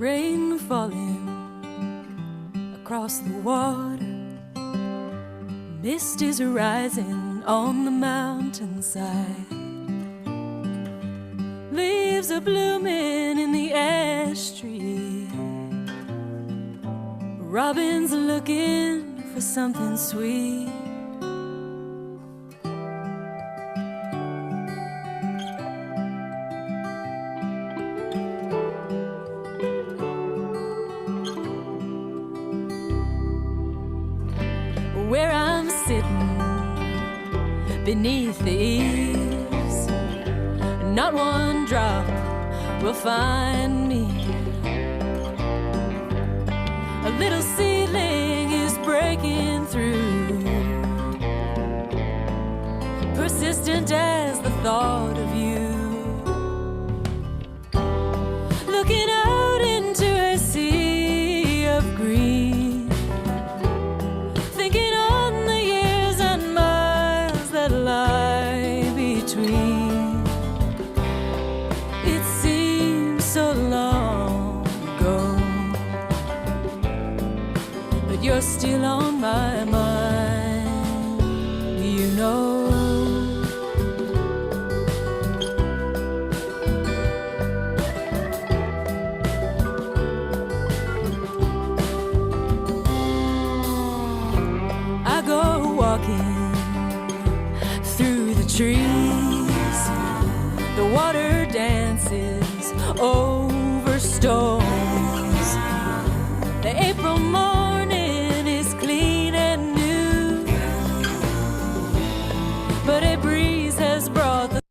Rain falling across the water, mist is rising on the mountainside. Leaves are blooming in the ash tree. Robin's looking for something sweet. Where I'm sitting beneath the eaves, not one drop will find me. A little seedling is breaking through, persistent as the thought of you. Looking out into a sea of green, thinking on the years and miles that lie between. It seems so long ago, but you're still on my mind, you know. I go walking through the trees, the water dances over stones. The April morning is clean and new, but a breeze has brought the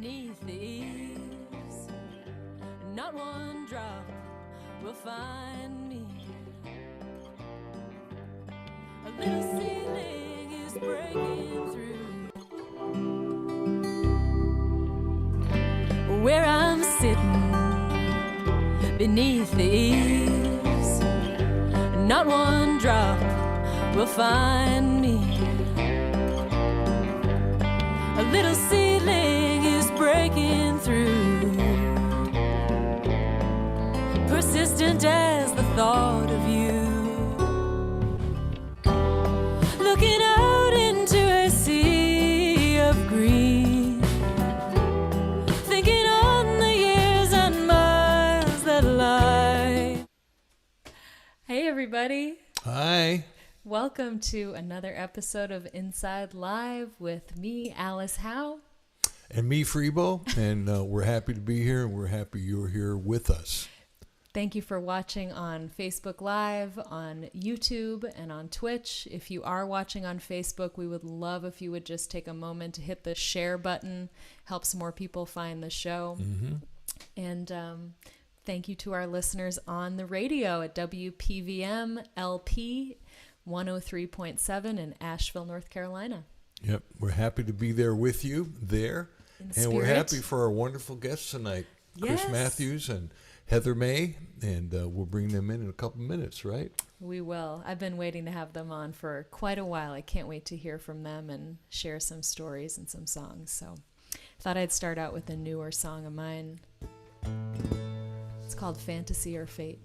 Beneath the eaves, not one drop will find me. A little ceiling is breaking through where I'm sitting beneath the eaves. Not one drop will find me. A little ceiling is breaking through, persistent as the thought of you. Looking out into a sea of green, thinking on the years and miles that lie. Hey everybody. Hi. Welcome to another episode of Inside Live with me, Alice Howe. And me, Freebo. And we're happy to be here, and we're happy you're here with us. Thank you for watching on Facebook Live, on YouTube, and on Twitch. If you are watching on Facebook, we would love if you would just take a moment to hit the share button. Helps more people find the show. Mm-hmm. And thank you to our listeners on the radio at WPVM LP 103.7 in Asheville, North Carolina. Yep, we're happy to be there with you there. And we're happy for our wonderful guests tonight, Yes. Crys Matthews and Heather Mae, and we'll bring them in a couple minutes, right? We will. I've been waiting to have them on for quite a while. I can't wait to hear from them and share some stories and some songs. So I thought I'd start out with a newer song of mine. It's called Fantasy or Fate.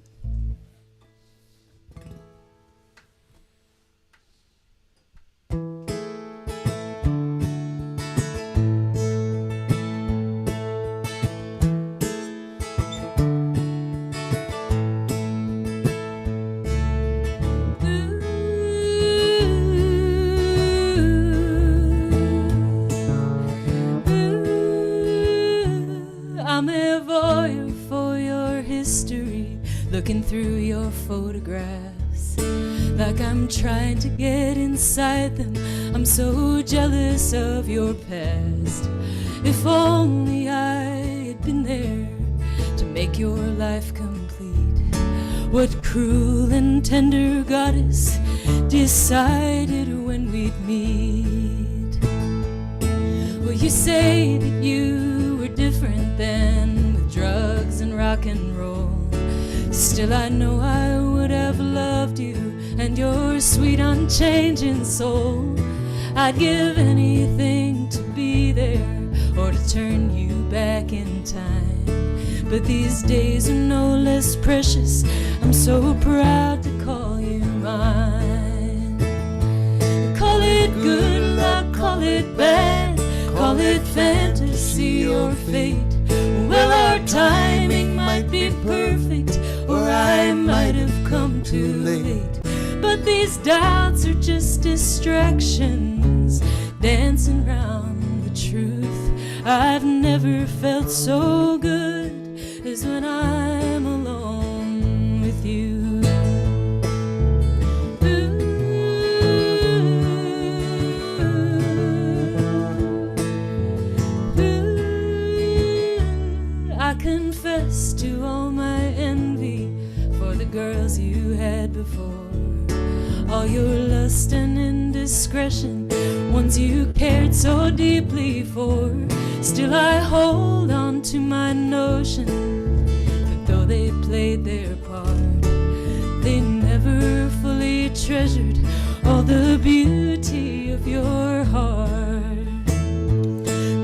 I'm a voyeur for your history, looking through your photographs, like I'm trying to get inside them. I'm so jealous of your past. If only I had been there to make your life complete. What cruel and tender goddess decided when we'd meet? Well, you say that you were different then, with drugs and rock and roll. Still I know I would have loved you and your sweet unchanging soul. I'd give anything to be there or to turn you back in time. But these days are no less precious. I'm so proud to call you mine. Call it good luck, call it bad, call it fantasy or fate. Well, our timing might be perfect, or I might have come too late. But these doubts are just distractions, dancing round the truth. I've never felt so good as when I'm alone with you. I confess to all my envy for the girls you had before. All your lust and indiscretion, ones you cared so deeply for. Still I hold on to my notion that though they played their part, they never fully treasured all the beauty of your heart.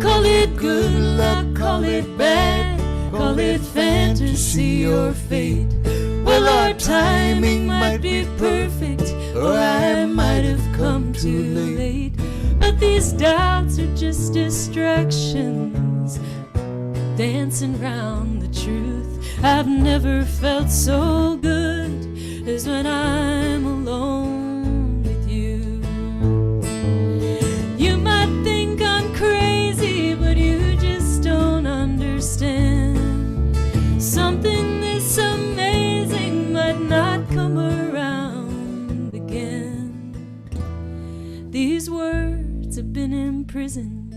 Call it good luck, call it bad, call it fantasy or fate. Well, our timing might be perfect, or I might have come too late. But these doubts are just distractions, dancing round the truth. I've never felt so good as when I'm alone with you. You might think I'm crazy, but you just don't understand. Something this amazing might not come around again. These words have been imprisoned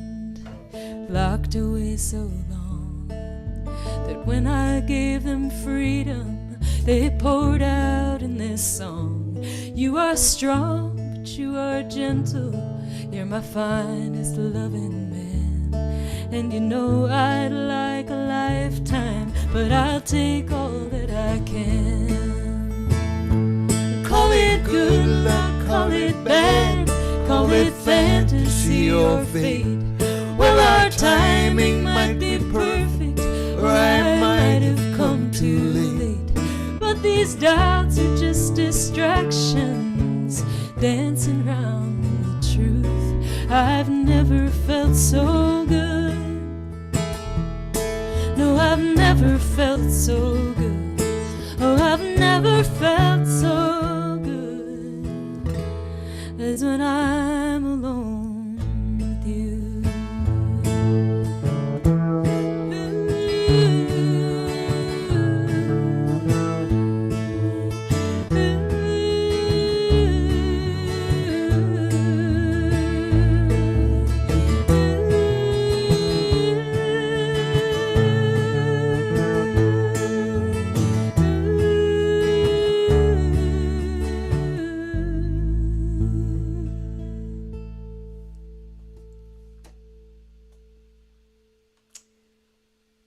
locked away so long that when I gave them freedom, they poured out in this song. You are strong, but you are gentle. You're my finest loving man. And you know I'd like a lifetime, but I'll take all that I can. Call it good luck, call it bad, call it fantasy or fate. Well, our timing might be perfect, or I might have come too late. But these doubts are just distractions, dancing round the truth. I've never felt so good. No, I've never felt so good. Oh, I've never felt so good as when I'm alone with you.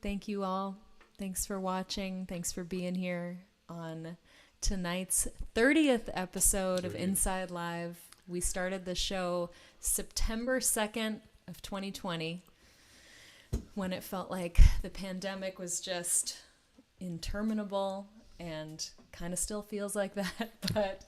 Thank you all. Thanks for watching. Thanks for being here on tonight's 30th episode of Inside Live. We started the show September 2nd of 2020 when it felt like the pandemic was just interminable, and kind of still feels like that, but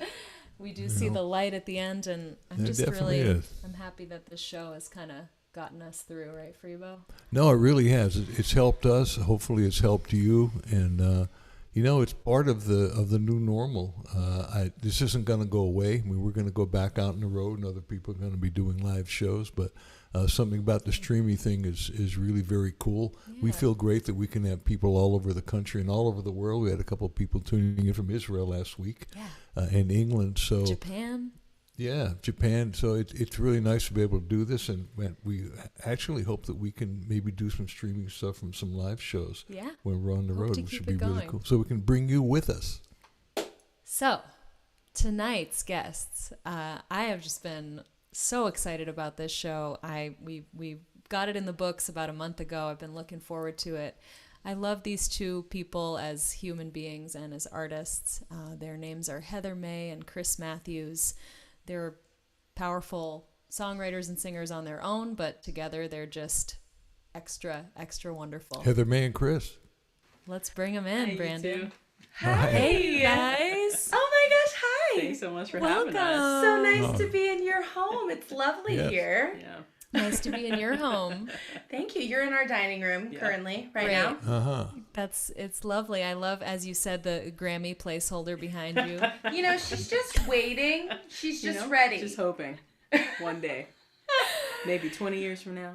we do see the light at the end, and I'm just really I'm happy that this show has kind of gotten us through, right, Freebo? No, it really has. It's helped us. Hopefully, it's helped you, and it's part of the new normal. This isn't going to go away. I mean, we're going to go back out on the road, and other people are going to be doing live shows. But something about the streaming thing is really very cool. Yeah. We feel great that we can have people all over the country and all over the world. We had a couple of people tuning in from Israel last week, and England. So Japan. Yeah, Japan. So it's really nice to be able to do this, and we actually hope that we can maybe do some streaming stuff from some live shows when we're on the road, which would be really cool. So we can bring you with us. So tonight's guests, I have just been so excited about this show. We got it in the books about a month ago. I've been looking forward to it. I love these two people as human beings and as artists. Their names are Heather Mae and Crys Matthews. They're powerful songwriters and singers on their own, but together they're just extra, extra wonderful. Heather Mae and Crys. Let's bring them in, Hi, Brandon. Hi. Hey, guys. Oh my gosh, hi. Thanks so much for having us. So nice to be in your home. It's lovely here. Yeah. Nice to be in your home. Thank you. You're in our dining room currently, right now. Uh-huh. It's lovely. I love, as you said, the Grammy placeholder behind you. She's just waiting. She's just ready. Just hoping. One day. Maybe 20 years from now.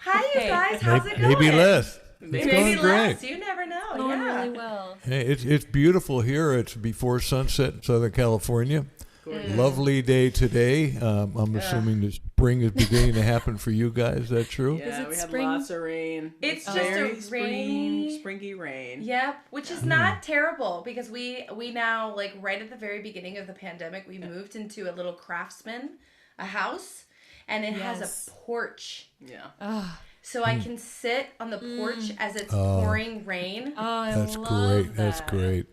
Hi, you guys. How's it going? Maybe less. Maybe going less. great. You never know. It's going really well. Hey, it's beautiful here. It's before sunset in Southern California. Lovely day today. I'm assuming the spring is beginning to happen for you guys. Is that true? Yeah, we had spring? lots of rain. It's just very a rainy, springy rain. Yep, which is not terrible because we now, like right at the very beginning of the pandemic, we moved into a little Craftsman, a house, and it has a porch. Yeah. So I can sit on the porch as it's pouring rain. Oh, That's love great. that. That's great.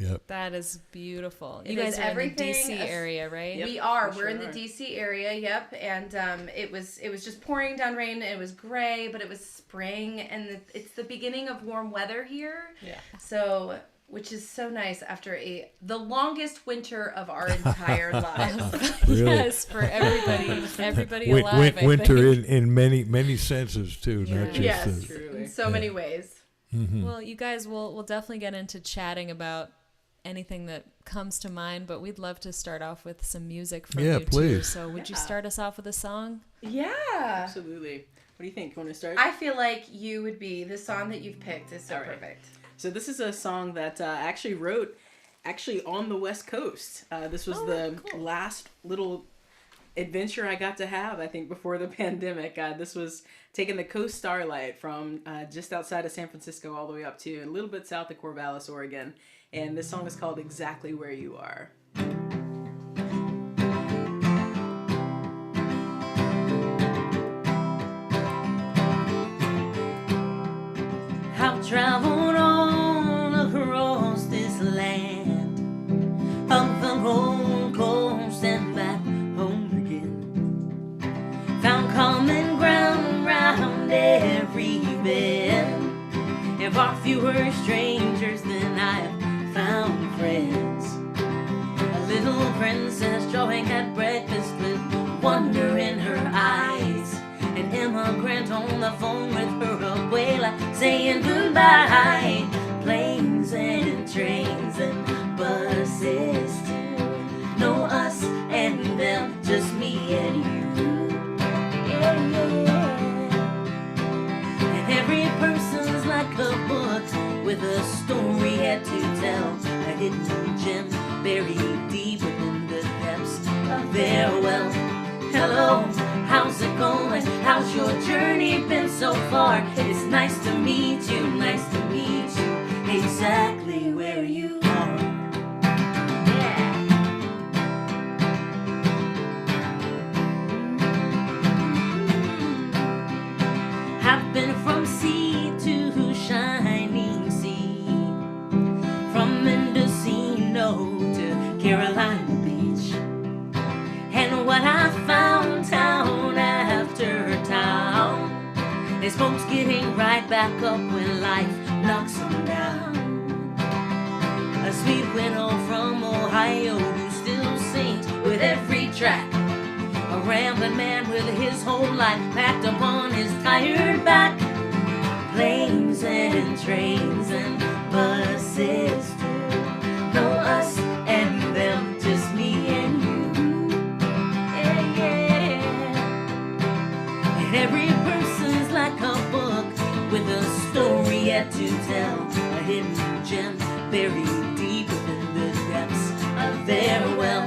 Yep. That is beautiful. You It guys is are in the everything DC area, right? Yep, we are. We're in the DC area. Yep. And it was just pouring down rain. It was gray, but it was spring, and it's the beginning of warm weather here. Yeah. So, which is so nice after the longest winter of our entire lives. Really? Yes, for everybody alive. Winter in many senses too, not just yes, in so many ways. Mm-hmm. Well, you guys we'll definitely get into chatting about anything that comes to mind, but we'd love to start off with some music from you please. too. So would you start us off with a song? Yeah. Absolutely. What do you think? You want to start? I feel like you would be. The song that you've picked is so perfect. So this is a song that I actually wrote on the West Coast. This was the last little adventure I got to have, I think, before the pandemic. This was taking the Coast Starlight from just outside of San Francisco all the way up to a little bit south of Corvallis, Oregon. And this song is called Exactly Where You Are. I've traveled all across this land, up the Gold Coast and back home again. Found common ground round every bend, and far fewer strangers than I've found friends. A little princess drawing at breakfast with wonder in her eyes, an immigrant on the phone with her abuela saying goodbye. Planes and trains and buses too. No us and them, just me and you. Yeah, yeah. And every person's like a book with a story yet to tell, a hidden gem buried deep within the depths of their well. Hello, how's it going? How's your journey been so far? It's nice to meet you, exactly where you are. Yeah. I've been from sea to shining sea, from Mendocino to Carolina Beach. And what I found town after town is folks getting right back up when life knocks them down. A sweet widow from Ohio who still sings with every track. A rambling man with his whole life packed upon his tired back. Planes and trains and buses too. No us and them, just me and you. And every person's like a book with a story yet to tell, a hidden gem buried deep within the depths of their well.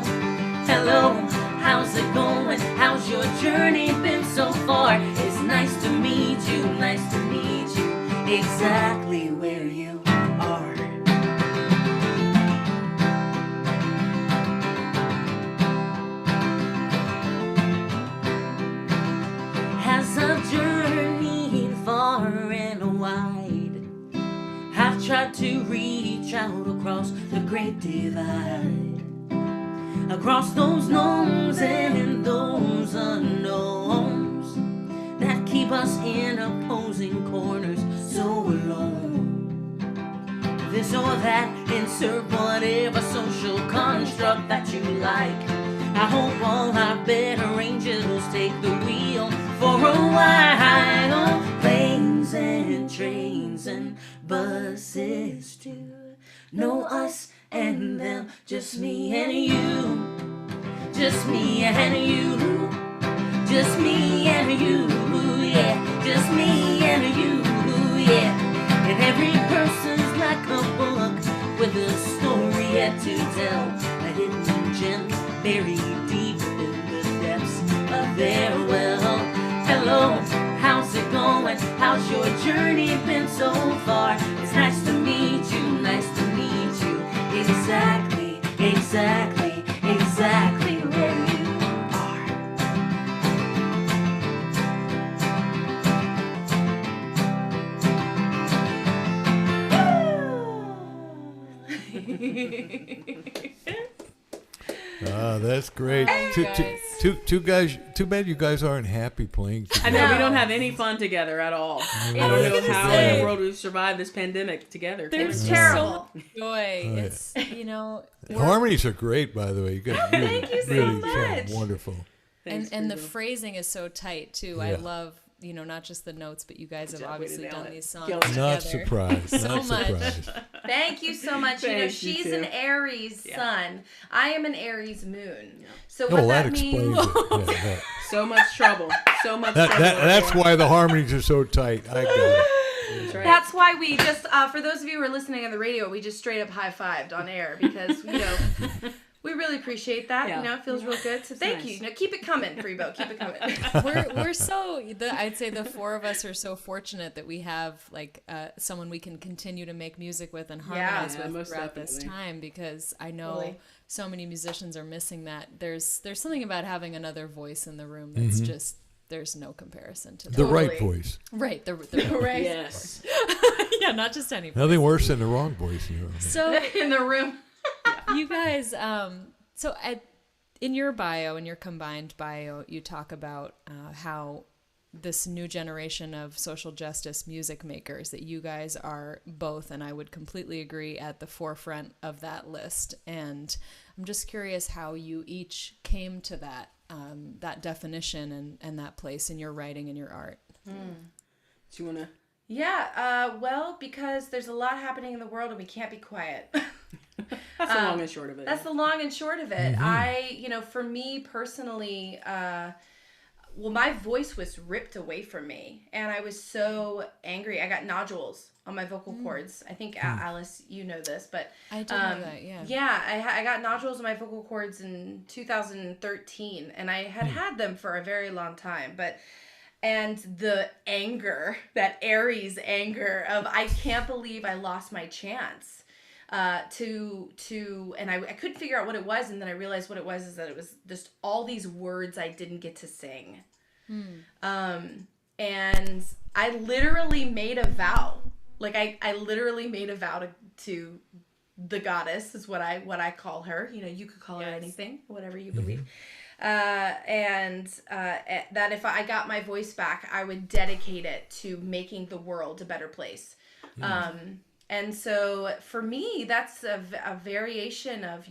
Hello, how's it going? How's your journey been so far? It's nice to meet you, exactly where you are. As I've journeyed far and wide, I've tried to reach out across the great divide, across those knowns and those unknowns that keep us in opposing corners so alone. This or that, insert whatever social construct that you like. I hope all our better angels take the wheel for a while. Planes and trains and buses too. No us and them, just me and you. Just me and you. Just me and you, yeah. Just me and you, yeah. And every person's like a book with a story yet to tell, a hidden gem buried deep in the depths of their well. Hello, how's it going? How's your journey been so far? It's nice to meet you, exactly where you are. That's great. Two guys. Too bad you guys aren't happy playing together. I know, we don't have any fun together at all. I don't know how in the world we've survived this pandemic together. There's terrible joy. Oh, yeah. It's, Harmonies are great, by the way. You guys really, Thank you so really much. sound wonderful. and the phrasing is so tight too. I Yeah. love, not just the notes, but you guys have job, way to obviously nail done it. these songs Kill it. together. Not surprised. So Not much. surprised. Thank you so much. Thank you She's too. an Aries sun. I am an Aries moon. So Oh, what that that explains means, it. Yeah, So much trouble. So much trouble. that's why the harmonies are so tight. I got it. That's right. that's why we just, for those of you who are listening on the radio, we just straight up high-fived on air because, We really appreciate that. Yeah. You know, it feels real good. So thank nice. you. You know, keep it coming, Freebo. Keep it coming. We're so, I'd say the four of us are so fortunate that we have like someone we can continue to make music with and harmonize with most throughout this definitely. time, because I know Totally. so many musicians are missing that. There's something about having another voice in the room that's just, there's no comparison to that. The right Totally. voice. Right. The Right. Yes. yeah, not just any voice. Nothing worse than the wrong voice. You know. So In the room. you guys, in your bio, in your combined bio, you talk about how this new generation of social justice music makers, that you guys are both, and I would completely agree, at the forefront of that list. And I'm just curious how you each came to that definition and that place in your writing and your art. Do you want to? Yeah, well, because there's a lot happening in the world and we can't be quiet. That's the long and short of it. That's the long and short of it. For me personally, my voice was ripped away from me, and I was so angry. I got nodules on my vocal cords. I think, Alice, you know this, but I do know that, yeah. Yeah, I got nodules on my vocal cords in 2013, and I had them for a very long time, and the anger, that Aries anger of, I can't believe I lost my chance. And I couldn't figure out what it was, and then I realized what it was is that it was just all these words I didn't get to sing. And I literally made a vow. Like I literally made a vow to the goddess, is what I call her. You know, you could call her anything, whatever you believe. That if I got my voice back, I would dedicate it to making the world a better place. And so for me, that's a variation of,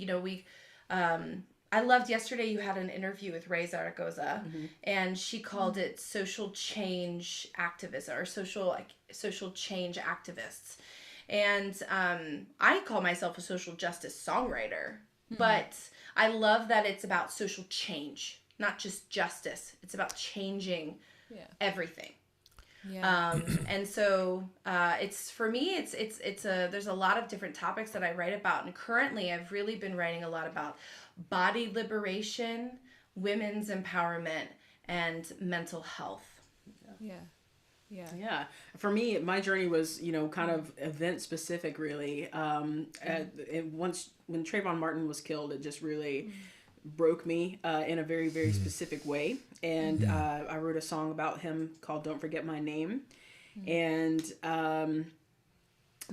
I loved yesterday you had an interview with Ray Zaragoza, and she called it social change activism, or social change activists. And I call myself a social justice songwriter, but I love that it's about social change, not just justice. It's about changing everything. Yeah. And so it's, for me, there's a lot of different topics that I write about, and currently I've really been writing a lot about body liberation, women's empowerment, and mental health. Yeah. For me, my journey was, kind of event specific, really. Once when Trayvon Martin was killed, it just really broke me in a very, very specific way. And I wrote a song about him called "Don't Forget My Name." And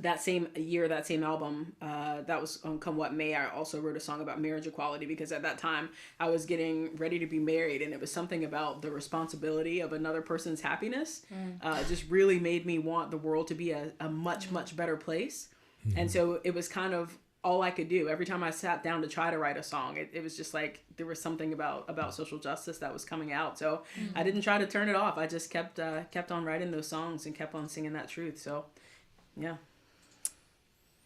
that same year, that same album, that was on Come What May, I also wrote a song about marriage equality, because at that time I was getting ready to be married, and it was something about the responsibility of another person's happiness. Just really made me want the world to be a much, much better place. And so it was kind of all I could do. Every time I sat down to try to write a song, it was just like there was something about social justice that was coming out. So I didn't try to turn it off. I just kept on writing those songs and kept on singing that truth. So yeah.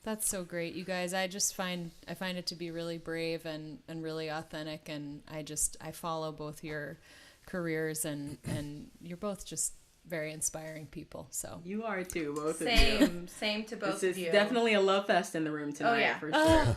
That's so great, you guys. I find it to be really brave and really authentic, and I follow both your careers, and you're both just very inspiring people. So you are too, both of you. Same to both It's of you. definitely a love fest in the room tonight, for sure.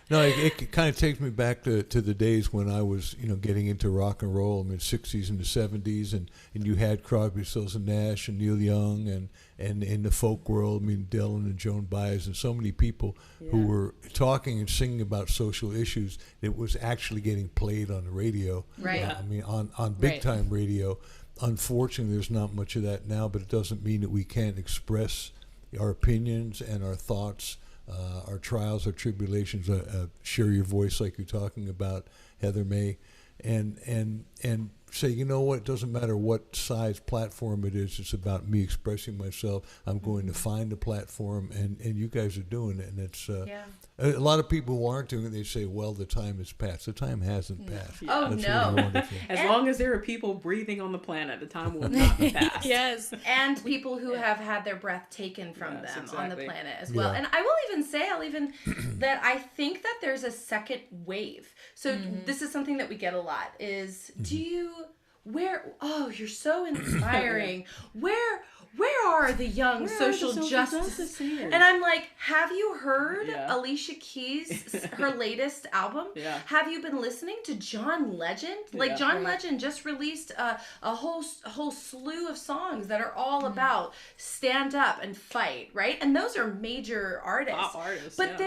No, it kind of takes me back to the days when I was, getting into rock and roll in the 60s and the 70s, and you had Crosby, Stills and Nash and Neil Young, and in the folk world, Dylan and Joan Baez, and so many people who were talking and singing about social issues. It was actually getting played on the radio. Right. On big time radio. Unfortunately, there's not much of that now, but it doesn't mean that we can't express our opinions and our thoughts, our trials, our tribulations, share your voice like you're talking about, Heather Mae, and say, you know what, it doesn't matter what size platform it is, it's about me expressing myself. I'm going to find a platform, and you guys are doing it, and it's a lot of people who aren't doing it, they say, well, the time has passed. The time hasn't passed. Oh, That's no. really wonderful. As long as there are people breathing on the planet, the time will not pass. yes. And people who have had their breath taken from Yes, them exactly. on the planet as well. Yeah. And I will even say, that I think that there's a second wave. So this is something that we get a lot is, you're so inspiring. where are the young Where are social the justice singers? And I'm like, have you heard Yeah. Alicia Keys' her latest album? Yeah. Have you been listening to John Legend? Like Yeah. John Legend just released a whole slew of songs that are all about stand up and fight, right? And those are major artists. Pop artists, But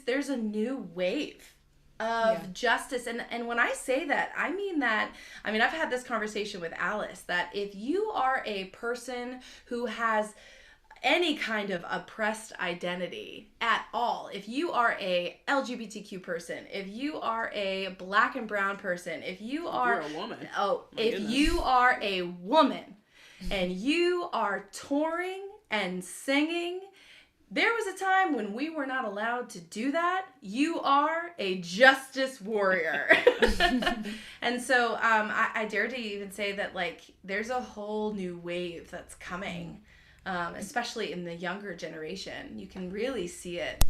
there's a new wave of justice, and when I say that, I mean I've had this conversation with Alice, that if you are a person who has any kind of oppressed identity at all, if you are a LGBTQ person, if you are a black and brown person, if you are You're a woman. You are a woman and you are touring and singing, there was a time when we were not allowed to do that. You are a justice warrior. And so I dare to even say that, like, there's a whole new wave that's coming, especially in the younger generation. You can really see it.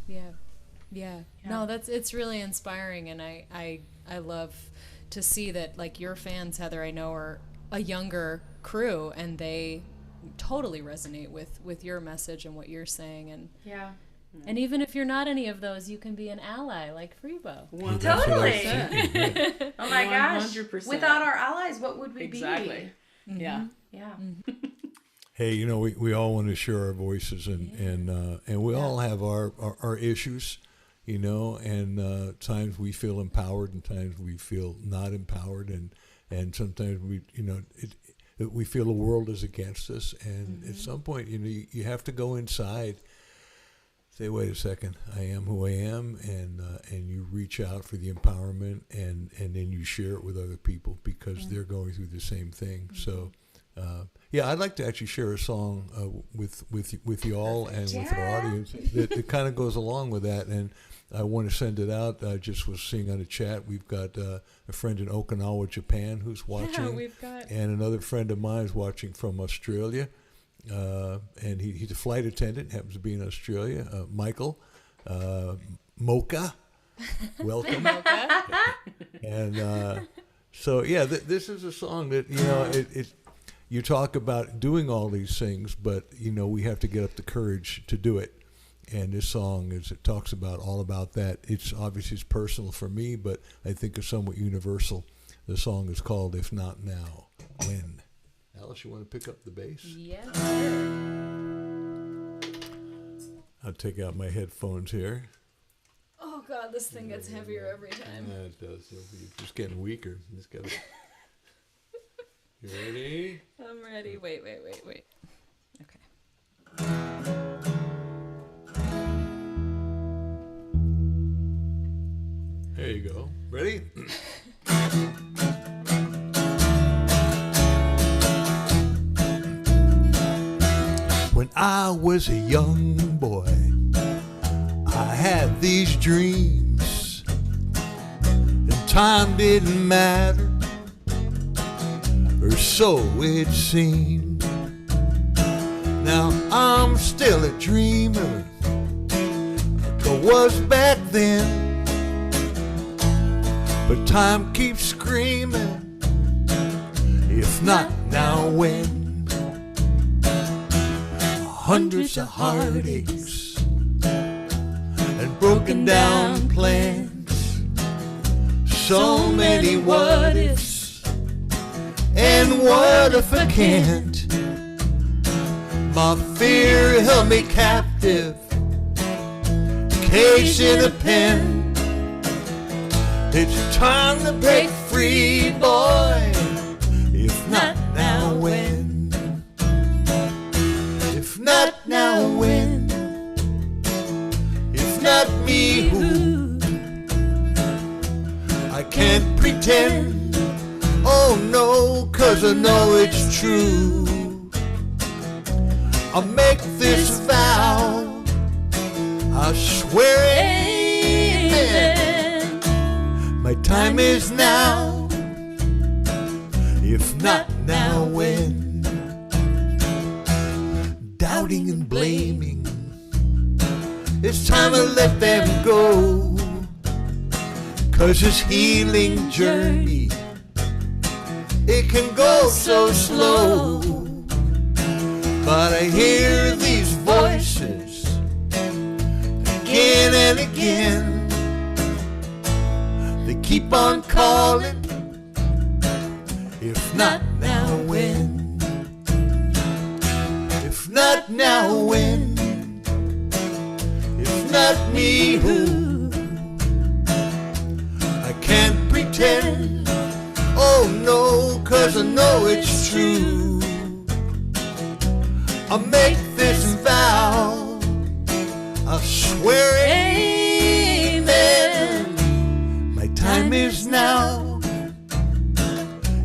Yeah. No, it's really inspiring, and I love to see that, like, your fans, Heather, I know, are a younger crew, and they totally resonate with your message and what you're saying, and even if you're not any of those, you can be an ally like Freebo. Totally. Oh my gosh. 100%. Without our allies, what would we Exactly. be? Yeah. Yeah. Hey, you know, we all want to share our voices, and we all have our issues, you know, and times we feel empowered and times we feel not empowered, and sometimes we feel the world is against us, and at some point, you know, you have to go inside, say, wait a second, I am who I am, and you reach out for the empowerment, and then you share it with other people because they're going through the same thing. So, I'd like to actually share a song with you all and with our audience that kind of goes along with that, and I want to send it out. I just was seeing on the chat, we've got a friend in Okinawa, Japan, who's watching. Yeah, we've got. And another friend of mine is watching from Australia. And he's a flight attendant, happens to be in Australia. Michael, Mocha, welcome. And so, this is a song that, you know, you talk about doing all these things, but, you know, we have to get up the courage to do it. And this song it talks about all about that. It's obviously it's personal for me, but I think it's somewhat universal. The song is called "If Not Now, When." Alice, you want to pick up the bass? Yeah. I'll take out my headphones here. Oh God, this thing gets heavier every time. Yeah, it does. It's just getting weaker. Just gotta... You ready? I'm ready. Wait. Okay. There you go. Ready? When I was a young boy, I had these dreams, and time didn't matter, or so it seemed. Now I'm still a dreamer, I was back then. But time keeps screaming, if not now, when? Hundreds of heartaches and broken down plans, so many what ifs, and what if I can't? My fear held me captive, caged in a pen. It's time to break free, boy. If not now, when? If not now, when? If not me, who? I can't pretend, oh no, 'cause I know it's true. I'll make this vow, I swear amen. My time is now, if not now, when? Doubting and blaming, it's time to let them go, 'cause this healing journey, it can go so slow. But I hear these voices again and again. They keep on calling. If not now, when? If not now, when? If not me, who? I can't pretend. Oh no, 'cause I know it's true. I'll make this vow. I'll swear amen. My time is now.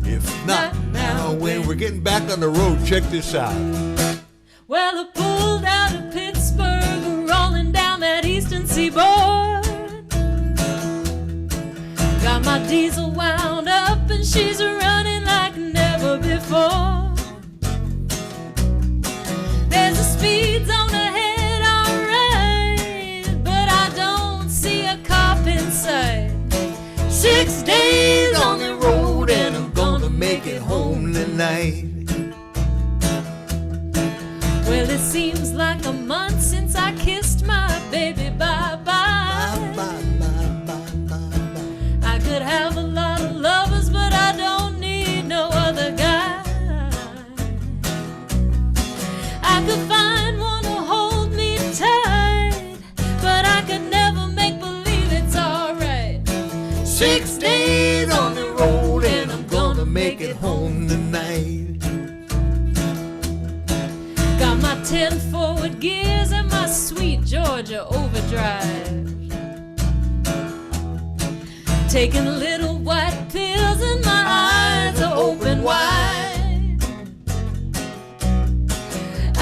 If not now, when? We're getting back on the road. Check this out. Well, I pulled out of Pittsburgh, rolling down that eastern seaboard. Got my diesel wound up and she's running like never before. There's a speed zone ahead, alright, but I don't see a cop in sight. 6 days on the road and I'm gonna make it home tonight. Well, it seems like a month since I kissed my baby bye-bye. I could have a lot of lovers, but I don't need no other guy. I could find one to hold me tight, but I could never make believe it's alright. 6 days on the road and I'm gonna make it home tonight. Got my 10 forward gears and my sweet Georgia overdrive. Taking little white pills and my eyes are open wide.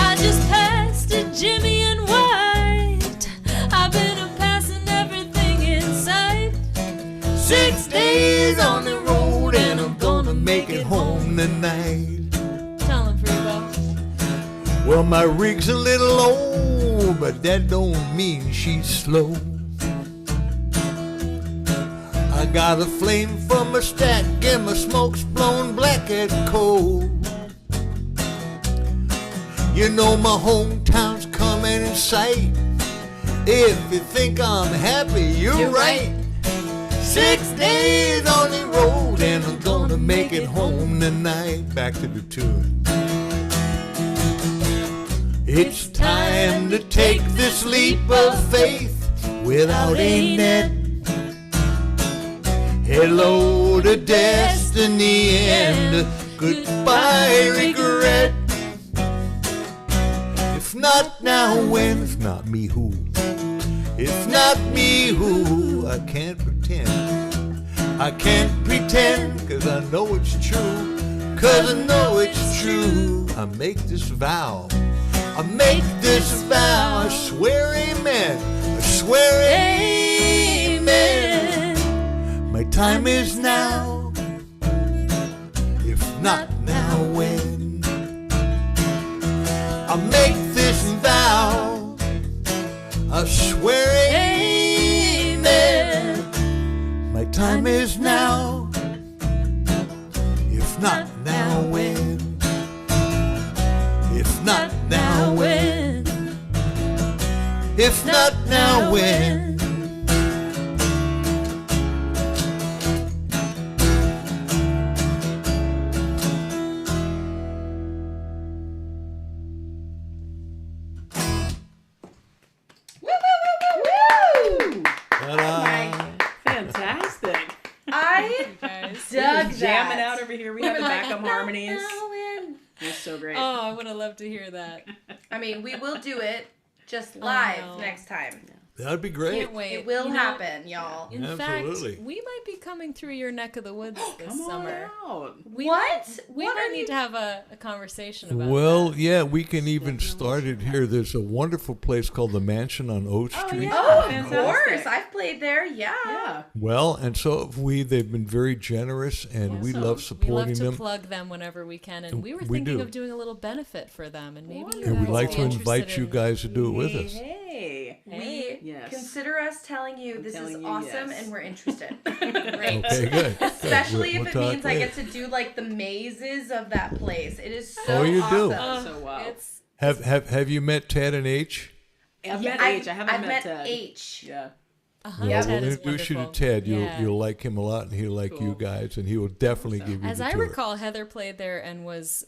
I just passed a Jimmy and White. I've been passing everything in sight. 6 days on the road and I'm gonna make it home tonight. Tell him, Freebo. Well, my rig's a little old, but that don't mean she's slow. I got a flame from a stack and my smoke's blown black and cold. You know my hometown's coming in sight. If you think I'm happy, you're right. 6 days on the road and I'm gonna make it home tonight. Back to the tune. It's time to take this leap of faith without a net. Hello to destiny and goodbye regret. If not now, when? If not me, who? If not me, who? I can't pretend. I can't pretend, 'cause I know it's true. 'Cause I know it's true. I make this vow. I make this vow. I swear amen. I swear amen. My time is now. If not now, when? I make this vow. I swear amen. My time is now. If not now, when? If not now, when? If not now, when? Fantastic. I dug that. Jamming out over here. We have the backup harmonies. It's so great. Oh, I would have loved to hear that. I mean, we will do it just live no. next time. That'd be great. Can't wait. It will happen, y'all. In Absolutely. fact, we might be coming through your neck of the woods this Come summer. on out. We What? We What might are need you- to have a conversation about Well, that. yeah, we can even start it here. There's a wonderful place called the Mansion on O Street. yeah. Oh, of Fantastic. course. I've played there. Yeah. Yeah. Well, and so have we. They've been very generous, and we Awesome. love We supporting love to them. plug them whenever we can, and we were We thinking do. of doing a little benefit for them, and maybe you And we'd guys like would to be invite interested you in- guys to do it with us. Hey. We Yes. consider us telling you this telling is you awesome yes. and we're interested. Great. Okay, good. Especially We'll if it talk means I later. get to do like the mazes of that place. It is so Oh, you do? awesome. So wow. It's Have you met Ted and H? I've met H. I haven't I've met Ted. H. Yeah. Well, Ted we'll is introduce you to wonderful. Ted. Yeah. You'll like him a lot, and he'll like you guys, and he will definitely give you As the I tour. recall, Heather played there and was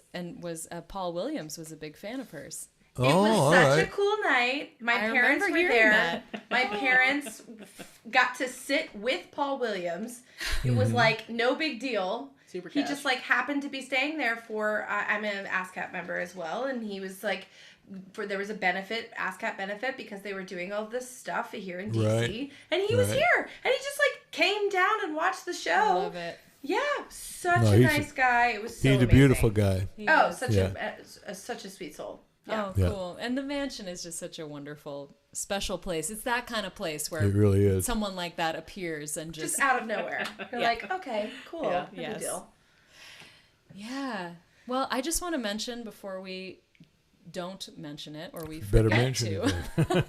Paul Williams was a big fan of hers. It was all such a right. cool night. My I parents remember were hearing there. that. My parents got to sit with Paul Williams. It was like no big deal. Super He cash. just like happened to be staying there for. I'm an ASCAP member as well, and he was like, there was a ASCAP benefit because they were doing all this stuff here in DC, Right. and he was Right. here, and he just like came down and watched the show. I love it. Yeah, such No, a he's nice guy. It was so He's a amazing. beautiful guy. He Oh, is. such Yeah. such a sweet soul. Yeah. Oh, Yeah. cool. And the mansion is just such a wonderful, special place. It's that kind of place where It really is. someone like that appears and Just just out of nowhere. You're Yeah. like, okay, cool. Yeah. No Yes. big deal. Yeah. Well, I just want to mention before we don't mention it or we Better forget mention to. it.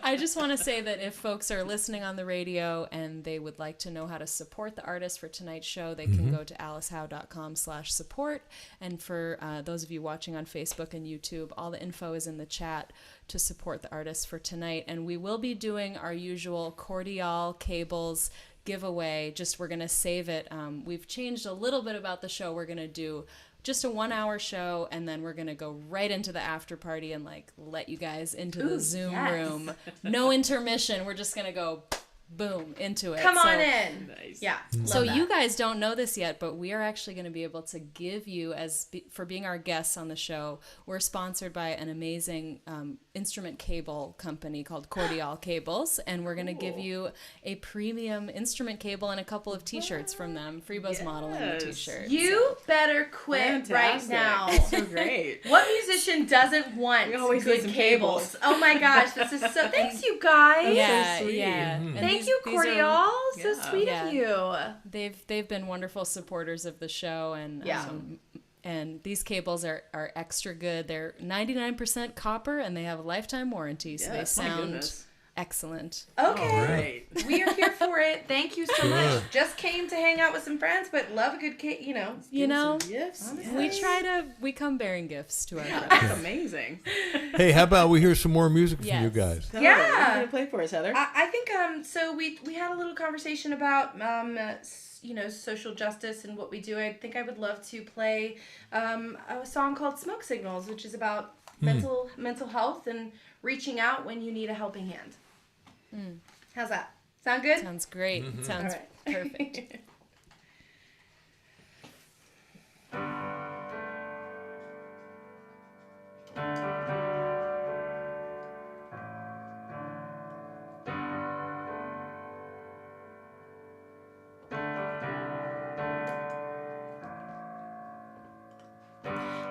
I just want to say that if folks are listening on the radio and they would like to know how to support the artist for tonight's show, they can go to alicehowe.com/support. And for those of you watching on Facebook and YouTube, all the info is in the chat to support the artist for tonight. And we will be doing our usual Cordial Cables giveaway. Just we're going to save it. We've changed a little bit about the show. We're going to do just a 1-hour show, and then we're gonna go right into the after party and like let you guys into the Zoom yes. room. No intermission. We're just gonna go boom into it. Come So- on in. Nice. Yeah. So love that. you guys don't know this yet, but we are actually going to be able to give you, for being our guests on the show, we're sponsored by an amazing instrument cable company called Cordial Cables, and we're going to give you a premium instrument cable and a couple of T-shirts from them. Freebo's modeling the Yes. T-shirt. You better quit right Fantastic. now. So great. What musician doesn't want We always need good some cables? cables. Oh my gosh, this is so. Thanks, you guys. Yeah, sweet. yeah. And Thank these- you, these are- Cordial. So Yeah. sweet Yeah. of you. They've been wonderful supporters of the show, and Yeah. and these cables are extra good. They're 99% copper, and they have a lifetime warranty, so they Yes, my sound goodness. excellent. Okay. All right. We are here for it. Thank you so Sure. much. Just came to hang out with some friends, but love a good cake, You Give know, some gifts. we come bearing gifts to our friends. That's amazing. Hey, how about we hear some more music from Yes. you guys? So, Yeah. What are you gonna play for us, Heather? I think so we had a little conversation about social justice and what we do. I think I would love to play a song called Smoke Signals, which is about mental health and reaching out when you need a helping hand. How's that? Sound good? Sounds great. Sounds All right. perfect.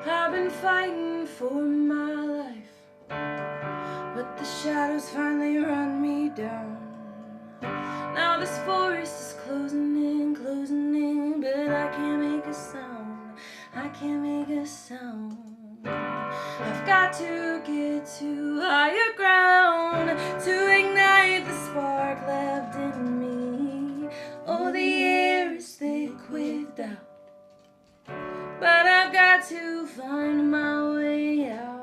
I've been fighting for my life, but the shadows finally run me down. Now this forest is closing in, but I can't make a sound. I can't make a sound. I've got to get to higher ground to ignite the spark left in me. Oh, the air is thick with doubt, but I've got to find my way out.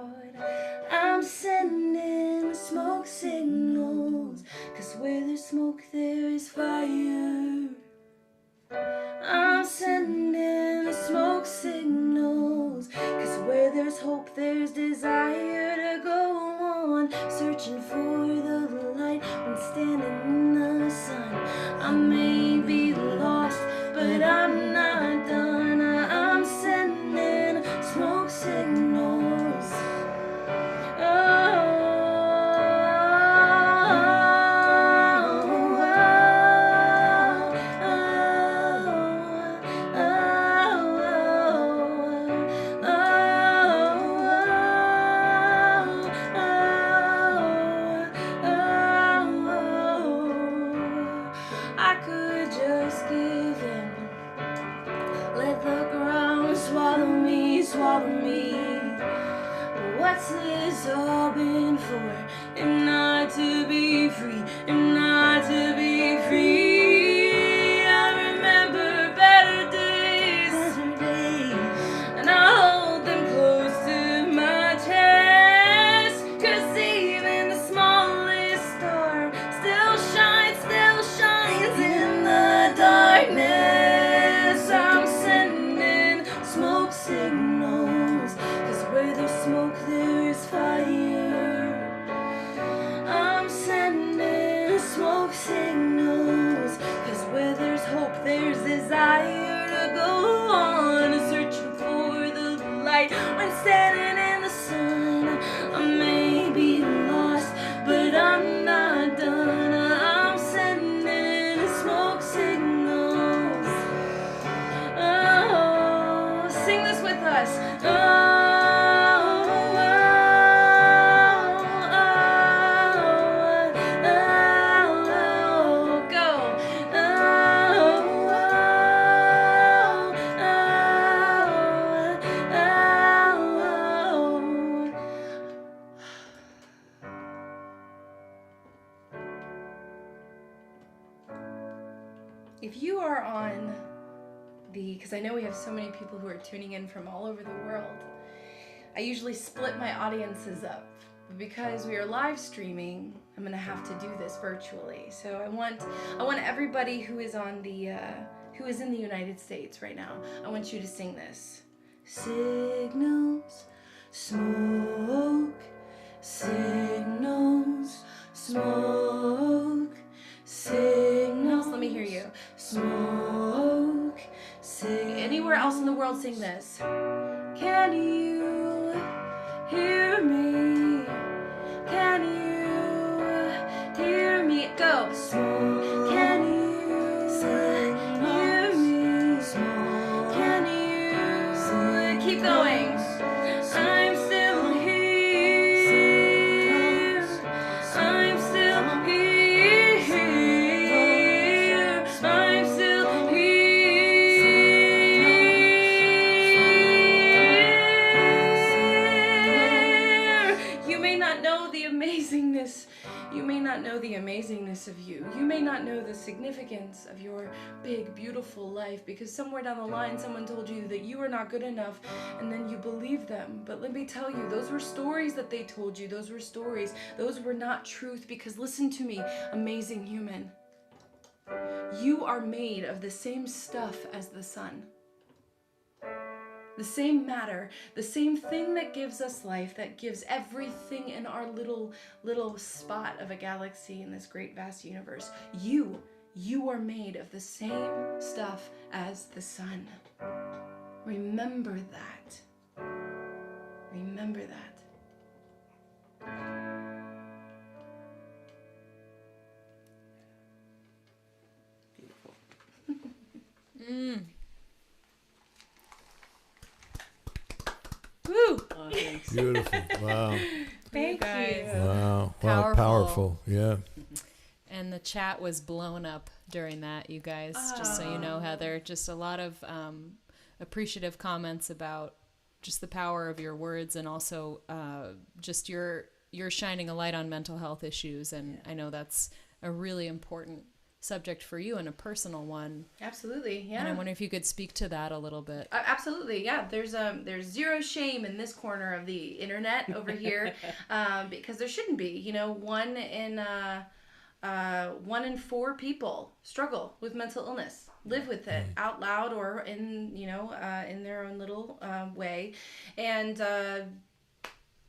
I'm sending smoke signals, 'cause where there's smoke there is fire. I'm sending smoke signals, 'cause where there's hope there's desire to go on. Searching for the light when standing in the sun. I may be lost, but I'm not done. I'm sending smoke signals. I could just give in, let the ground swallow me, swallow me. But what's this all been for? If not to be free, if not to be free. I remember better days, and I hold them close to my chest. us. Oh, go. If you are on because I know we have so many people who are tuning in from all over the world, I usually split my audiences up. But because we are live streaming, I'm gonna have to do this virtually. So I want everybody who is on the who is in the United States right now, I want you to sing this. Signals, smoke, signals, smoke, signals. Let me hear you. Smoke, anywhere else in the world, sing this. Can you hear me? Can you hear me? Go. Smoke. Can you hear me? Smoke. Can you keep going? I'm still here. I'm still here. I'm still You may not know the amazingness of you. You may not know the significance of your big, beautiful life because somewhere down the line someone told you that you are not good enough and then you believe them. But let me tell you, those were stories that they told you. Those were stories. Those were not truth because listen to me, amazing human. You are made of the same stuff as the sun. The same matter, the same thing that gives us life, that gives everything in our little spot of a galaxy in this great vast universe. You are made of the same stuff as the sun. Remember that. Remember that. Beautiful. Woo! Oh, thanks. Beautiful. Wow. Thank you. Wow. Powerful. Wow. Powerful. Yeah. And the chat was blown up during that, you guys. Just so you know, Heather, just a lot of appreciative comments about just the power of your words and also just you're shining a light on mental health issues. And I know that's a really important subject for you and a personal one. Absolutely, yeah. And I wonder if you could speak to that a little bit. Absolutely, yeah. There's zero shame in this corner of the internet over here, because there shouldn't be. You know, 1 in 4 people struggle with mental illness, live with it out loud or in in their own little way, and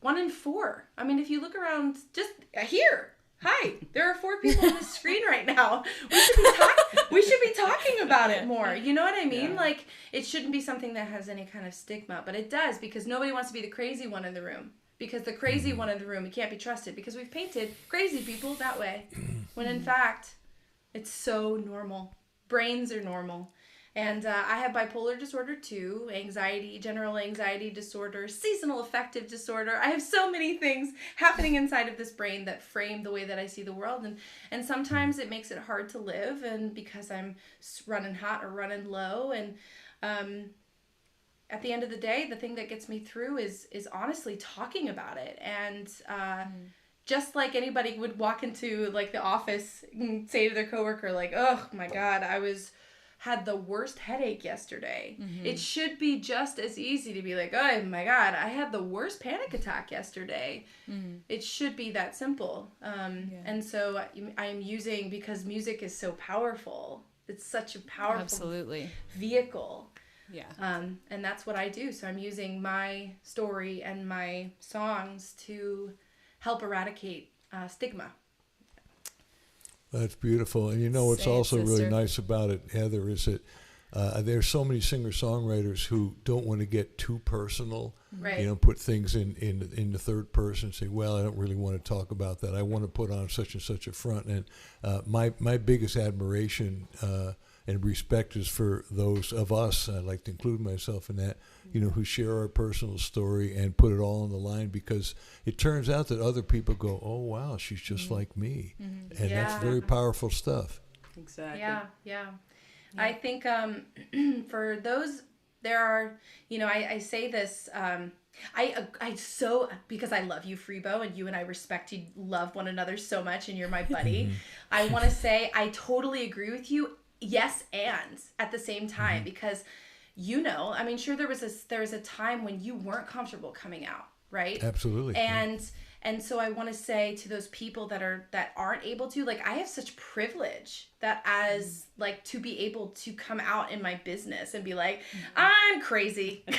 1 in 4. I mean, if you look around, just here. Hi, there are 4 people on the screen right now. We should be talking about it more. You know what I mean? Yeah. Like, it shouldn't be something that has any kind of stigma, but it does because nobody wants to be the crazy one in the room. Because the crazy one in the room, he can't be trusted because we've painted crazy people that way. When in fact, it's so normal. Brains are normal. And I have bipolar disorder too, anxiety, general anxiety disorder, seasonal affective disorder. I have so many things happening inside of this brain that frame the way that I see the world. And sometimes it makes it hard to live and because I'm running hot or running low. And at the end of the day, the thing that gets me through is honestly talking about it. And just like anybody would walk into like the office and say to their coworker, like, oh my God, had the worst headache yesterday. It should be just as easy to be like, oh my God, I had the worst panic attack yesterday. It should be that simple. And so I am using, because music is so powerful, it's such a powerful vehicle. Yeah. And that's what I do. So I'm using my story and my songs to help eradicate stigma. That's beautiful. And you know what's also really nice about it, Heather, is that there's so many singer-songwriters who don't want to get too personal, right. You know, put things in the third person, say, well, I don't really want to talk about that. I want to put on such and such a front. And my biggest admiration, and respect is for those of us, I like to include myself in that, who share our personal story and put it all on the line, because it turns out that other people go, oh, wow, she's just like me. And that's very powerful stuff. Exactly. Yeah. I think for those, there are, I say this, I so, because I love you, Freebo, and you and I respect you, love one another so much, and you're my buddy. I want to say I totally agree with you. Yes, and at the same time, because I mean, sure, there was a time when you weren't comfortable coming out, right? Absolutely. And so I want to say to those people that aren't able to, like, I have such privilege that as like to be able to come out in my business and be like, I'm crazy. You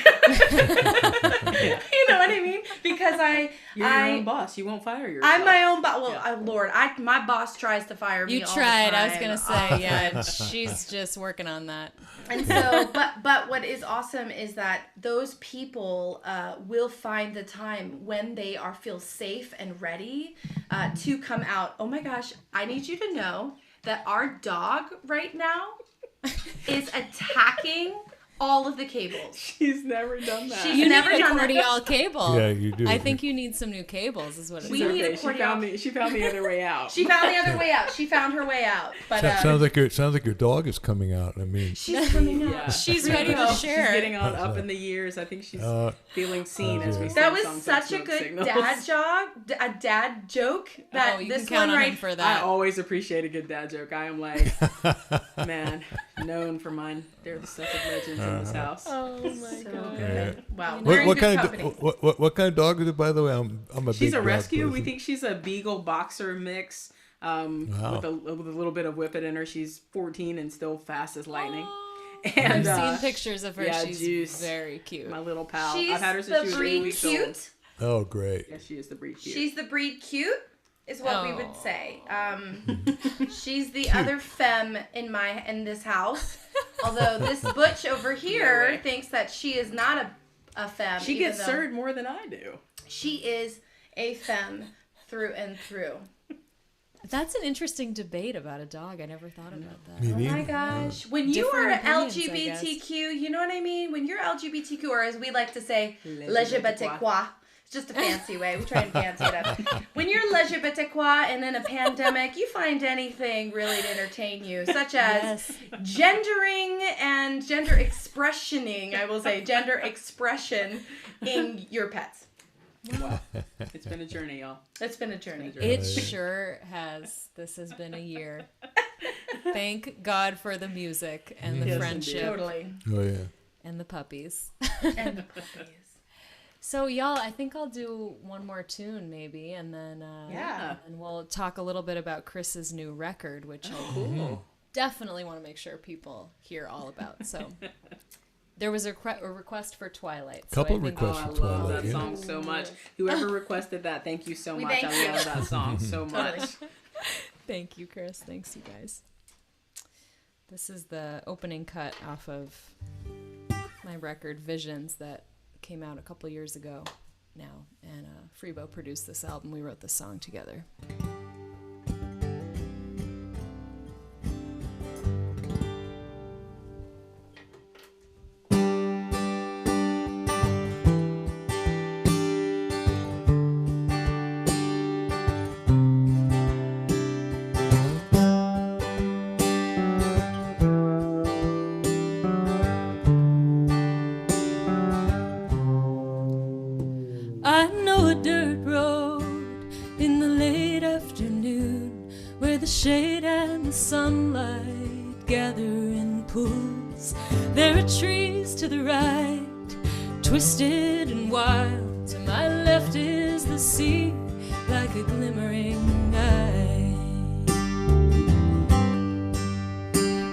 know what I mean? Because you're your own boss. You won't fire yourself. I'm my own boss. Well, Lord, my boss tries to fire me. You all tried. the time. I was gonna say, yeah. She's just working on that. And so, but what is awesome is that those people will find the time when they feel safe and ready to come out. Oh my gosh, I need you to know that our dog right now is attacking all of the cables. She's never done that. She's never done that. Cordial cable. Yeah, you do. I think you need some new cables, is what it We is. need a cordial. She found the other way out. She found the other way out. She found her way out. But sounds like your dog is coming out. I mean, she's coming out. Yeah. She's ready to share. She's getting on up in the years. I think she's feeling seen as we sing That was songs like such a Smoke good Signals. dad joke. That You this can count one on him right for I that. always appreciate a good dad joke. I am like, man, known for mine. They're the stuff of legends in this house. Oh my So god. good. Wow. what, We're in what good kind company. of what kind of dog is it, by the way? I'm a She's big a dog rescue. We person. think she's a beagle boxer mix with a little bit of whippet in her. She's 14 and still fast as lightning. And I've seen pictures of her. yeah, She's Juice, very cute. my little pal. She's I've had her the since she was 8 breed weeks cute. old. Oh, great. Yeah, she is the breed cute. She's the breed cute, is what we would Oh. say. She's the other femme in this house. Although this butch over here way. thinks that she is not a femme. She even gets though served more than I do. She is a femme through and through. That's an interesting debate about a dog. I never thought about that. Me Oh my neither. gosh. When you are Different opinions, I guess. LGBTQ, you know what I mean? When you're LGBTQ, or as we like to say, LGBTQ. It's just a fancy way. We try and fancy it up. When you're LGBTQ and in a pandemic, you find anything really to entertain you, such as gendering and gender expressioning, I will say, gender expression in your pets. Wow. It's been a journey, y'all. It's been a journey. It sure has. This has been a year. Thank God for the music and the Yes, friendship Totally. Oh yeah. and the puppies. And the puppies. So y'all, I think I'll do one more tune maybe, and then Yeah. and we'll talk a little bit about Chris's new record, which I definitely want to make sure people hear all about. So there was a request for Twilight. So Couple I think requests. I That's love Twilight, that yeah. song so much. Whoever requested that, thank you so We much. thank I you. love that song so much. Totally. Thank you, Chris. Thanks, you guys. This is the opening cut off of my record Visions that came out a couple years ago now, and Freebo produced this album. We wrote this song together. I know a dirt road in the late afternoon where the shade and the sunlight gather in pools. There are trees to the right, twisted and wild. To my left is the sea like a glimmering eye.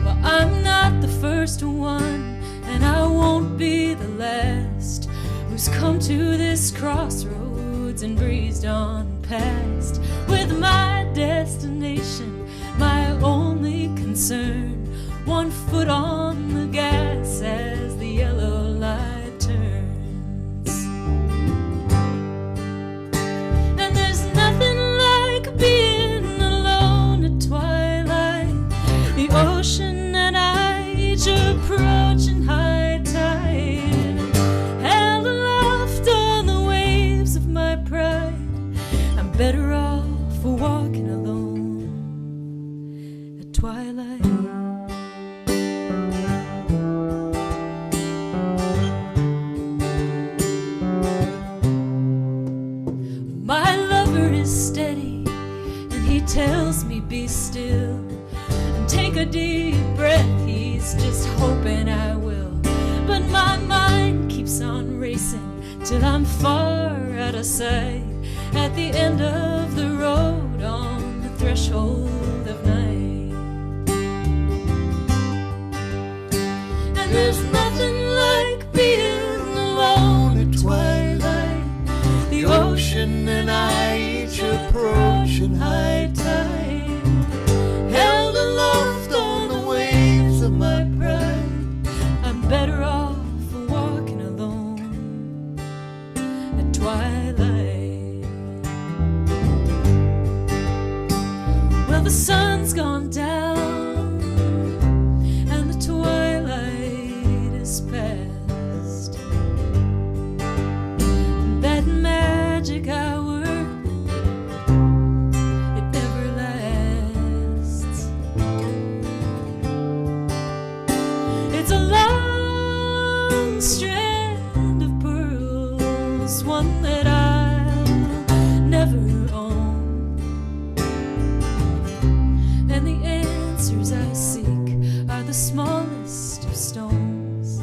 Well, I'm not the first one, and I won't be the last who's come to this crossroads and breezed on past with my destination, my only concern. 1 foot on the gas as the yellow light turns. And there's nothing like being alone at twilight. The ocean and I still and take a deep breath. He's just hoping I will, but my mind keeps on racing till I'm far out of sight, at the end of the road, on the threshold of night. And there's nothing like being alone at twilight, the ocean and I each approaching high tide, held aloft on the waves of my pride. I'm better off walking alone at twilight. Well, the sun's gone down and the twilight is past. That magic hour, it never lasts. It's a long strand of pearls, one that I'll never own. And the answers I seek are the smallest of stones.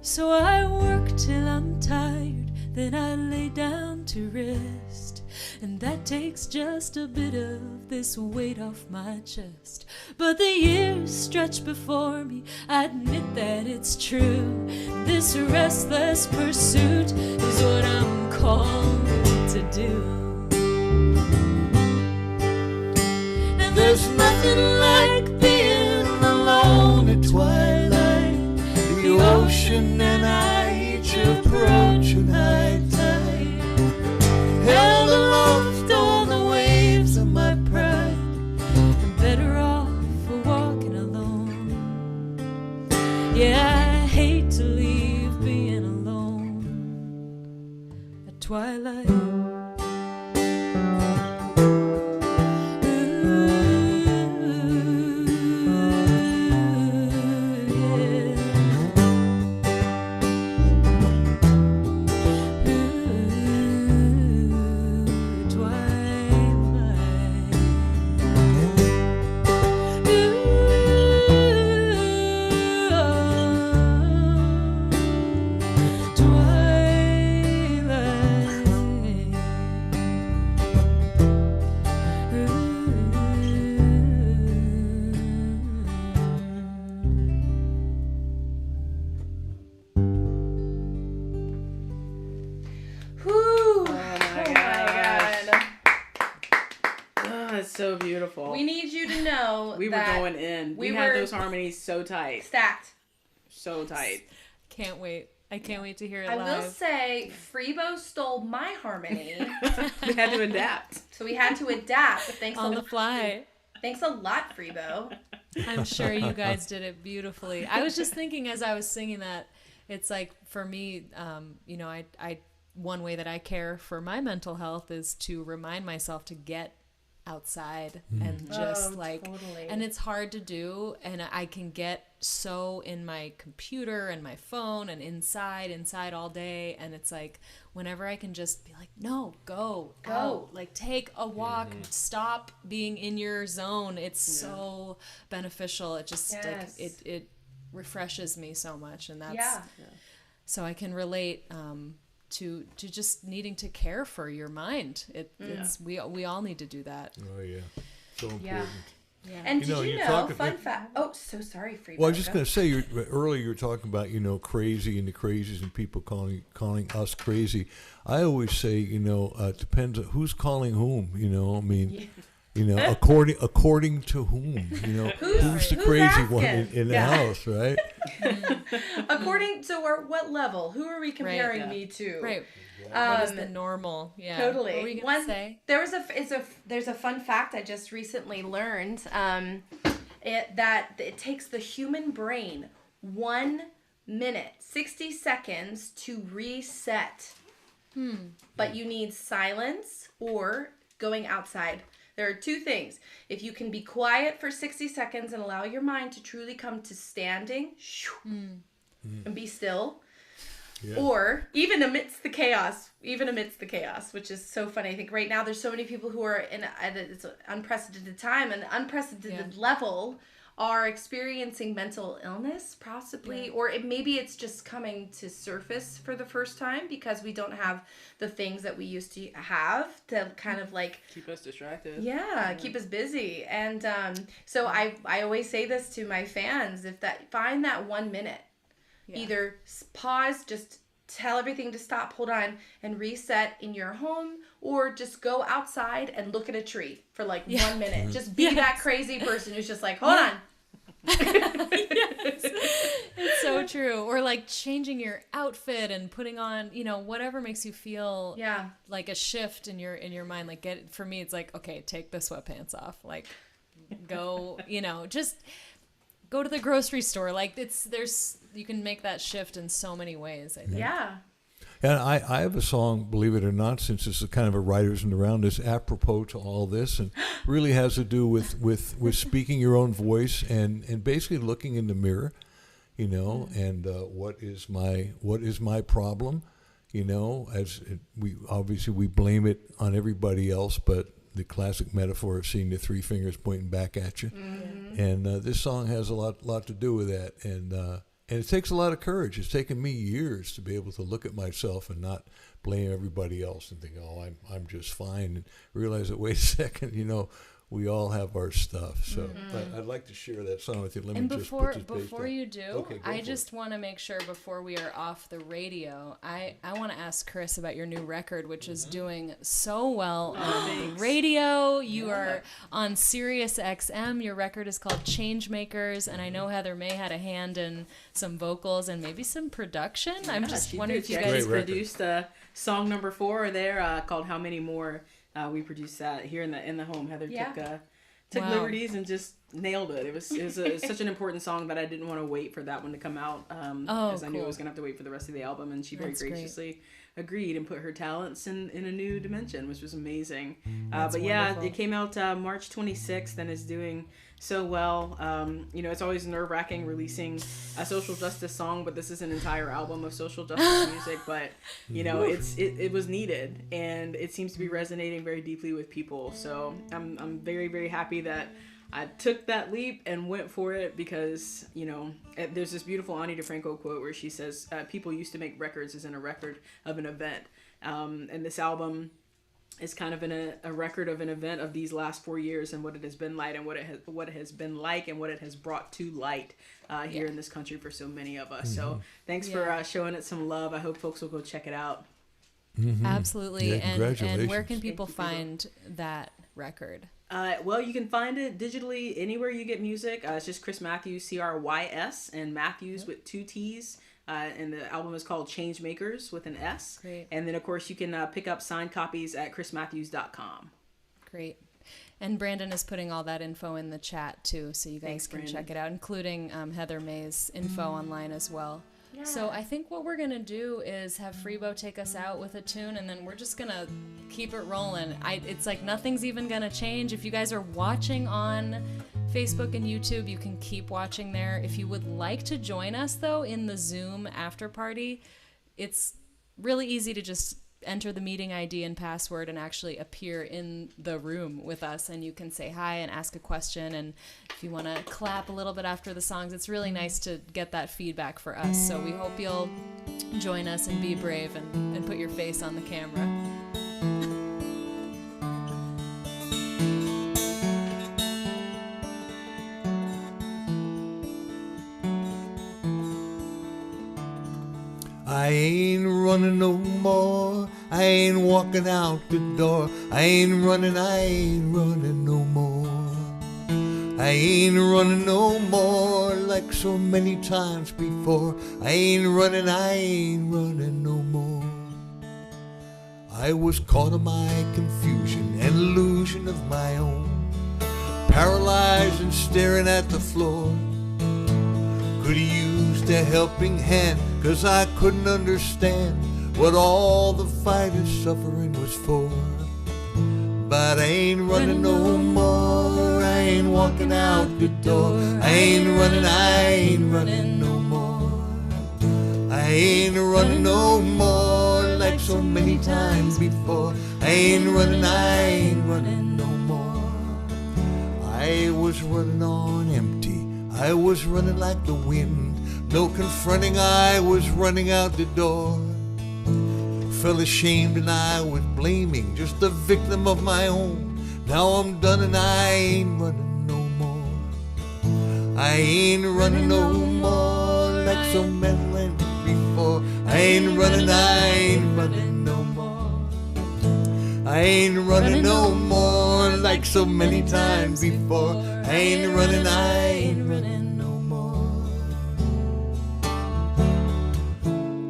So I work till I'm tired, then I lay down to rest, and that takes just a bit of this weight off my chest. But the years stretch before me, I admit that it's true. This restless pursuit is what I'm called to do. And there's nothing like being alone at twilight, the ocean and I each approaching high tide, held aloft on the waves of my pride. I'm better off for walking alone. Yeah, I hate to leave being alone at twilight. So beautiful. We need you to know we were that going in. We we had were those harmonies so tight. stacked. So tight. Can't wait. I can't wait to hear it I live. will say, Freebo stole my harmony, We had to adapt. so we had to adapt. Thanks On the fly. Thanks a lot, Freebo. I'm sure you guys did it beautifully. I was just thinking as I was singing that, it's like for me, you know, I one way that I care for my mental health is to remind myself to get outside and just totally. and it's hard to do, and I can get so in my computer and my phone and inside all day, and it's like whenever I can just be like, no, go out, like take a walk, stop being in your zone, it's so beneficial. It just like it refreshes me so much, and that's so I can relate to just needing to care for your mind. It's we all need to do that. Oh yeah, so important. Yeah. And You know, did you you're know, talking- fun fact, oh, so sorry, Freebo. Well, I was just going to say, earlier you were talking about, you know, crazy and the crazies and people calling us crazy. I always say, you know, it depends on who's calling whom, you know, I mean, you know, according to whom, you know, who's the crazy asking? one in the house, right? According to what level? Who are we comparing me to? Right. What is the normal? Yeah. Totally. What were you gonna say? There's a fun fact I just recently learned. That it takes the human brain 1 minute, 60 seconds to reset. But you need silence or going outside. There are two things. If you can be quiet for 60 seconds and allow your mind to truly come to standing and be still, Yeah. Or even amidst the chaos, which is so funny. I think right now there's so many people who are at it's an unprecedented time and unprecedented level are experiencing mental illness, possibly, or maybe it's just coming to surface for the first time because we don't have the things that we used to have to kind of like keep us distracted. Yeah, keep us busy. And so I always say this to my fans: find that 1 minute, either pause, just tell everything to stop, hold on, and reset in your home, or just go outside and look at a tree for like 1 minute. Just be that crazy person who's just like, hold on. Yes. It's so true. Or like changing your outfit and putting on, whatever makes you feel like a shift in your mind. Like for me, it's like, okay, take the sweatpants off. Like go, just go to the grocery store. Like you can make that shift in so many ways, I think. Yeah. And I have a song, believe it or not, since it's a kind of a writers and around, is apropos to all this, and really has to do with speaking your own voice and basically looking in the mirror, and what is my problem, as we blame it on everybody else, but the classic metaphor of seeing the three fingers pointing back at you, and this song has a lot to do with that, and it takes a lot of courage. It's taken me years to be able to look at myself and not blame everybody else and think, oh, I'm just fine, and realize that, wait a second, we all have our stuff. So I'd like to share that song with you. Let me just put this before you do, okay, I just want to make sure before we are off the radio, I want to ask Chris about your new record, which is doing so well on the radio. You are on Sirius XM. Your record is called Changemakers, and I know Heather Mae had a hand in some vocals and maybe some production. I'm just wondering if you guys produced song number 4 there called How Many More. We produced that here in the home. Heather took liberties and just nailed it. It was such an important song that I didn't want to wait for that one to come out, as I knew I was gonna have to wait for the rest of the album, and she very graciously agreed and put her talents in a new dimension, which was amazing. But wonderful. It came out March 26th and is doing so well. It's always nerve-wracking releasing a social justice song, but this is an entire album of social justice music. But it was needed, and it seems to be resonating very deeply with people. So I'm very, very happy that I took that leap and went for it, because there's this beautiful Ani DeFranco quote where she says, "People used to make records as in a record of an event," and this album is kind of a record of an event of these last 4 years and what it has been like and what it has been like and what it has brought to light here in this country for so many of us. So thanks for showing it some love. I hope folks will go check it out. Absolutely. Yeah, congratulations. And where can people find that record? Well, you can find it digitally anywhere you get music. It's just Crys Matthews, CRYS, and Matthews with 2 T's. And the album is called Changemakers with an S. Great. And then, of course, you can pick up signed copies at chrismatthews.com. Great. And Brandon is putting all that info in the chat, too, so you guys can check it out, including Heather Mae's info online as well. Yeah. So I think what we're going to do is have Freebo take us out with a tune, and then we're just going to keep it rolling. It's like nothing's even going to change. If you guys are watching on Facebook and YouTube, you can keep watching there. If you would like to join us, though, in the Zoom after party, it's really easy to just enter the meeting ID and password and actually appear in the room with us, and you can say hi and ask a question, and if you want to clap a little bit after the songs, it's really nice to get that feedback for us. So we hope you'll join us and be brave and put your face on the camera. I ain't running no more. I ain't walking out the door. I ain't running no more. I ain't running no more like so many times before. I ain't running no more. I was caught in my confusion and illusion of my own, paralyzed and staring at the floor. Could have used a helping hand, 'cause I couldn't understand what all the fight and suffering was for. But I ain't running no more. I ain't walking out the door. I ain't running no more. I I ain't running no more like so many times before. I ain't running no more. I was running on empty. I was running like the wind. No confronting, I was running out the door. Felt ashamed and I was blaming, just a victim of my own. Now I'm done and I ain't running no more. I ain't running no more like so many before. I ain't running no more. I ain't running no more like so many times before. I ain't running no more.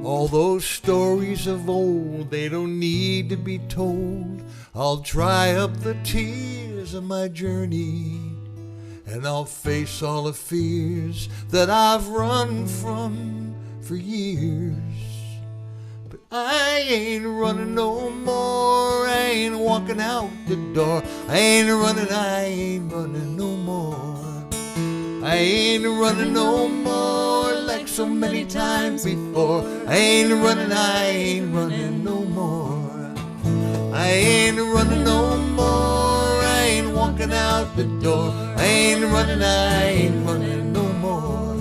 All those stories of old, they don't need to be told. I'll dry up the tears of my journey, and I'll face all the fears that I've run from for years. But I ain't running no more. I ain't walking out the door. I ain't running no more. I ain't running no more like so many times before. I ain't running no more. I ain't running no more. I ain't walking out the door. I ain't running no more.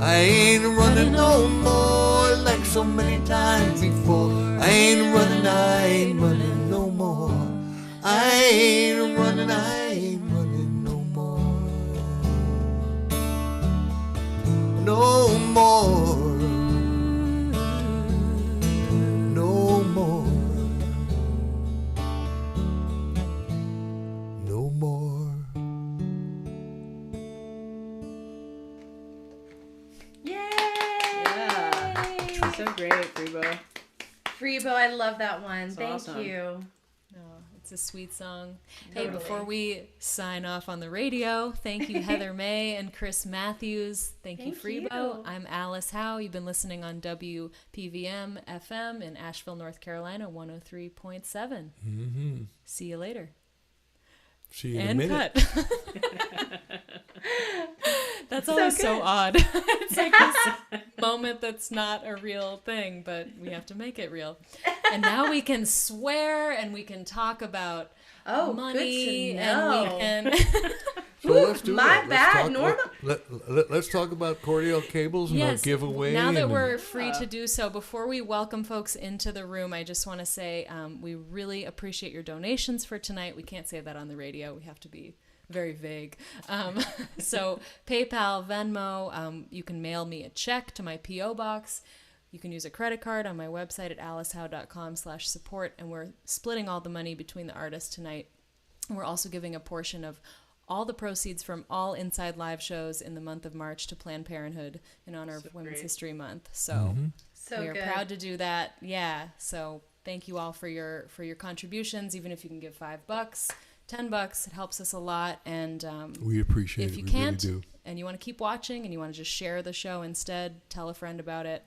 I ain't running no more like so many times before. I ain't running no more. I ain't running no more. No more. No more. No more. Yay! Yeah. So great, Freebo. Freebo, I love that one. That's Thank awesome. you. Oh, it's a sweet song. Hey, Totally. before we sign off on the radio, thank you, Heather Mae and Chris Matthews. Thank you, Thank Freebo. you. I'm Alice Howe. You've been listening on WPVM FM in Asheville, North Carolina, 103.7. Mm-hmm. See you later. See you in a And minute. cut. That's always so good. odd. It's like this moment that's not a real thing, but we have to make it real. And now we can swear and we can talk about Oh, money good to and know. we can So let's do My that. bad. Normal. Let's talk about Cordial Cables and our giveaway. Now that and- we're free to do so, before we welcome folks into the room, I just want to say we really appreciate your donations for tonight. We can't say that on the radio. We have to be very vague. So PayPal, Venmo, you can mail me a check to my P.O. box. You can use a credit card on my website at alicehowe.com/support, and we're splitting all the money between the artists tonight. And we're also giving a portion of all the proceeds from all Inside Live shows in the month of March to Planned Parenthood in honor of Women's History Month. So So we are good. proud to do that. Yeah. So thank you all for your contributions. Even if you can give $5, $10, it helps us a lot. And we appreciate if it. you We can't really do. and you want to keep watching and you want to just share the show instead, tell a friend about it.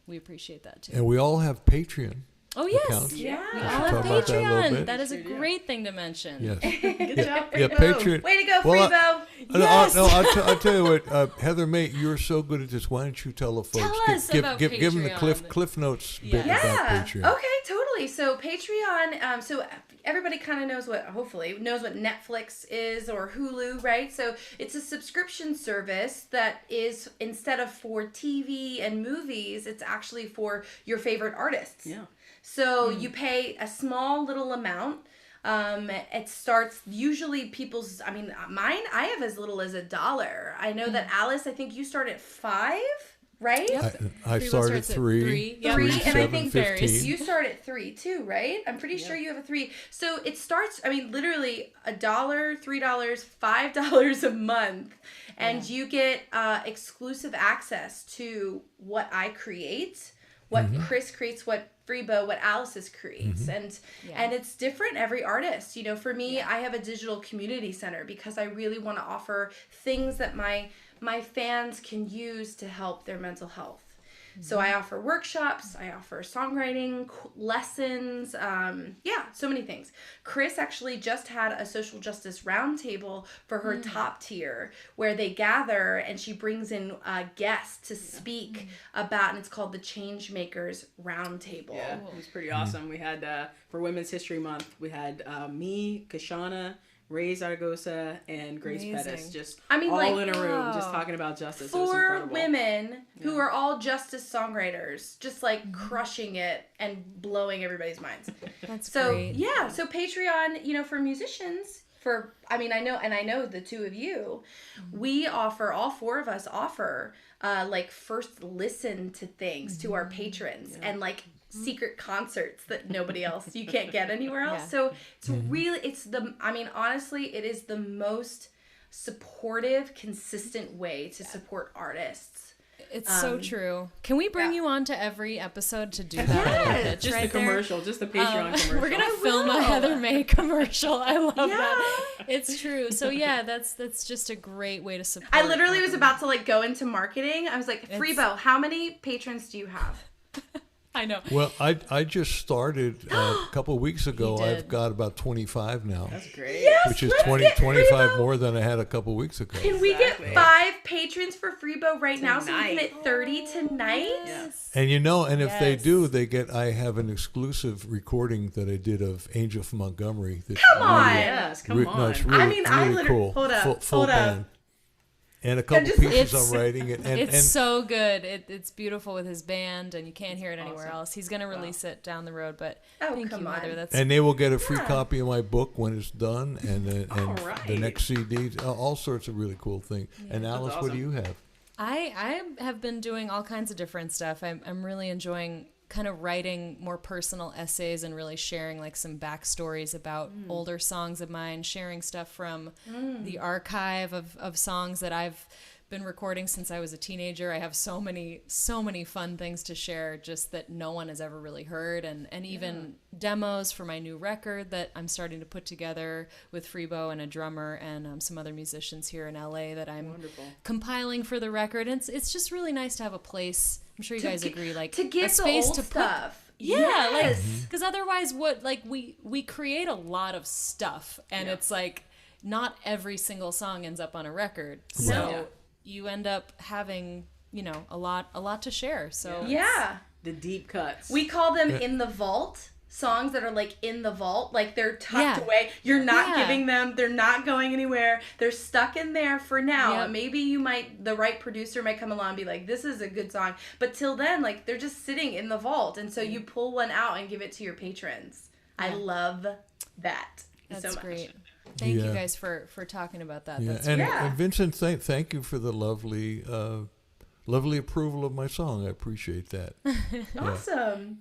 We appreciate that too. And we all have Patreon. Oh yes, accounts. we Yeah. all should have talk about that a little Patreon. bit. That is a Sure do. great thing to mention. Yes. Good job, Yeah, Freebo. Patreon. Way to go, Well, Freebo. Yes. I'll tell you what, Heather Mae, you're so good at this. Why don't you tell the folks? Tell us about give them the Patreon. cliff notes bit Yeah. about Yeah. Patreon. Okay, totally. So Patreon, so everybody kind of knows hopefully knows what Netflix is or Hulu, right? So it's a subscription service that is, instead of for TV and movies, it's actually for your favorite artists. Yeah. So you pay a small little amount. It starts usually mine, I have as little as $1. I know that Alice, I think you start at $5, right? Yep. I Freebo started at starts at 3. Yep. 3, and I 7, think 15. you start at 3 too, right? I'm pretty sure you have a 3. So it starts, literally $1, $3, $5 a month, and you get exclusive access to what I create, what Chris creates, what Freebo, what Alice's creates, and it's different every artist. You know, for me, I have a digital community center because I really want to offer things that my fans can use to help their mental health. So I offer workshops, I offer songwriting lessons, so many things. Chris actually just had a social justice roundtable for her top tier where they gather and she brings in guests to speak about, and it's called the Changemakers Roundtable. Yeah, it was pretty awesome. We had, for Women's History Month, we had me, Kashana, Ray Zaragoza, and Grace Pettis, just all in a room, just talking about justice. Four women who are all justice songwriters, just like crushing it and blowing everybody's minds. That's so great. yeah, so Patreon, for musicians, I know the two of you, we offer, all four of us offer, first listen to things to our patrons and secret concerts that nobody else, you can't get anywhere else. So it's really, honestly, it is the most supportive, consistent way to support artists. It's so true. Can we bring you on to every episode to do that? Yes. Just the commercial, just the Patreon commercial. We're gonna film a Heather Mae commercial. I love that. It's true. So yeah, that's just a great way to support. I literally was about to go into marketing. I was like, Freebo, how many patrons do you have? I know. Well, I just started a couple of weeks ago. He did. I've got about 25 now. That's great. Yes, Which is let's 25 Freebo. more than I had a couple of weeks ago. Can we get 5 patrons for Freebo right now so we can hit 30 tonight? Yes. And if they do, I have an exclusive recording that I did of Angel from Montgomery. Come on. Yes, come on. No, it's really, really cool. Hold up, Full hold up. band. And a couple pieces I'm writing. It's so good. It's beautiful with his band, and you can't hear it anywhere else. He's going to release it down the road, but thank you, Mother. And they will get a free copy of my book when it's done, and the next CD, all sorts of really cool things. Yeah, and Alice, what do you have? I have been doing all kinds of different stuff. I'm really enjoying kind of writing more personal essays and really sharing some backstories about older songs of mine, sharing stuff from the archive of songs that I've been recording since I was a teenager. I have so many fun things to share just that no one has ever really heard, and even demos for my new record that I'm starting to put together with Freebo and a drummer and some other musicians here in LA that I'm compiling for the record. And it's just really nice to have a place. I'm sure you guys agree, to get a space the old to stuff. Yeah, because otherwise, we create a lot of stuff, and it's not every single song ends up on a record. So you end up having a lot to share. So the deep cuts. We call them in the vault. Songs that are in the vault, they're tucked away. You're not giving them, they're not going anywhere. They're stuck in there for now. And maybe the right producer might come along and be like, this is a good song. But till then, they're just sitting in the vault. And so you pull one out and give it to your patrons. I love that. That's so much. Great. Thank you guys for talking about that. Yeah. That's and Vincent, thank you for the lovely approval of my song. I appreciate that. Awesome.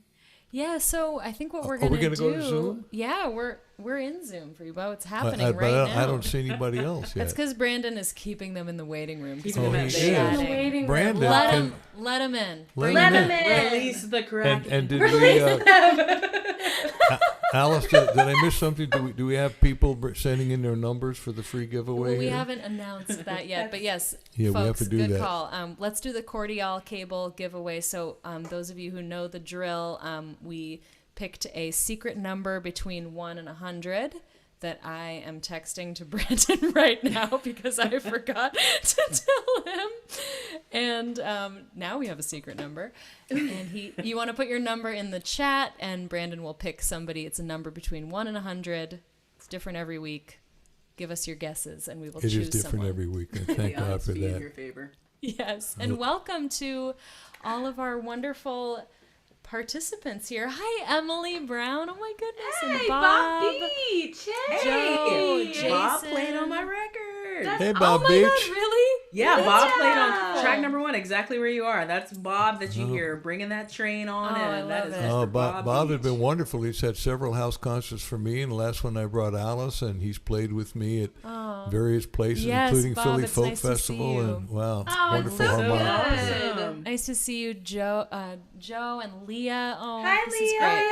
Yeah, so I think what we're going to do... Are we going to go to Zoom? Yeah, we're in Zoom, Freebo. It's happening right now. I don't see anybody else yet. That's because Brandon is keeping them in the waiting room. He is. Brandon, let him in. Let him in. Release the crack. And did Alice, did I miss something? Do we have people sending in their numbers for the free giveaway? Well, we haven't announced that yet, but yes, folks, we have to do good that. Call. Let's do the Cordial cable giveaway. So those of you who know the drill, we picked a secret number between 1 and 100 that I am texting to Brandon right now because I forgot to tell him. And now we have a secret number. And you want to put your number in the chat, and Brandon will pick somebody. It's a number between 1 and 100. It's different every week. Give us your guesses, and we will choose someone. It is different every week, and thank God for that. In your favor. Yes, and welcome to all of our wonderful participants here. Hi, Emily Brown. Oh my goodness. Hey, and Bob Beach. Hey. Joe, Jason. Bob played on my record. Hey, Bob Oh my Beach. God, really? Yeah, Good Bob job. played on track number 1, exactly where you are. That's Bob that you hear bringing that train on in. I That love is it. Mr. Bob has Beach. been wonderful. He's had several house concerts for me, and the last one I brought Alice, and he's played with me at various places, Yes, including Bob, Philly it's Folk nice to see Festival. you. And wow, Oh, wonderful it's so harmonic. good. Awesome. Nice to see you, Joe and Leah. Oh, Hi, this Leah. is great.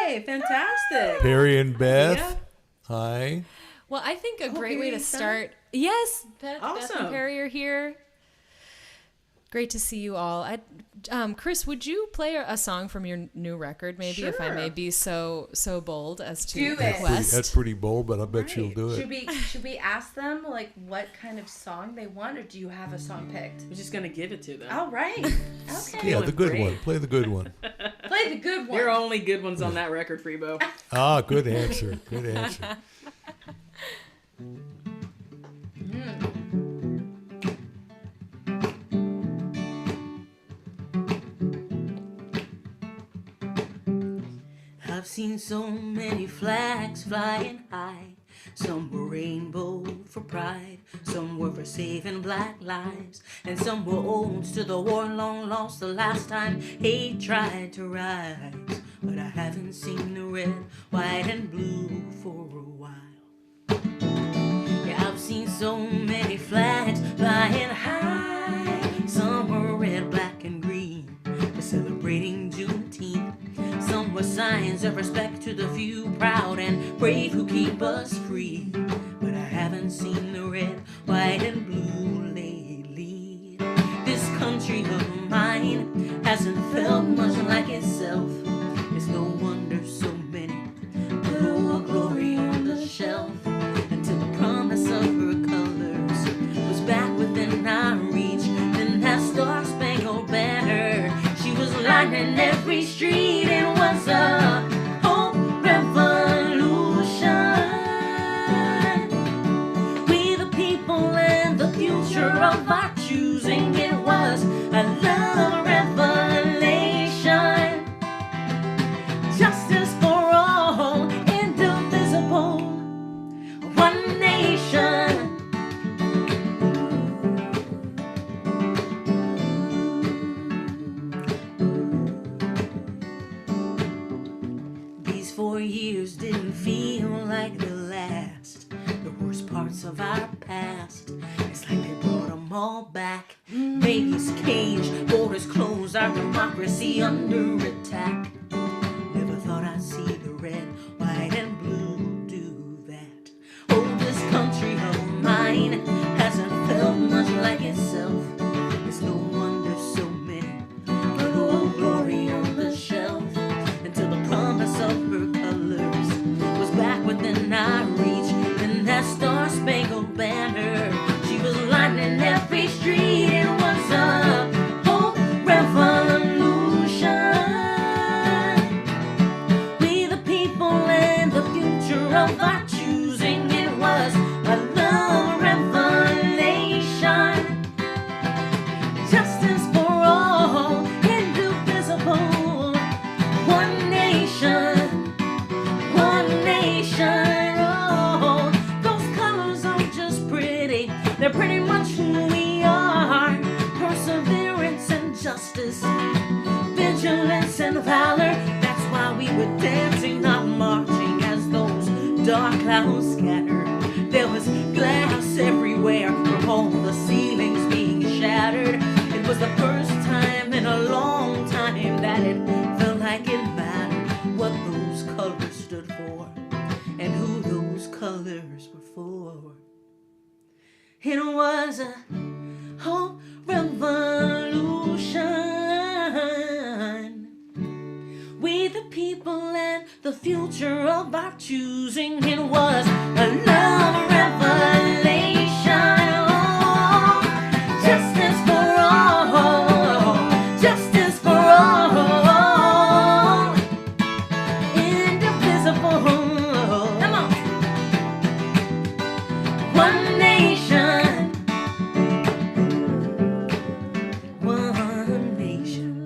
Hey, fantastic. Perry and Beth. Yeah. Hi. Well, I think a great way to Perry's done? start. Yes, Beth and Awesome. Perry are here. Great to see you all. Chris, would you play a song from your new record, maybe, if I may be so bold as to request? That's pretty bold, but I bet you'll do it. Should we ask them like what kind of song they want, or do you have a song picked? We're just gonna give it to them. All right. Okay. Yeah, the good one. Play the good one. Play the good one. There are only good ones on that record, Freebo. Ah, good answer. Good answer. I've seen so many flags flying high. Some were rainbow for pride, some were for saving black lives, and some were odes to the war long lost the last time hate tried to rise. But I haven't seen the red, white, and blue for a while. Yeah, I've seen so many flags flying high. Some were red, black, and green for celebrating Juneteenth. Some were signs of respect to the few proud and brave who keep us free. But I haven't seen the red, white, and blue lately. This country of mine hasn't felt much like itself. It's no wonder so many put our glory on the shelf until the promise of her colors was back within our reach. Then that star-spangled banner, she was lighting every street. It was a hope revolution. We the people and the future of our choosing. It was a love revelation. Justice for all, indivisible, one nation. These 4 years didn't feel like the last. The worst parts of our past, it's like they brought them all back. Babies caged, borders closed, our democracy under attack. Never thought I'd see the red, white, and blue do that. Oh, this country of mine hasn't felt much like itself. It's no wonder so many put old glory on the shelf until the promise of her colors was back within our reach. And that star-spangled banner, she was lighting every street. It was a hope revolution. We the people and the future of our choosing. It was a love revelation. Justice for all, indivisible, one nation, one nation. Oh, those colors aren't just pretty, they're pretty much who we are. Perseverance and justice, vigilance and valor. That's why we were dancing, not marching, as those dark clouds scattered. There was glass everywhere from all the ceilings being shattered. It was the first time in a long time that it felt like it mattered what those colors stood for and who those colors were for. It was a hope revolution. We the people and the future of our choosing. It was a love revelation. Oh, justice for all, justice for all, indivisible. Come on. One nation, one nation.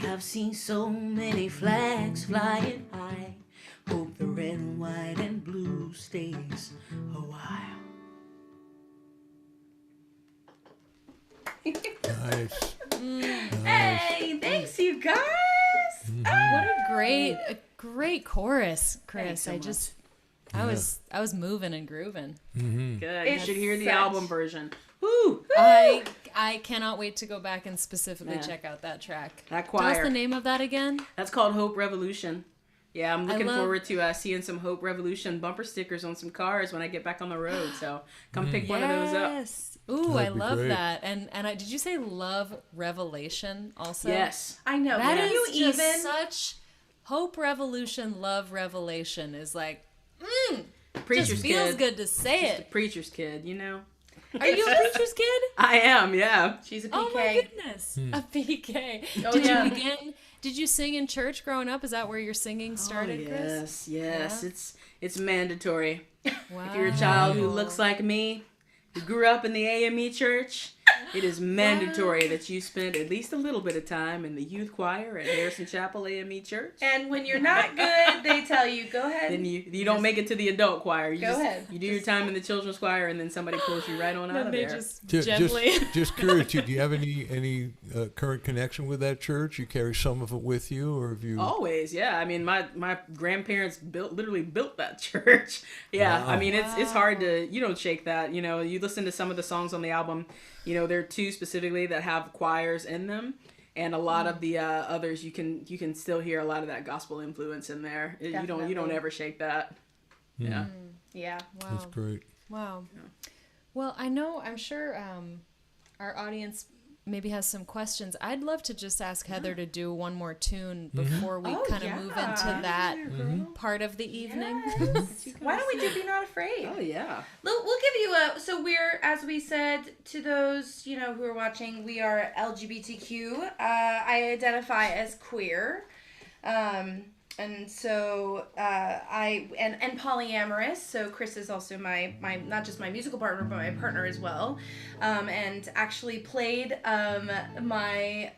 I've seen so many flags flying high. Hope the red, white, and blue stays a while. Nice. Hey, thanks you guys. What a great chorus, Chris. Thanks so I much. just I was moving and grooving. Good. You It's should hear the such- album version. Woo! I cannot wait to go back and specifically Yeah. check out that track. That Tell us choir. the name of that again. That's called Hope Revolution. Yeah, I'm looking forward to seeing some Hope Revolution bumper stickers on some cars when I get back on the road. So come pick one of those up. Yes. Ooh, That'd I be love great. that. And did you say Love Revelation also? Yes. I know. That Can is you just even? such Hope Revolution, Love Revelation is like, Preacher's just feels kid. good to say Just a it. preacher's kid, you know? Are you a preacher's kid? I am, yeah. She's a PK. Oh my goodness, a PK. Oh, Did yeah. you begin? Did you sing in church growing up? Is that where your singing started, Chris? Yes. Yeah. It's mandatory. Wow. If you're a child who looks like me, who grew up in the AME church, it is mandatory that you spend at least a little bit of time in the youth choir at Harrison Chapel AME Church. And when you're not good, they tell you, go ahead. Then you don't make it to the adult choir. You Go ahead. You do your time in the children's choir, and then somebody pulls you right on out Then of they there. just Ju- gently. Just curious, do you have any current connection with that church? You carry some of it with you, or have you? Always, yeah. I mean, my grandparents literally built that church. Yeah, Wow. I mean, it's hard to, you don't shake that. You know, you listen to some of the songs on the album, you know, there are two specifically that have choirs in them. And a lot of the others, you can still hear a lot of that gospel influence in there. You don't Definitely. ever shake that. Yeah. Yeah. Wow. That's great. Wow. Well, I'm sure our audience maybe has some questions. I'd love to just ask Heather to do one more tune before we Oh, kind of yeah. move into that part of the evening. Yes. Why don't we do Be Not Afraid? Oh, yeah. We'll give you so we're, as we said to those, you know, who are watching, we are LGBTQ. I identify as queer. And so and polyamorous. So Chris is also my not just my musical partner, but my partner as well. And actually played my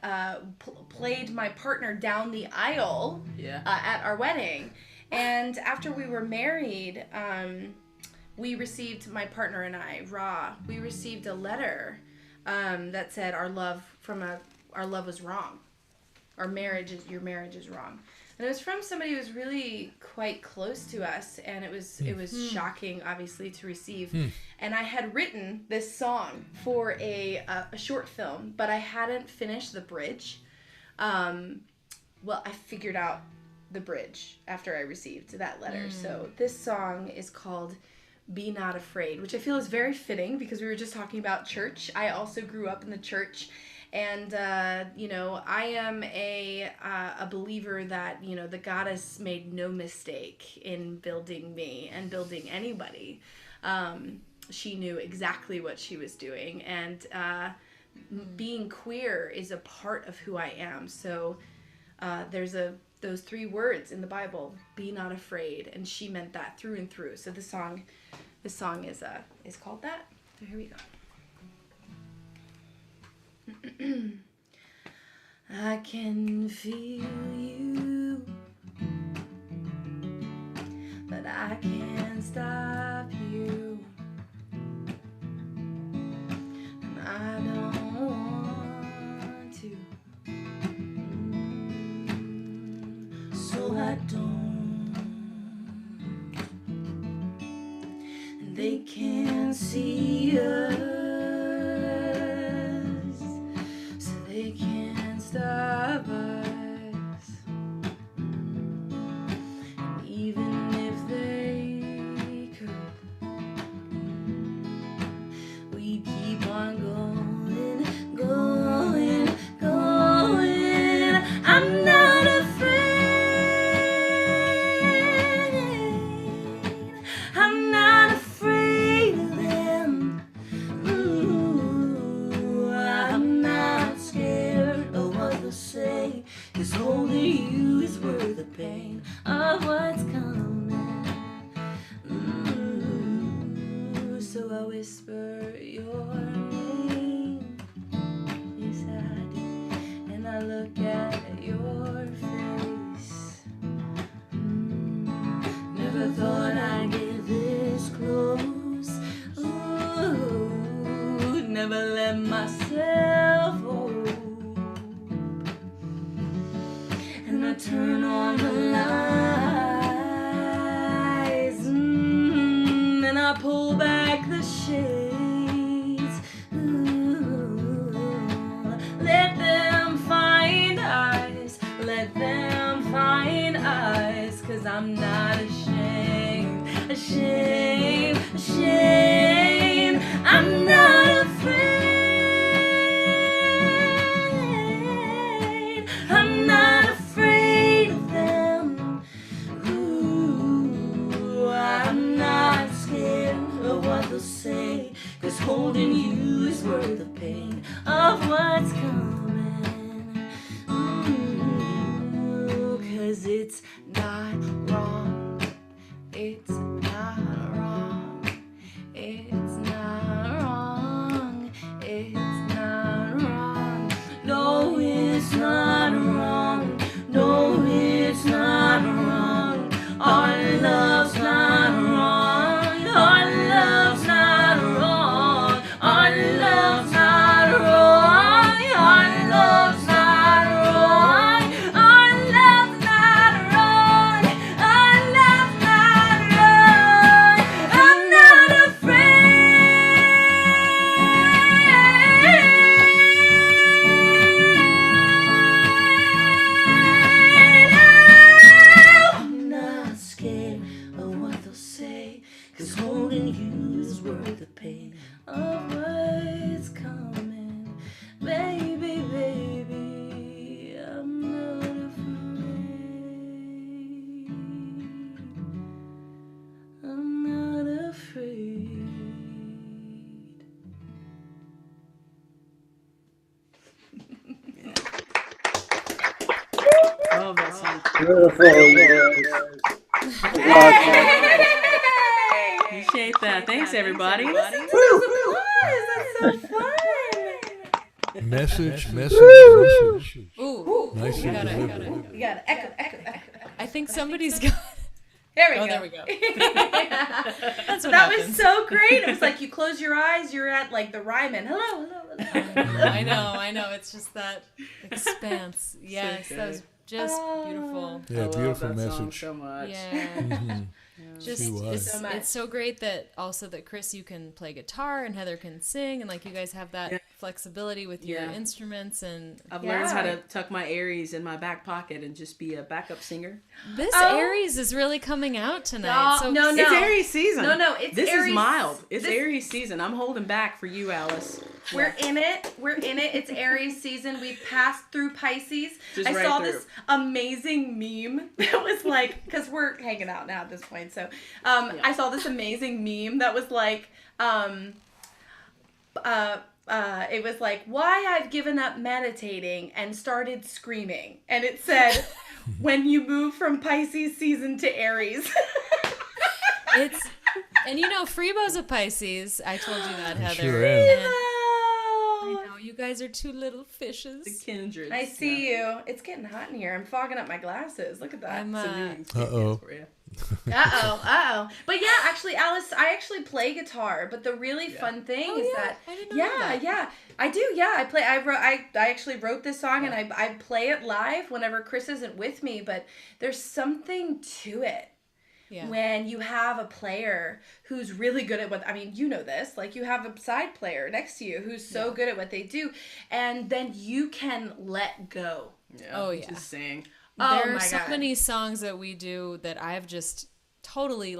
partner down the aisle at our wedding. And after we were married, we received, my partner and I, we received a letter that said our love was wrong. Your marriage is wrong. And it was from somebody who was really quite close to us, and it was shocking, obviously, to receive. And I had written this song for a short film, but I hadn't finished the bridge. Well, I figured out the bridge after I received that letter. So this song is called Be Not Afraid, which I feel is very fitting because we were just talking about church. I also grew up in the church. And, you know, I am a believer that, you know, the goddess made no mistake in building me and building anybody. She knew exactly what she was doing. And being queer is a part of who I am. So there's those 3 words in the Bible, be not afraid. And she meant that through and through. So this song is called that. So here we go. I can feel you, but I can't stop you, and I don't want to, so I don't, and they can't see us. They can't stop us, and even if they could, we keep on going. I'm not afraid. I'm not afraid of them. Ooh, I'm not scared of what they'll say, 'cause holding you is worth the pain of what's coming. Ooh, so I whisper your name, yes I do, and I look at your face. Never thought I'd get this close. Ooh, never let myself hope. And I turn on the lights, and I pull back the shades. Ooh, let them find eyes, 'cause I'm not ashamed, ashamed, ashamed. I'm not afraid. I'm not afraid of them. Ooh, I'm not scared of what they'll say, 'cause holding you is worth the pain of what's coming. Ooh, 'cause it's not wrong. It's not wrong. It's not wrong. It's not wrong. No, it's not wrong. No, it's not wrong. Our love's not wrong. Our love's not wrong. Our love's not wrong. Our love's not wrong. Our love's not wrong. Our love's not wrong. I'm not afraid. I'm not scared of what they'll say, 'cause holding you is worth the pain of what's coming. Baby, baby, I'm not afraid. I'm not afraid. Oh, that song. Beautiful. Appreciate that. Thanks, everybody. That's so fun. Message. Ooh, Nice we and got it. deliberate. You got it. Echo. I think somebody's got. There we Oh, go. there we go. That's what That happens. was so great. It was like you close your eyes, you're at like the Ryman. Hello. I know. It's just that expanse. Yes, that was just beautiful. Yeah, I beautiful love that song message. so much. Yeah. Just She was. it's so great that also that Chris, you can play guitar and Heather can sing, and like you guys have that flexibility with your Yeah. instruments, and I've learned how to tuck my Aries in my back pocket and just be a backup singer. this Oh. Aries is really coming out tonight. So No. It's Aries season. No, it's this Aries. is mild. It's This- Aries season. I'm holding back for you, Alice. We're in it. It's Aries season. We've passed through Pisces. Just I right saw through. this amazing meme that was like, because we're hanging out now at this point. So I saw this amazing meme that was like, it was like, why I've given up meditating and started screaming. And it said, when you move from Pisces season to Aries. it's and you know Freebo's a Pisces. I told you that, Heather. sure am. And I know you guys are two little fishes. The kindred. I see you. It's getting hot in here. I'm fogging up my glasses. Look at that. I'm Uh-oh. Uh-oh. But yeah, actually, Alice, I actually play guitar, but the really fun thing is that I didn't know that. yeah, I do. Yeah, I actually wrote this song and I play it live whenever Chris isn't with me, but there's something to it. Yeah. When you have a player who's really good at what, I mean, you know this, like you have a side player next to you who's so good at what they do, and then you can let go. Yeah. Oh, yeah. Just sing. Oh There are my so God. many songs that we do that I've just totally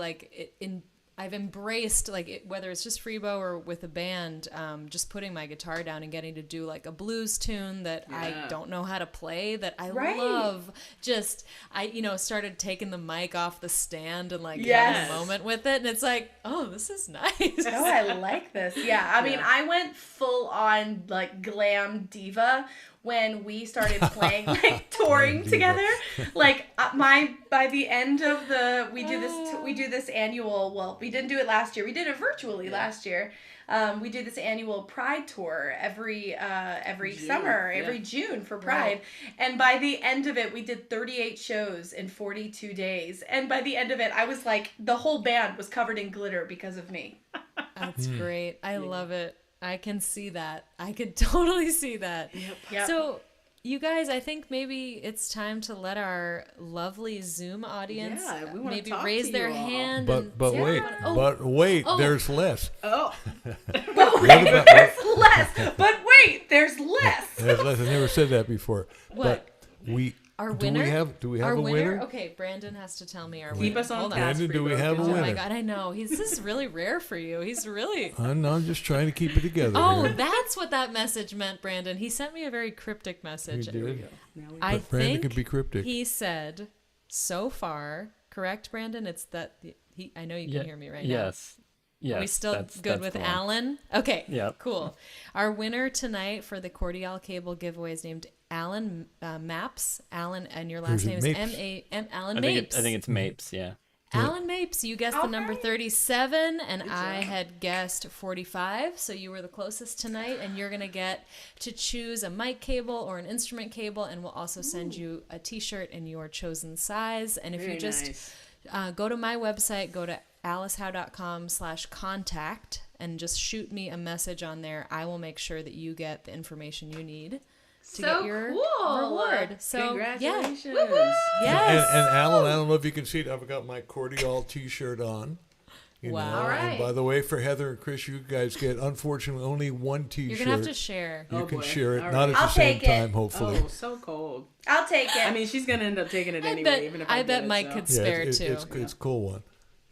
I've embraced, like whether it's just Freebo or with a band, just putting my guitar down and getting to do like a blues tune that I don't know how to play, that I Right. love. Just I started taking the mic off the stand and like Yes. having a moment with it, and it's like, oh, this is nice. Oh, I like this. Yeah, I mean, I went full on like glam diva when we started playing, like touring together. Like by the end of we do this annual. Well, we didn't do it last year. We did it virtually last year. We do this annual Pride tour every summer, every June for Pride. And by the end of it, we did 38 shows in 42 days. And by the end of it, I was like, the whole band was covered in glitter because of me. That's great. I love it. I can see that. I could totally see that. Yep. So, you guys, I think maybe it's time to let our lovely Zoom audience we wanna maybe talk raise to their you all. hand. But and, wait, Oh. there's less. Oh. But wait, there's less. But wait, there's less. There's less. I never said that before. What? But Our winner? Do we have a winner? Okay, Brandon has to tell me our winner. Keep us on Hold task. Brandon, do we Freebo. have a Oh winner? my God, I know. This is really rare for you. He's really... I'm just trying to keep it together. Oh, here. that's what that message meant, Brandon. He sent me a very cryptic He message. did. I But Brandon think can be cryptic. he said, so far, correct, Brandon? It's that... I know you can hear me right now. Yes. Yes. Are we still that's good with the one. Alan? Okay, Yep. cool. Our winner tonight for the Cordial Cable giveaway is named Alan Mapes. Alan, and your last Or name is is it Mapes? M-A-M. Alan I Mapes. think it's Mapes. Yeah. Alan Mapes, you guessed the number Okay. 37, and I had guessed 45, so you were the closest tonight, and you're going to get to choose a mic cable or an instrument cable, and we'll also send you a t-shirt in your chosen size. And if Very you just nice. go to my website, go to alicehowe.com/contact, and just shoot me a message on there. I will make sure that you get the information you need to So get your cool. reward. So, Congratulations. Yes. And Alan, I don't know if you can see it. I've got my Cordial T-shirt on. You Wow. know, All right. And by the way, for Heather and Chris, you guys get, unfortunately, only one T-shirt. You're going to have to share. You Oh, can boy. share it, All not right. at I'll the same take it. time, hopefully. Oh, so cold. I'll take it. I mean, she's gonna end up taking it I anyway, bet, even if I I bet did, Mike so. could spare it's, too. it's a cool one.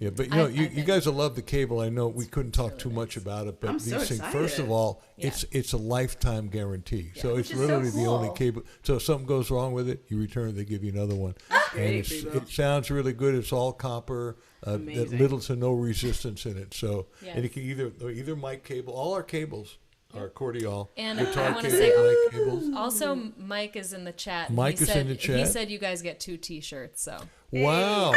Yeah, but you know, I you think guys will love the cable. I know we couldn't talk too much about it, but I'm these so things. excited. First of all, Yeah. it's a lifetime guarantee. So it's Which is so literally the only cool. cable. So if something goes wrong with it, you return it. They give you another one. Great, And Freebo. it sounds really good. It's all copper. Amazing. Little to no resistance in it. So Yes. and it can either mic cable. All our cables are Cordial. And guitar I want to cable, say, mic cables. also, Mike is in the chat. and Mike he is said, in the He chat? said you guys get 2 T-shirts, so. Wow, 2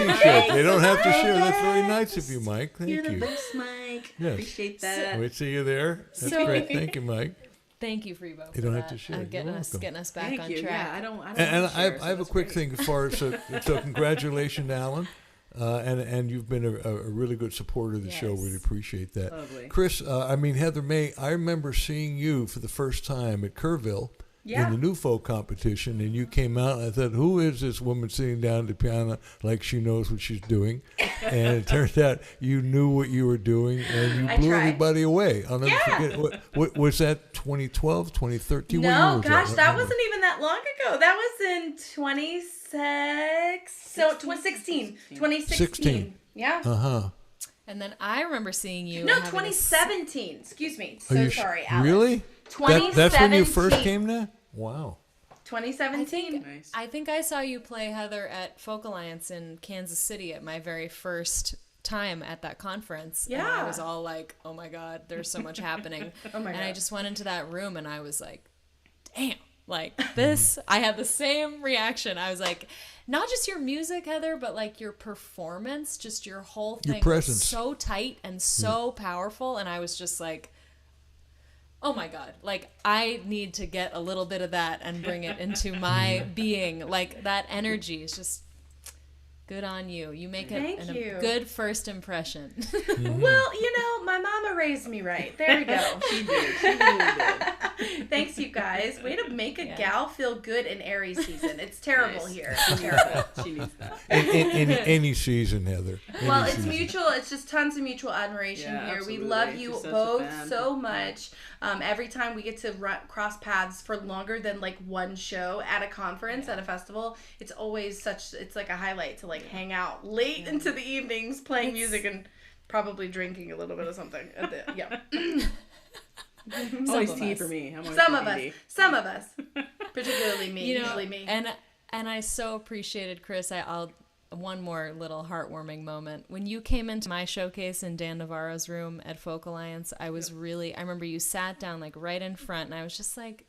T-shirts. They don't have to share. That's very nice of you, Mike. Thank You're the you. best, Mike. Yes. Appreciate that. We see you there. That's So- great. Thank you, Mike. Thank you, Freebo. You for don't have that. to share. Getting You're us welcome. back Thank on you. track. Yeah, I don't And share, I have so a that's quick great. thing as far as so congratulations, Alan, and you've been a really good supporter of the show. Yes. Really appreciate that, Lovely. Chris. Heather May. I remember seeing you for the first time at Kerrville Yeah. in the New Folk competition, and you came out. And I thought, who is this woman sitting down at the piano like she knows what she's doing? And it turned out you knew what you were doing, and you I blew tried. everybody away. I'll never Yeah. forget. What was that? 2012, 2013? What year No, was gosh, that? that wasn't even that long ago. That was in 2016. 2016. Yeah. Uh-huh. And then I remember seeing you. No, having a 2017. Excuse me. Are So you sorry, Alice. Really? 2017. That's when you first came there? Wow. 2017. Nice. I think I saw you play, Heather, at Folk Alliance in Kansas City at my very first time at that conference. And I Yeah. was all like, oh my God, there's so much happening. Oh my And I God. just went into that room and I was like, damn, like this. I had the same reaction. I was like, not just your music, Heather, but like your performance, just your whole Your thing presence. was so tight and so powerful. And I was just like, oh my God, like I need to get a little bit of that and bring it into my being. Like that energy is just good on you. You make Thank a you. good first impression. Well, my mama raised me right. There we go. She did. She really did. Thanks, you guys. Way to make a Yeah. gal feel good in Aries season. It's terrible Nice. here. It's terrible. She needs that. Any season, Heather. Well, Any it's season. mutual. It's just tons of mutual admiration Yeah, here. absolutely. We love She's you such a both fan. so much. Every time we get to cross paths for longer than like one show at a conference, at a festival, it's always it's like a highlight to like hang out late into the evenings playing music and probably drinking a little bit of something. Yeah. Always of tea us. for me. I'm always Some of drinking us. tea. Some of us. Particularly me. You know, Usually me. and I so appreciated, Chris. I'll one more little heartwarming moment. When you came into my showcase in Dan Navarro's room at Folk Alliance, I remember you sat down like right in front and I was just like,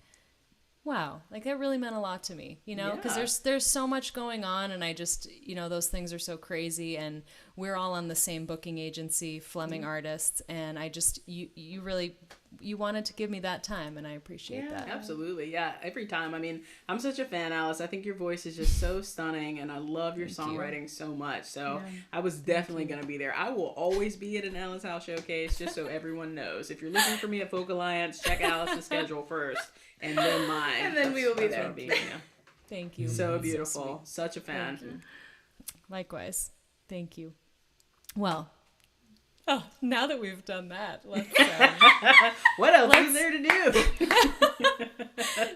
wow, like that really meant a lot to me, because Yeah. there's so much going on, and I just, those things are so crazy, and we're all on the same booking agency, Fleming Artists, and I just, you really, you wanted to give me that time, and I appreciate that. Absolutely. Yeah. Every time. I mean, I'm such a fan, Alice. I think your voice is just so stunning, and I love your songwriting so much. So I was definitely going to be there. I will always be at an Alice Howe showcase, just so everyone knows. If you're looking for me at Folk Alliance, check Alice's schedule first, and then mine. And then we will be That's there. what I'll yeah. Thank you. So That's beautiful. sweet. Such a fan. Thank you. Likewise. Thank you. Well, now that we've done that, let's. What else is there to do?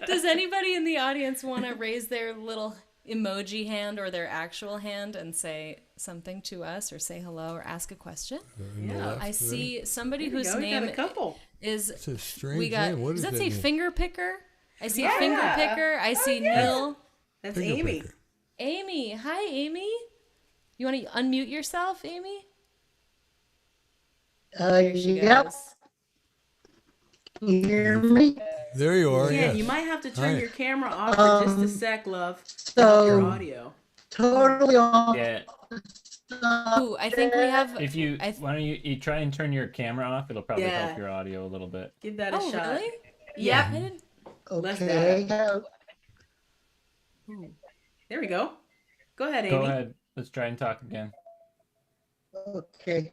Does anybody in the audience audience want to raise their little emoji hand or their actual hand and say something to us or say hello or ask a question? Yeah. I see somebody There you whose go. You got name a couple. is. It's a strange We got. name. What Does is that say name? finger picker? I see Yeah. finger picker. I see Neil. That's Finger Amy. picker. Amy. Hi, Amy. You want to unmute yourself, Amy? There she Yep. goes. Can you hear me? There you are. Yeah, Yes. you might have to turn Hi. your camera off for just a sec, love. to help your So audio. totally off. Yeah, Ooh, I think we have. if you I- why don't you try and turn your camera off? It'll probably Yeah. help your audio a little bit. Give that a Oh, shot. really? Yep. I didn't. Less Okay. There we go. Go ahead, Amy. Go ahead. Let's try and talk again. Okay.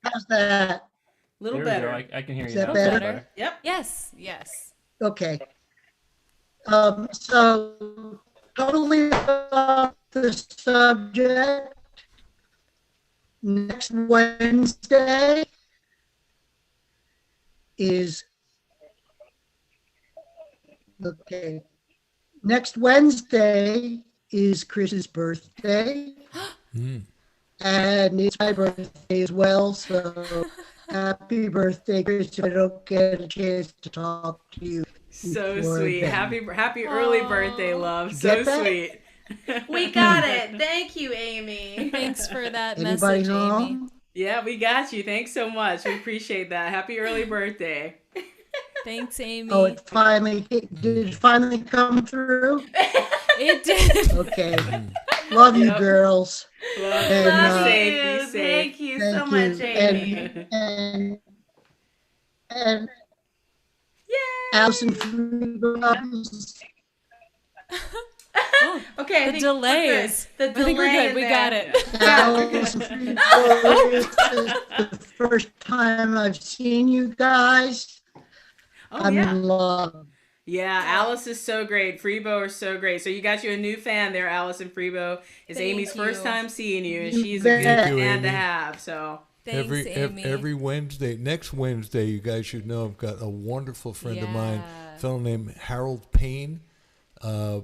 How's that? A little There better. we go. I can hear Is you that now. better? Yep. Yes. Yes. Okay. So totally off the subject. Next Wednesday is okay. Next Wednesday is Chris's birthday. And it's my birthday as well, so happy birthday, Chris. If I don't get a chance to talk to you. So before sweet. then. Happy early birthday, love. So Get that? sweet. We got it. Thank you, Amy. Thanks for that Anybody message, Amy. home? Yeah, we got you. Thanks so much. We appreciate that. Happy early birthday. Thanks, Amy. Oh, did it finally come through? It did. Okay. Love you, Yep. girls. Love And, you. Love Be safe. you. Be safe. Thank you so Thank much, you. Amy. And Yay! Allison Freebo. Okay, I The think delays. The I think we're delay good. in We there. got it. Allison Freebo. This is the first time I've seen you guys. Oh, I'm yeah. in love. Yeah, Alice is so great. Freebo are so great. So you got you a new fan there, Alice and Freebo. It's Thank Amy's first you. time seeing you, and You she's a bet. good Thank you, fan to Amy. have. So Thanks, Amy. Every Wednesday, next Wednesday, you guys should know I've got a wonderful friend of mine, Yeah. a fellow named Harold Payne, a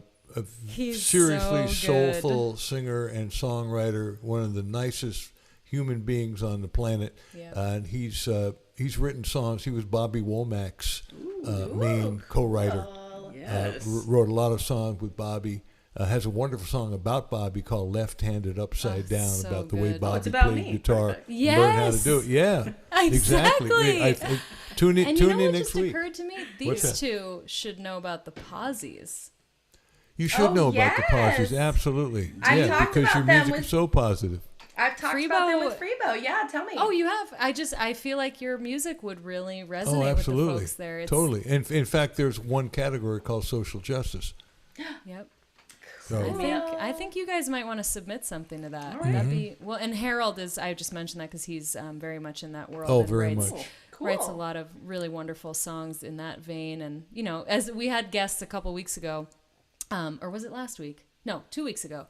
He's seriously so good. soulful singer and songwriter, one of the nicest human beings on the planet. Yep. And he's written songs. He was Bobby Womack's main co-writer. yes. Wrote a lot of songs with Bobby. Has a wonderful song about Bobby called "Left-Handed Upside Down," so about the way good. Bobby it's about played me. guitar, Perfect. and learned how to Yes. do it. Yeah, Exactly. Tune in. And you Tune know in what next just week. occurred to me? What's These that? two should know about the Posies. You should Oh, know about the Posies, yes. absolutely. I yeah, talked because your about them music with- is so positive. I've talked about them Freebo- with Freebo. Yeah, tell me. Oh, you have? I feel like your music would really resonate Oh, with the absolutely, folks there. It's, totally. And in fact, there's one category called social justice. Yep. So I think you guys might want to submit something to that. right. That'd be well. And Harold is. I just mentioned that because he's very much in that world. Oh, and very writes, much. Cool. Writes a lot of really wonderful songs in that vein. And you know, as we had guests a couple weeks ago, or was it last week? No, 2 weeks ago.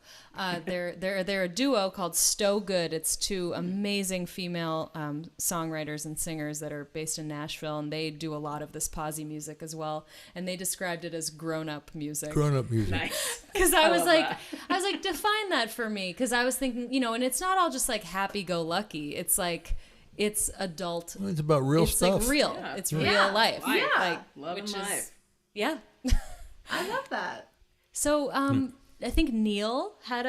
They're a duo called Stow Good. It's two amazing female songwriters and singers that are based in Nashville, and they do a lot of this posse music as well. And they described it as grown-up music. grown-up music. Nice. Because I was love like, that. define that for me. Because I was thinking, you know, and it's not all just like happy-go-lucky. It's like, it's adult. Well, it's about real It's stuff. like real. Yeah. It's Yeah. real life. Life. Like, Love which and is, life. yeah. I love that. So, I think Neil had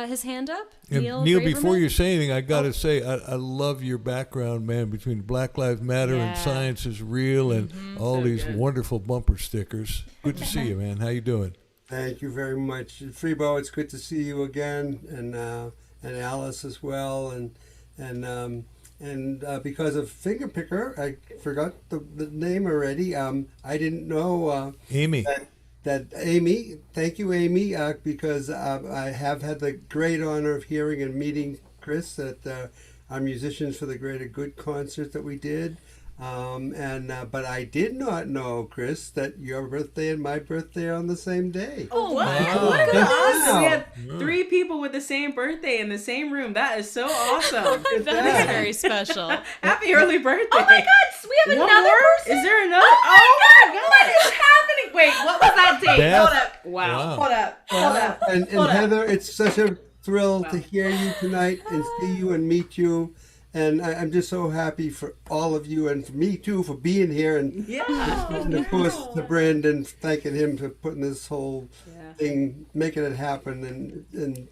his hand up. And Neil, Neil, before Braverman? you say anything, I got to say, I love your background, man, between Black Lives Matter and Yeah. Science is Real and all So these good. wonderful bumper stickers. Good to see you, man. How you doing? Thank you very much, Freebo. It's good to see you again, and Alice as well, and because of Finger Picker, I forgot the name already. I didn't know Amy. that Amy. Thank you, Amy, because I have had the great honor of hearing and meeting Chris at our Musicians for the Greater Good concert that we did. But I did not know, Chris, that your birthday and my birthday are on the same day. Oh, Wow. wow. Look at us. Wow. We had 3 people with the same birthday in the same room. That is so awesome. That is very special. Happy early birthday. Oh my God, we have One another more? person. Is there another? Oh my God, God. what is happening? wait. What was that date? Beth. Hold up. Wow. Hold up. Hold up. And Hold up. Heather, it's such a thrill to hear you tonight and see you and meet you. And I'm just so happy for all of you and for me too for being here. And, and of course to Brandon, thanking him for putting this whole thing, making it happen and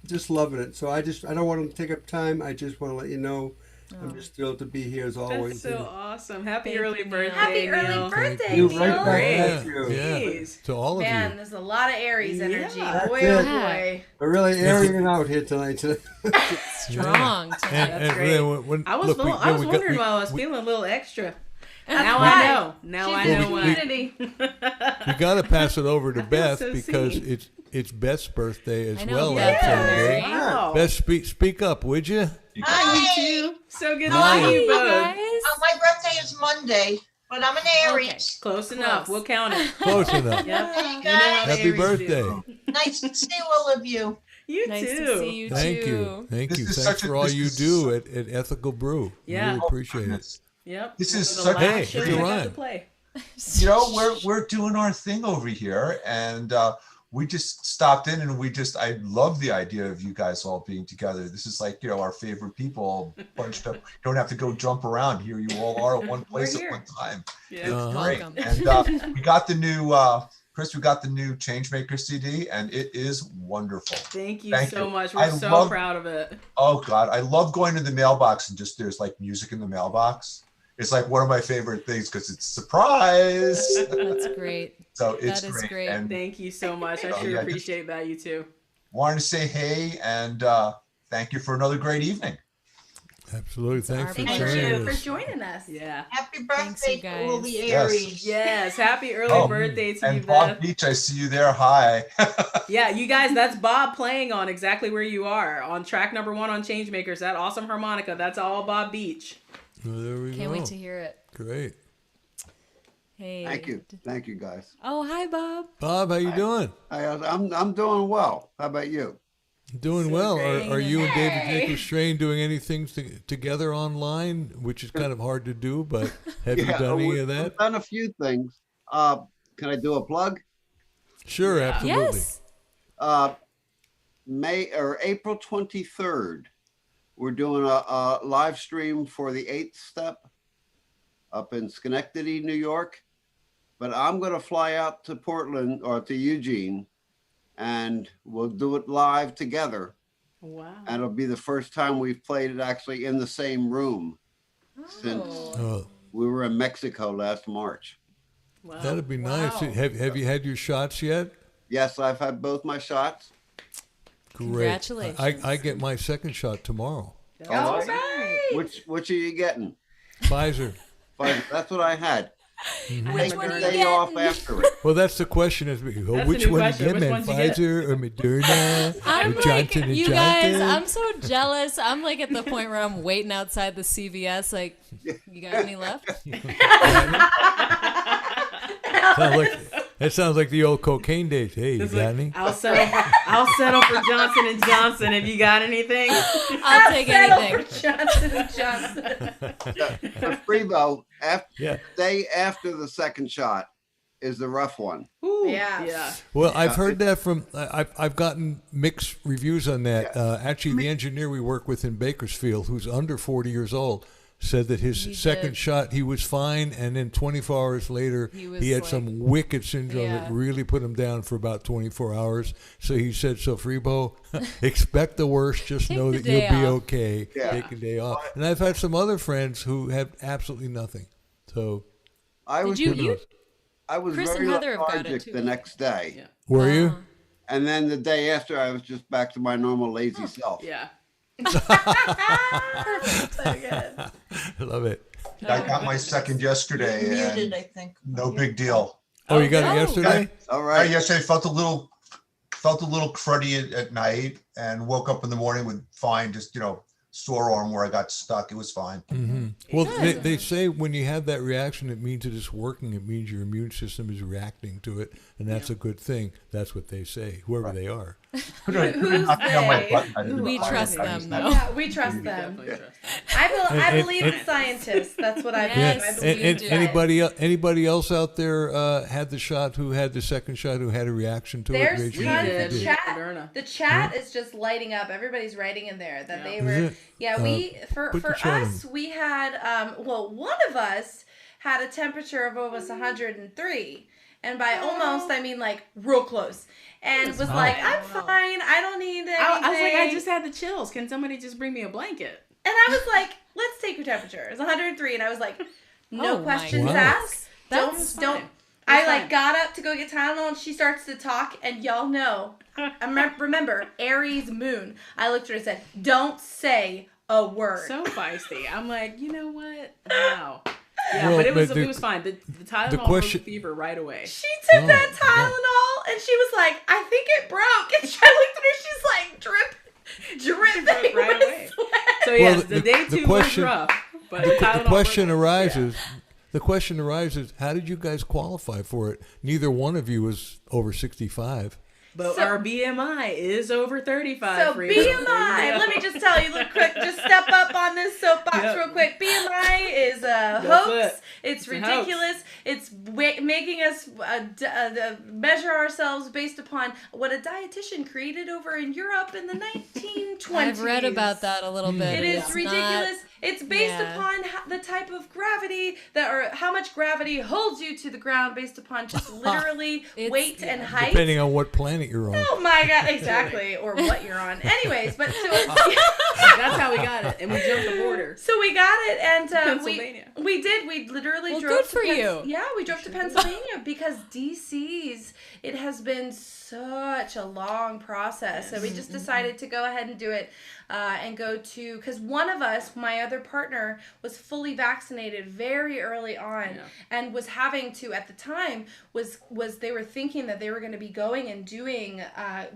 just loving it. So I don't want to take up time. I just want to let you know I'm just thrilled to be here as always. That's so awesome. Happy Thank early you, birthday, Happy Neil. early birthday, You Neil. right back at Yeah, you. yeah. Jeez. To all of Man, you. there's a lot of Aries energy. Yeah. Boy, That's oh it. boy. We're really airing it out here tonight. Strong tonight. That's great. Then when, I was look, feeling, we- I then was we got- wondering we- why I was we- feeling a little extra. That's Now why. I know. Now She's I in know the why. community. We got to pass it over to feel Beth so because seen. it's Beth's birthday as I know, well Beth. on Saturday. Yeah. Wow. Beth, speak up, would you? Hi, you two. So good to Hi. see you both. guys. My birthday is Monday, but I'm an Aries. Close enough. We'll count it. Close enough. Yep. Hey, You know how guys. the Happy Aries birthday. do. Nice to see all of you. You Nice too. to see you Thank too. you. Thank This you. is Thanks such a- for all this you is do at Ethical Brew. Yeah. Really appreciate it. Yep. This One is of the such- last Hey, shows it's a I got to rhyme. play. You know, we're doing our thing over here, and we just stopped in, and I love the idea of you guys all being together. This is like, our favorite people bunched up. You don't have to go jump around. Here you all are at one place at here. one time. Yeah. It's great. Welcome. And we got the new Chris. We got the new Changemaker CD, and it is wonderful. Thank you Thank so you. much. We're I so love- proud of it. Oh God, I love going to the mailbox and just there's like music in the mailbox. It's like one of my favorite things because it's surprise. That's great. So it's That is great. great. And Thank you so much. I Oh, sure yeah, just- appreciate that. You too. wanted to say hey and thank you for another great evening. Absolutely. Thanks our for Thank pleasure. you joining for us. joining us. Yeah. Happy Thanks, birthday you to all guys. the Yes. Aries. Yes. Happy early Oh, birthday to you, And Bob Beth. Beach, I see you there. Hi. Yeah, you guys, that's Bob playing on exactly where you are on track number 1 on Changemakers. That awesome harmonica. That's all Bob Beach. Well, there we Can't go. wait to hear it. Great. Hey. Thank you, guys. Oh, hi, Bob. Bob, how you doing? I'm doing well. How about you? Doing So well. great. Are you and David Hey. Jacobs Strain doing anything together online, which is kind of hard to do, but have you done any of that? We've done a few things. Can I do a plug? Sure, absolutely. Yes. April 23rd, we're doing a live stream for the 8th Step up in Schenectady, New York. But I'm going to fly out to Portland or to Eugene, and we'll do it live together. Wow. And it'll be the first time we've played it actually in the same room since Oh, we were in Mexico last March. Wow. that'd be nice. Wow. Have you had your shots yet? Yes, I've had both my shots. Great. Congratulations. I get my second shot tomorrow. All right. Which are you getting? Pfizer. But that's what I had. Which Take one the are you day off getting? after it. Well, that's the question. Is That's which a new one question. you Which get, man? ones you get? Pfizer or Moderna I'm or like, Johnson and you Johnson? guys, I'm so jealous. I'm like at the point where I'm waiting outside the CVS. Like, you got any left? That sounds like the old cocaine days. Hey, you It's got like, any? I'll settle for Johnson and Johnson. If you got anything, I'll take anything. Johnson & Johnson. But Freebo, Yeah. day after the second shot is the rough one. Ooh, Yeah. yeah. Well, I've heard that from. I've gotten mixed reviews on that. Actually, the engineer we work with in Bakersfield, who's under 40 years old, said that his He second did. shot he was fine, and then 24 hours later He was had like- some wicked syndrome Yeah. that really put him down for about 24 hours. So he said, "So Freebo, expect the worst. Just Take know the that you'll day be off." okay. Yeah. Take a day off." And I've had some other friends who had absolutely nothing. So I was you- I was Chris very and Heather have got it, lethargic too. the next day. Yeah. were you? Uh, And then the day after I was just back to my normal lazy self. Yeah. Perfect. So good. I love it. I got my second yesterday, You're muted, and I think. no big deal. Oh, you got no. it yesterday? All Right. right. Yesterday felt a little cruddy at night, and woke up in the morning with fine, just sore arm where I got stuck. It was fine. Well, they say when you have that reaction, it means it is working. It means your immune system is reacting to it, and that's a good thing. That's what they say, whoever they are. Who's they? We trust them, though. Yeah, we trust them. I believe the scientists. That's what I believe. Yes. I believe Anybody else out there had the shot? Who had the second shot? Who had a reaction to There's it? tons Raise of your hand. chat. The chat is just lighting up. Everybody's writing in there that they were. Yeah, we for us we had one of us had a temperature of almost 103, and by almost I mean like real close, and was like, I'm fine. I don't need anything. I was like, I just had the chills. Can somebody just bring me a blanket? And I was like, let's take your temperature. It's 103, and I was like, no questions Wow. asked. That's Don't. fine. I like got up to go get Tylenol, and she starts to talk, and y'all know. Remember, Aries moon. I looked at her and said, "Don't say a word." So feisty. I'm like, you know what? Wow. Yeah, Well, but it but was fine. The Tylenol broke the fever right away. She took that Tylenol, and she was like, "I think it broke." And I looked at her. She's like, dripping right with away. sweat. So yes, the day two was rough. But The question arises. The question arises: how did you guys qualify for it? Neither one of you was over 65. But our BMI is over 35. So Freebo. BMI, let me just tell you real quick, just step up on this soapbox real quick. BMI is a hoax. It's ridiculous. It's making us measure ourselves based upon what a dietitian created over in Europe in the 1920s. I've read about that a little bit. It is ridiculous. It's based upon the type of gravity or how much gravity holds you to the ground based upon just literally weight and height. Depending on what planet you're on. Oh my God, exactly. Or what you're on. Anyways, but so that's how we got it. And we jumped the border. So we got it, and Pennsylvania. we did. We literally drove good for you. Yeah, we drove to Pennsylvania because DC's, it has been such a long process. So we just decided to go ahead and do it and go to, because one of us, my other partner, was fully vaccinated very early on and was having to, at the time, was they were thinking that they were going to be going and doing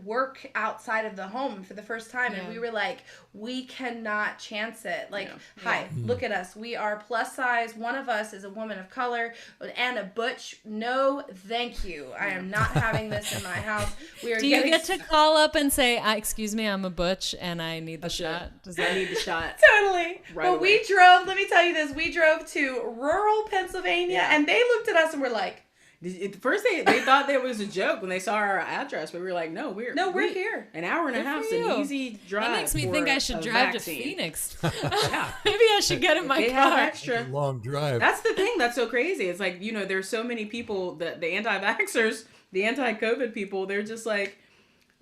work outside of the home for the first time. And we were like, we cannot chance it. Like, hi, look at us. We are plus size. One of us is a woman of color and a butch. No, thank you. I am not having this in my house. We are Do you get to call up and say, excuse me, I'm a butch and I need the shot? I need the shot. Totally. Right but away. we drove, let me tell you this, we drove to rural Pennsylvania and they looked at us and were like, at first they thought that was a joke when they saw our address, but we were like, no, we're here. An hour and a half is an easy drive. That makes me think I should drive to Phoenix. Yeah. Maybe I should get in my They car. have extra. It's a long drive. That's the thing that's so crazy. It's like, there's so many people, that the anti-vaxxers, the anti-COVID people, they're just like,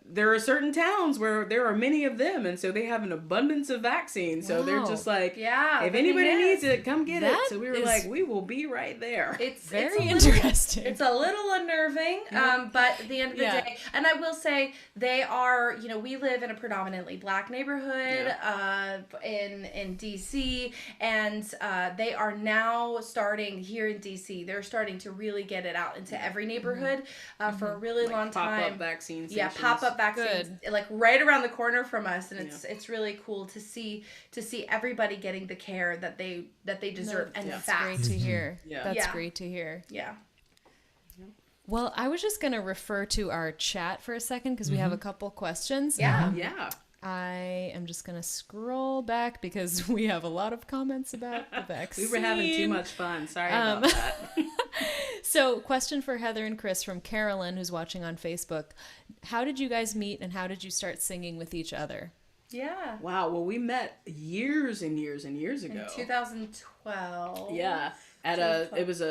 there are certain towns where there are many of them, and so they have an abundance of vaccines. So they're just like, if anybody needs it, come get it. So we were like, we will be right there. It's very interesting. It's a little unnerving, but at the end of the day, and I will say they are, we live in a predominantly black neighborhood in DC, and they are now starting here in DC. They're starting to really get it out into every neighborhood for a really long time. Pop-up vaccine stations. Yeah, pop-up vaccines, like right around the corner from us, and it's really cool to see everybody getting the care that they deserve and That's fast. great to hear. Yeah. That's great to hear. Yeah. Well, I was just going to refer to our chat for a second because we have a couple questions. Yeah. I am just going to scroll back because we have a lot of comments about the vaccine. We were having too much fun. Sorry about that. So, question for Heather and Chris from Carolyn, who's watching on Facebook. How did you guys meet and how did you start singing with each other? Yeah. Wow. Well, we met years and years and years ago. In 2012. Yeah. It was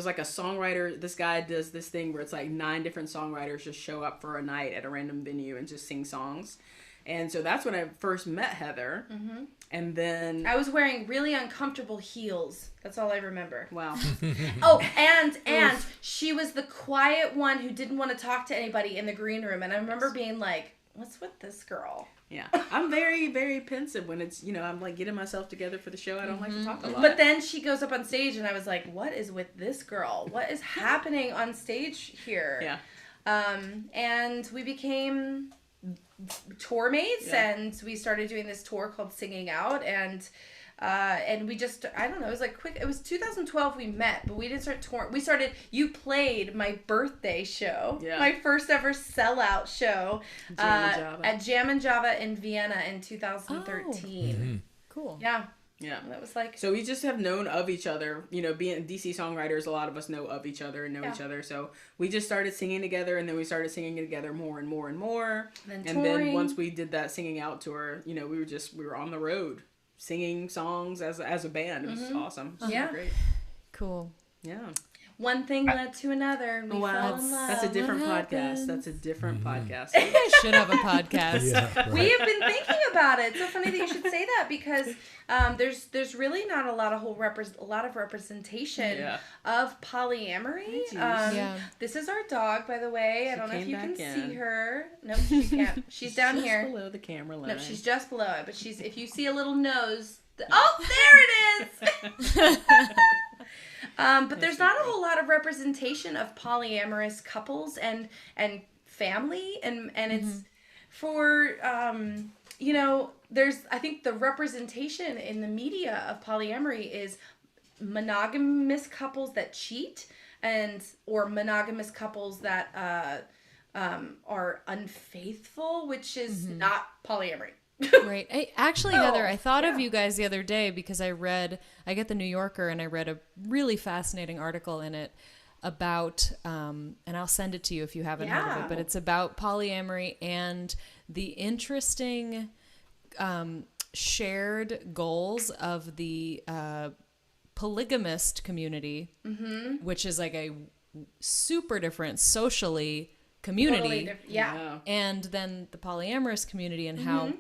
like a songwriter. This guy does this thing where it's like 9 different songwriters just show up for a night at a random venue and just sing songs. And so that's when I first met Heather. Mm-hmm. And then I was wearing really uncomfortable heels. That's all I remember. Wow. Oh, and she was the quiet one who didn't want to talk to anybody in the green room. And I remember being like, what's with this girl? Yeah. I'm very, very pensive when it's, I'm like getting myself together for the show. I don't like to talk a lot. But then she goes up on stage and I was like, what is with this girl? What is happening on stage here? Yeah. And we became tour mates, Yeah. and we started doing this tour called Singing Out, and we just, I don't know, it was like quick. It was 2012 we met, but we didn't start touring. We started, you played my birthday show, my first ever sellout show at Jam and Java in Vienna in 2013. Cool. Yeah. Yeah. That was like... So we just have known of each other. You know, being DC songwriters, a lot of us know of each other and know each other. So we just started singing together, and then we started singing together more and more and more. And then once we did that Singing Out tour, you know, we were on the road singing songs as a band. It was awesome. It was great. Cool. Yeah. One thing led to another, and we fell in love. That's a different podcast. That's a different podcast. You guys should have a podcast. Yeah, right. We have been thinking about it. It's so funny that you should say that, because there's really not a lot of representation of polyamory. This is our dog, by the way. I don't know if you can see her. No, she can't. She's down just here below the camera line. No, she's just below it. But if you see a little nose. Oh, there it is. But there's not a whole lot of representation of polyamorous couples and family, and it's for you know, I think the representation in the media of polyamory is monogamous couples that cheat, or monogamous couples that are unfaithful, which is not polyamory. Right. Actually, Heather, I thought of you guys the other day because I get the New Yorker, and I read a really fascinating article in it about, and I'll send it to you if you haven't heard of it, but it's about polyamory and the interesting shared goals of the polygamist community, which is like a super different socially community. Totally and then the polyamorous community, and how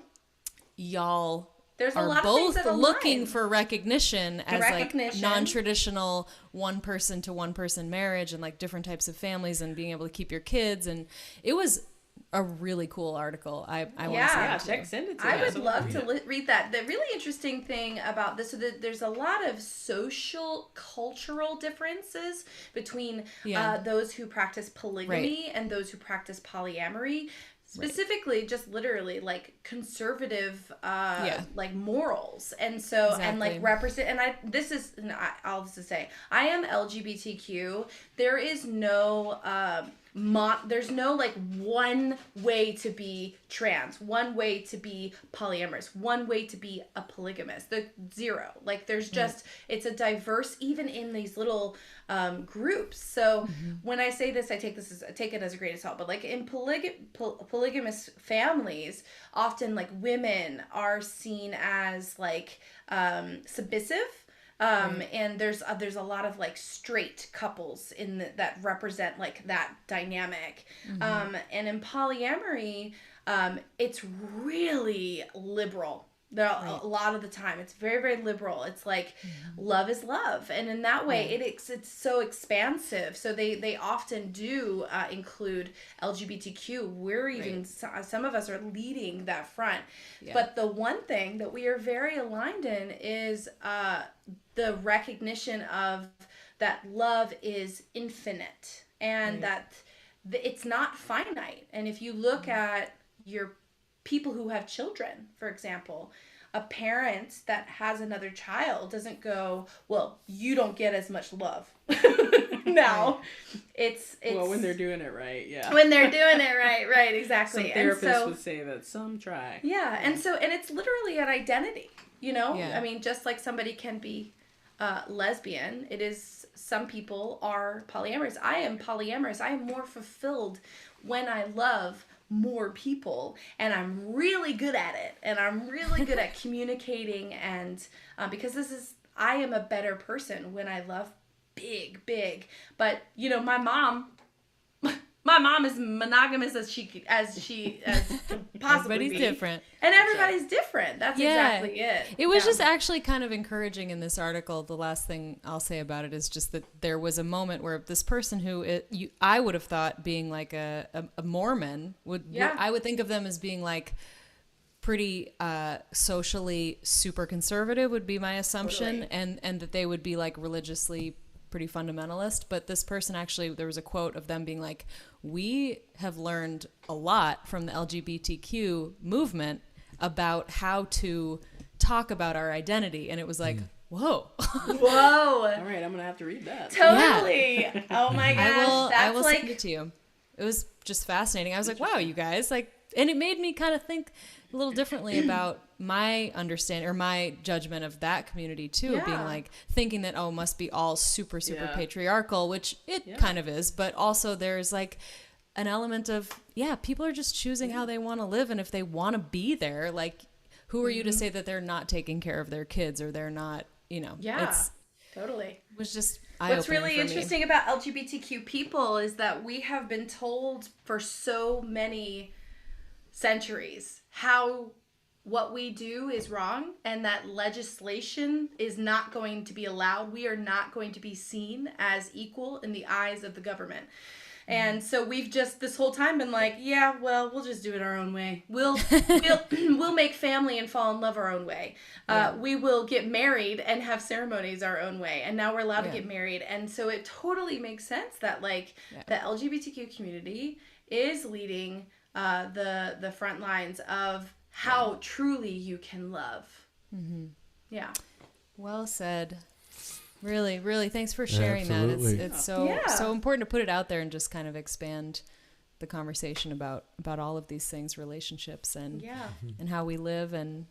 y'all There's are a lot both of things that looking align. for recognition as Recognition. like non-traditional one person to one person marriage, and like different types of families, and being able to keep your kids. And it was a really cool article. I want to send it to I you. would love to read that. The really interesting thing about this, so there's a lot of social, cultural differences between those who practice polygamy and those who practice polyamory. Specifically, just literally like conservative, like morals, and so and like represent. And I'll just say I am LGBTQ. There is no there's no like one way to be trans, one way to be polyamorous, one way to be a polygamist. The zero. Like there's just it's a diverse, even in these little groups. So when I say this, I take it as a great assault. But like in polygamous families, often like women are seen as like submissive. And there's a lot of like straight couples that represent like that dynamic. And in polyamory, it's really liberal. A lot of the time it's very, very liberal. It's like love is love, and in that way it's so expansive. So they often do include LGBTQ. We're even some of us are leading that front. But the one thing that we are very aligned in is the recognition of that love is infinite, and that it's not finite. And if you look at your people who have children, for example, a parent that has another child doesn't go, well, you don't get as much love. Now, it's well, when they're doing it right, when they're doing it right, exactly. Some therapists would say that some try. And it's literally an identity, you know. I mean, just like somebody can be lesbian, it is, some people are polyamorous. I am polyamorous. I am more fulfilled when I love more people, and I'm really good at it, and I'm really good at communicating, and because I am a better person when I love big. But you know, my mom is monogamous as she could possibly Everybody's be. different. And everybody's different. That's exactly it. It was just actually kind of encouraging in this article. The last thing I'll say about it is just that there was a moment where this person who I would have thought being like a Mormon I would think of them as being like pretty socially super conservative would be my assumption, and that they would be like religiously pretty fundamentalist. But this person actually, there was a quote of them being like, we have learned a lot from the LGBTQ movement about how to talk about our identity. And it was like, whoa. Whoa. All right, I'm gonna have to read that. Totally. Yeah. Oh my gosh. I will send it to you. It was just fascinating. I was like, wow, you guys, like, and it made me kind of think a little differently about my understanding or my judgment of that community too, being like thinking that, oh, must be all super patriarchal, which it kind of is, but also there's like an element of, people are just choosing how they want to live. And if they want to be there, like, who are you to say that they're not taking care of their kids or they're not, it's totally. It was just what's really interesting about LGBTQ people is that we have been told for so many centuries how what we do is wrong and that legislation is not going to be allowed. We are not going to be seen as equal in the eyes of the government. And so we've just this whole time been like, we'll just do it our own way. We'll make family and fall in love our own way. We will get married and have ceremonies our own way. And now we're allowed to get married. And so it totally makes sense that like the LGBTQ community is leading the front lines of how truly you can love. Yeah. Well said. Really, really, thanks for sharing that. It's so important to put it out there and just kind of expand the conversation about all of these things, relationships and how we live and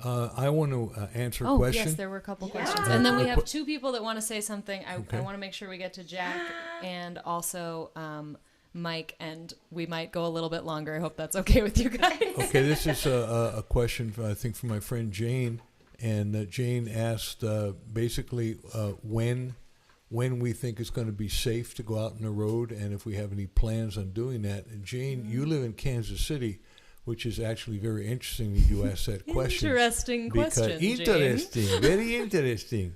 I want to answer a question. Yes, there were a couple questions. And then we have two people that want to say something. I want to make sure we get to Jack and also Mike, and we might go a little bit longer. I hope that's okay with you guys. Okay, this is a question, I think, from my friend Jane. And Jane asked basically when we think it's going to be safe to go out on the road and if we have any plans on doing that. And Jane, you live in Kansas City, which is actually very interesting that you asked that question. Interesting question, Jane. Very interesting.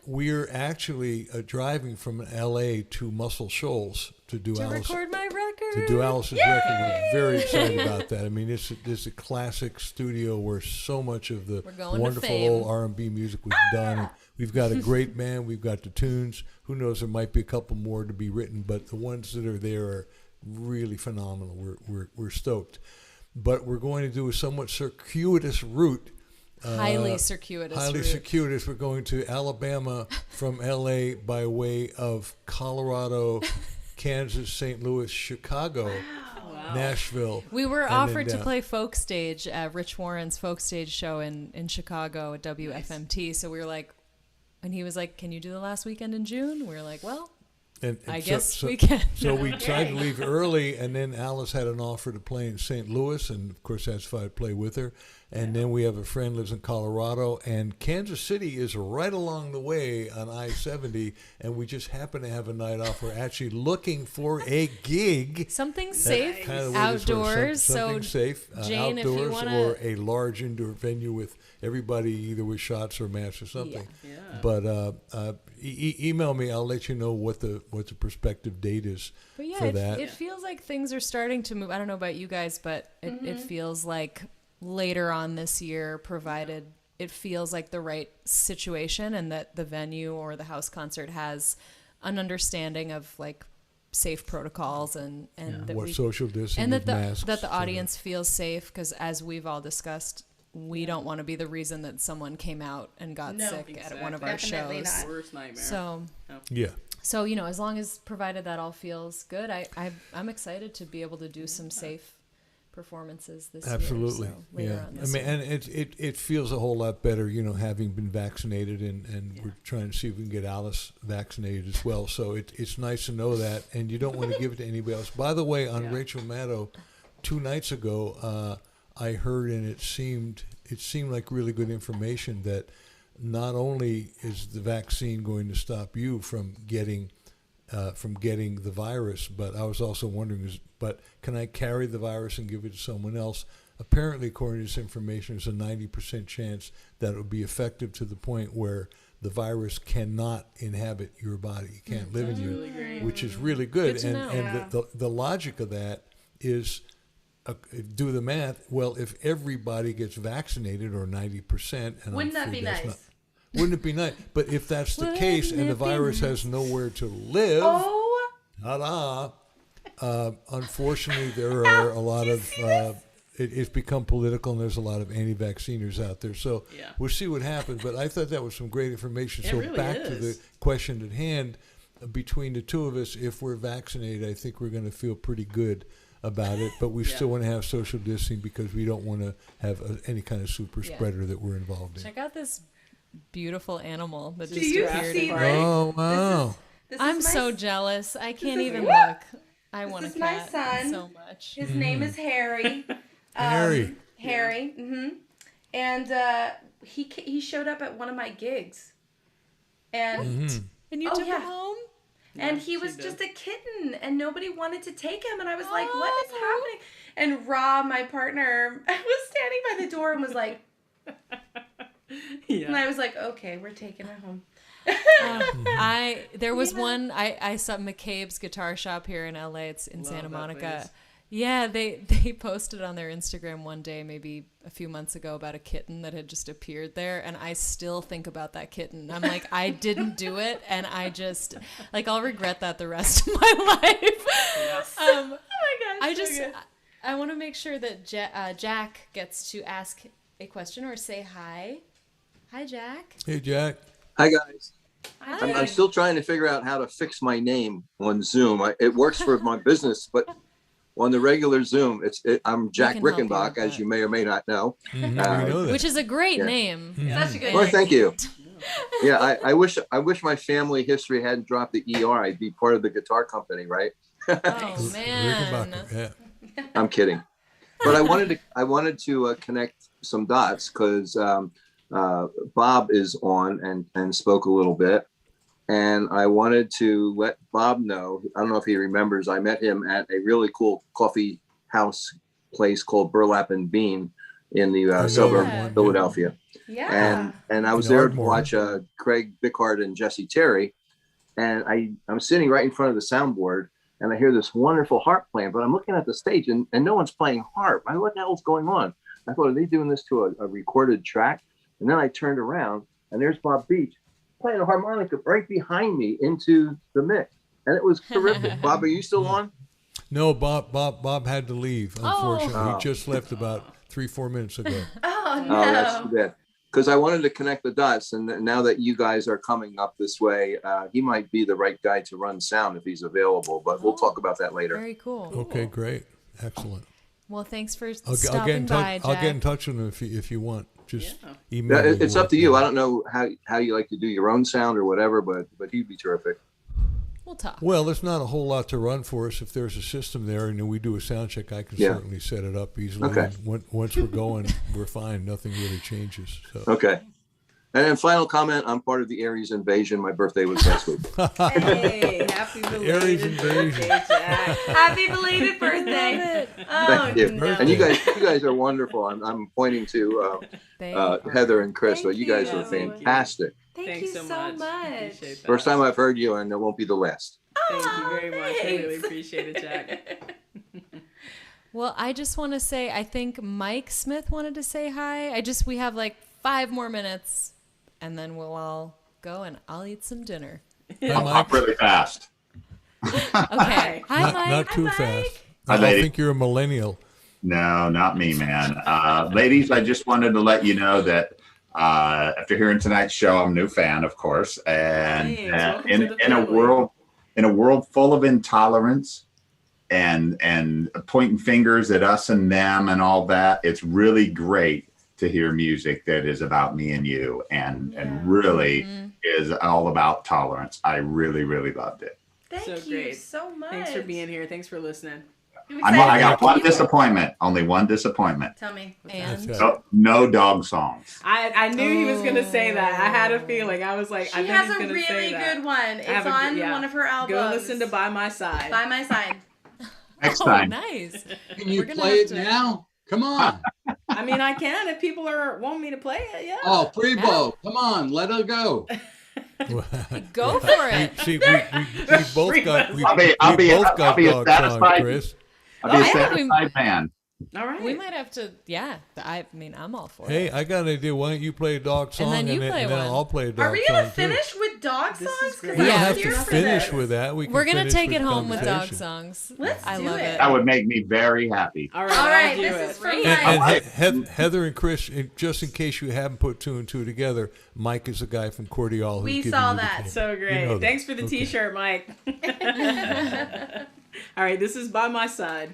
We're actually driving from L.A. to Muscle Shoals to record my record. To do Alice's record. We're very excited about that. I mean, this is a classic studio where so much of the wonderful old R&B music was done. And we've got a great band. We've got the tunes. Who knows? There might be a couple more to be written, but the ones that are there are really phenomenal. We're stoked. But we're going to do a somewhat circuitous route. Highly circuitous. We're going to Alabama from L.A. by way of Colorado, Kansas, St. Louis, Chicago, Nashville. We were offered to play folk stage at Rich Warren's folk stage show in Chicago at WFMT. Nice. So we were like, and he was like, can you do the last weekend in June? We were like, well, I guess we can. So we tried to leave early, and then Alice had an offer to play in St. Louis, and of course that's why I play with her. And then we have a friend lives in Colorado, and Kansas City is right along the way on I-70, and we just happen to have a night off. We're actually looking for a gig. Something safe, outdoors. Something safe, Jane, outdoors, if you wanna... or a large indoor venue with everybody either with shots or masks or something. But email me. I'll let you know what the prospective date is for that. It feels like things are starting to move. I don't know about you guys, but it feels like later on this year, provided it feels like the right situation and that the venue or the house concert has an understanding of like safe protocols and that what social distancing and that masks, the audience feels safe, because as we've all discussed, we don't want to be the reason that someone came out and got sick at one of our Definitely shows. Not. Worst nightmare. So So as long as provided that all feels good, I'm excited to be able to do some safe performances this Absolutely. year. So I mean, and it feels a whole lot better, having been vaccinated, and we're trying to see if we can get Alice vaccinated as well. So it's nice to know that, and you don't want to give it to anybody else. By the way, on Rachel Maddow, 2 nights ago, I heard, and it seemed like really good information that not only is the vaccine going to stop you from getting the virus, but I was also wondering, but can I carry the virus and give it to someone else? Apparently, according to this information, there's a 90% chance that it will be effective to the point where the virus cannot inhabit your body. It can't live in you, really which is really good. Good to know. And the logic of that is, do the math. Well, if everybody gets vaccinated, or 90%, and wouldn't that be nice? Wouldn't it be nice? But if that's the case and the virus has nowhere to live, ta-da, unfortunately, there are a lot of, it's become political and there's a lot of anti-vacciners out there. So we'll see what happens. But I thought that was some great information. So really back is. to the question at hand, between the two of us, if we're vaccinated, I think we're going to feel pretty good about it. But we still want to have social distancing because we don't want to have any kind of super spreader that we're involved in. Check out this beautiful animal that Do just you appeared. see in this? Oh, wow. This I'm is so my, jealous. I can't is- even Yeah. look. I want a is my cat son. so much. His name is Harry. Harry. Harry. Mm-hmm. And he showed up at one of my gigs. And And you took him home? and he was just a kitten and nobody wanted to take him and I was like, what is happening? And Rob, my partner, was standing by the door and was like, and I was like, okay, we're taking her home. There was one I saw McCabe's Guitar Shop here in LA. It's in Santa Monica. place. Yeah, they posted on their Instagram one day, maybe a few months ago, about a kitten that had just appeared there, and I still think about that kitten. I'm like, I didn't do it, and I just I'll regret that the rest of my life. Yes. Oh my gosh. I want to make sure that Jack gets to ask a question or say hi. Hi, Jack. Hey, Jack. Hi, guys. Hi. I'm still trying to figure out how to fix my name on Zoom. It works for my business, but on the regular Zoom, I'm Jack can help you Rickenbach, with as that. you may or may not know. We know that. Which is a great name. Such a good Well, name. thank you. Yeah, I wish my family history hadn't dropped the ER. I'd be part of the guitar company, right? Oh man. Rickenbacker, yeah. I'm kidding. But I wanted to connect some dots because Bob is on and spoke a little bit. And I wanted to let Bob know, I don't know if he remembers, I met him at a really cool coffee house place called Burlap and Bean in the suburb of Philadelphia. Yeah. And I was In there to Ardmore. watch Craig Bickard and Jesse Terry. And I'm sitting right in front of the soundboard and I hear this wonderful harp playing, but I'm looking at the stage and no one's playing harp. What the hell's going on? I thought, are they doing this to a recorded track? And then I turned around and there's Bob Beach playing a harmonica right behind me into the mix. And it was terrific. Bob, are you still on? No, Bob had to leave, unfortunately. Oh. He just left about 3-4 minutes ago. Oh, no. Oh, that's too bad. Because I wanted to connect the dots. And now that you guys are coming up this way, he might be the right guy to run sound if he's available. But we'll talk about that later. Very cool. Okay, great. Excellent. Well, thanks for I'll stopping get in touch. by, Jack. I'll get in touch with him if you want. Just email. Yeah, me it's up what- to you. I don't know how you like to do your own sound or whatever, but he'd be terrific. We'll talk. Well, there's not a whole lot to run for us. If there's a system there and we do a sound check, I can certainly set it up easily. Okay. And once we're going, we're fine. Nothing really changes. So. Okay. And then final comment, I'm part of the Aries invasion. My birthday was last week. Hey, happy Aries belated invasion. birthday, Jack. Happy belated birthday. Oh, Thank you. no. And you guys are wonderful. I'm pointing to Heather and Chris. So you guys are fantastic. Thank you so much. Appreciate that. First time I've heard you, and it won't be the last. Thank you very much. I really thanks. appreciate it, Jack. Well, I just want to say, I think Mike Smith wanted to say hi. We have like 5 more minutes, and then we'll all go, and I'll eat some dinner. I'm really fast. Okay. Hi, Mike. Not too fast. Hi, I don't lady. think you're a millennial. No, not me, man. Ladies, I just wanted to let you know that after hearing tonight's show, I'm a new fan, of course, and Thanks. Welcome in to the a family. world full of intolerance and pointing fingers at us and them and all that, it's really great to hear music that is about me and you and really is all about tolerance. I really, really loved it. Thank So you great. so much. Thanks for being here. Thanks for listening. I got one disappointment, only one disappointment. Tell me. And No dog songs. I knew he was going to say that. I had a feeling. I was like, She I bet has he's a going to say really that. good one. It's have a- on yeah. one of her albums. Go listen to By My Side. By My Side. Next Oh, time. nice. Can you We're gonna play have it to- now? Come on. I mean, I can if people want me to play it. Yeah. Oh, Freebo, come on, let her go. Go for it. See, we both got. I'll be both got a dog satisfied- songs, Chris. I'll be a I think we- satisfied man. All right. We might have to, yeah. I mean, I'm all for Hey, it. I got an idea. Why don't you play a dog song then you play and then one. I'll play a dog song. Are we gonna too. finish with dog songs? We 'Cause don't I'm have here to for finish this. with that. We can We're gonna finish take with it home with dog conversation. songs. Let's I do love it. it. That would make me very happy. All All right. right, I'll do this it. is from And, my. Heather and Chris, just in case you haven't put two and two together, Mike is the guy from Cordial. We who's giving saw you the that. cane. So great. You know that. Thanks for the Okay. T-shirt, Mike. All right, this is By My Side.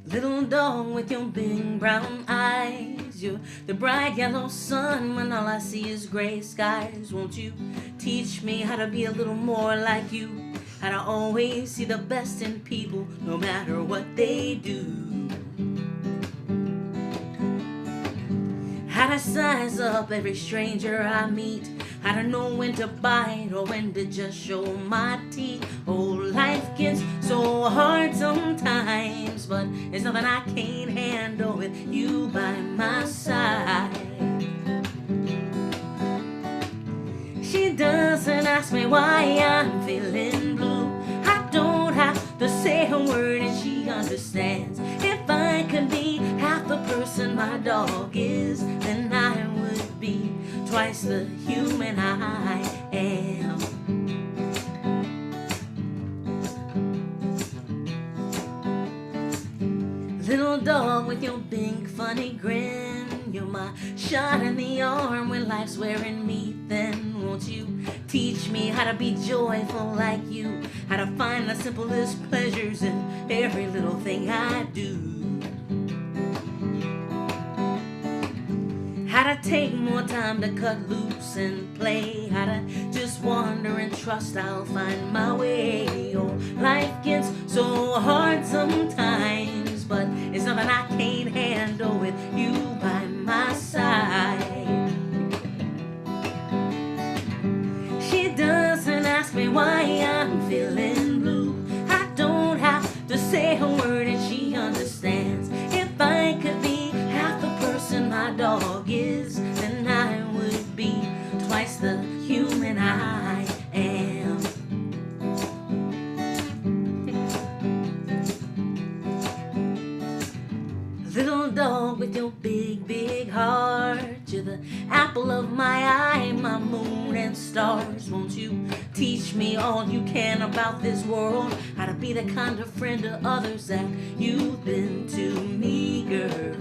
Little dog with your big brown eyes, you're the bright yellow sun when all I see is gray skies. Won't you teach me how to be a little more like you? How to always see the best in people, no matter what they do. How to size up every stranger I meet. How to know when to bite or when to just show my teeth. Oh, life gets so hard sometimes, but it's nothing I can't handle with you by my side. She doesn't ask me why I'm feeling blue. I don't have to say a word and she understands. If I could be half the person my dog is, then I would be twice the human I am. Little dog with your big funny grin, you're my shot in the arm when life's wearing me thin. Won't you teach me how to be joyful like you? How to find the simplest pleasures in every little thing I do. How to take more time to cut loose and play. How to just wander and trust I'll find my way. Oh, life gets so hard sometimes, but it's nothing I can't handle with you by my side. She doesn't ask me why I'm feeling blue. I don't have to say a word and she understands. If I could be half the person my dog is, then I would be twice the human I am. Little dog with your big, big heart, you're the apple of my eye, my moon and stars. Won't you teach me all you can about this world? How to be the kind of friend to others that you've been to me, girl.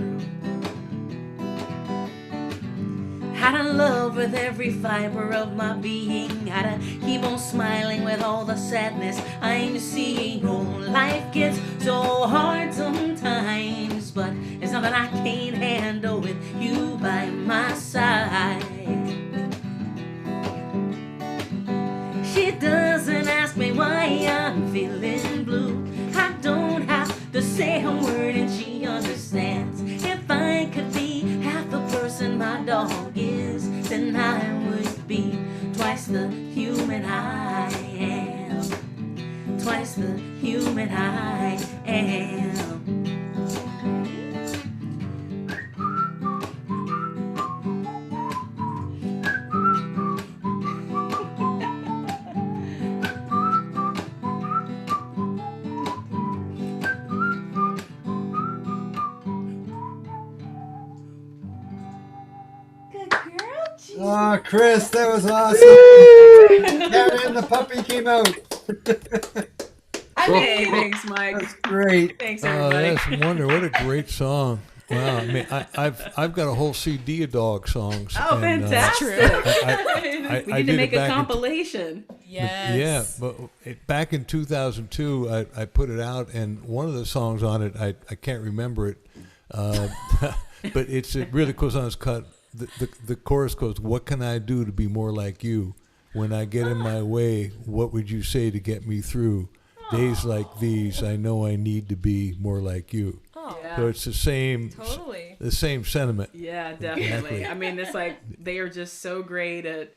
How to love with every fiber of my being. How to keep on smiling with all the sadness I'm seeing. Oh, life gets so hard sometimes, but it's nothing I can't handle with you by my side. She doesn't ask me why I'm feeling blue. I don't have to say a word and she understands. If I could be half the person my dog is, then I would be twice the human I am. Twice the human I am. Oh, Chris, that was awesome. Yeah, and the puppy came out. Hey, thanks, Mike. That's great. Thanks, Oh, everybody. that's wonderful. What a great song. Wow, I mean, I've got a whole CD of dog songs. Oh, and, fantastic. We I need to did make it a back in- compilation. Yes. Yeah, but back in 2002, I put it out, and one of the songs on it, I can't remember it, but it really goes on. It's cut. The chorus goes, "What can I do to be more like you? When I get in my way, what would you say to get me through? Days like these, I know I need to be more like you." Oh, Yeah. So it's the same, totally. the same sentiment. Yeah, definitely. Exactly. I mean, it's like they are just so great at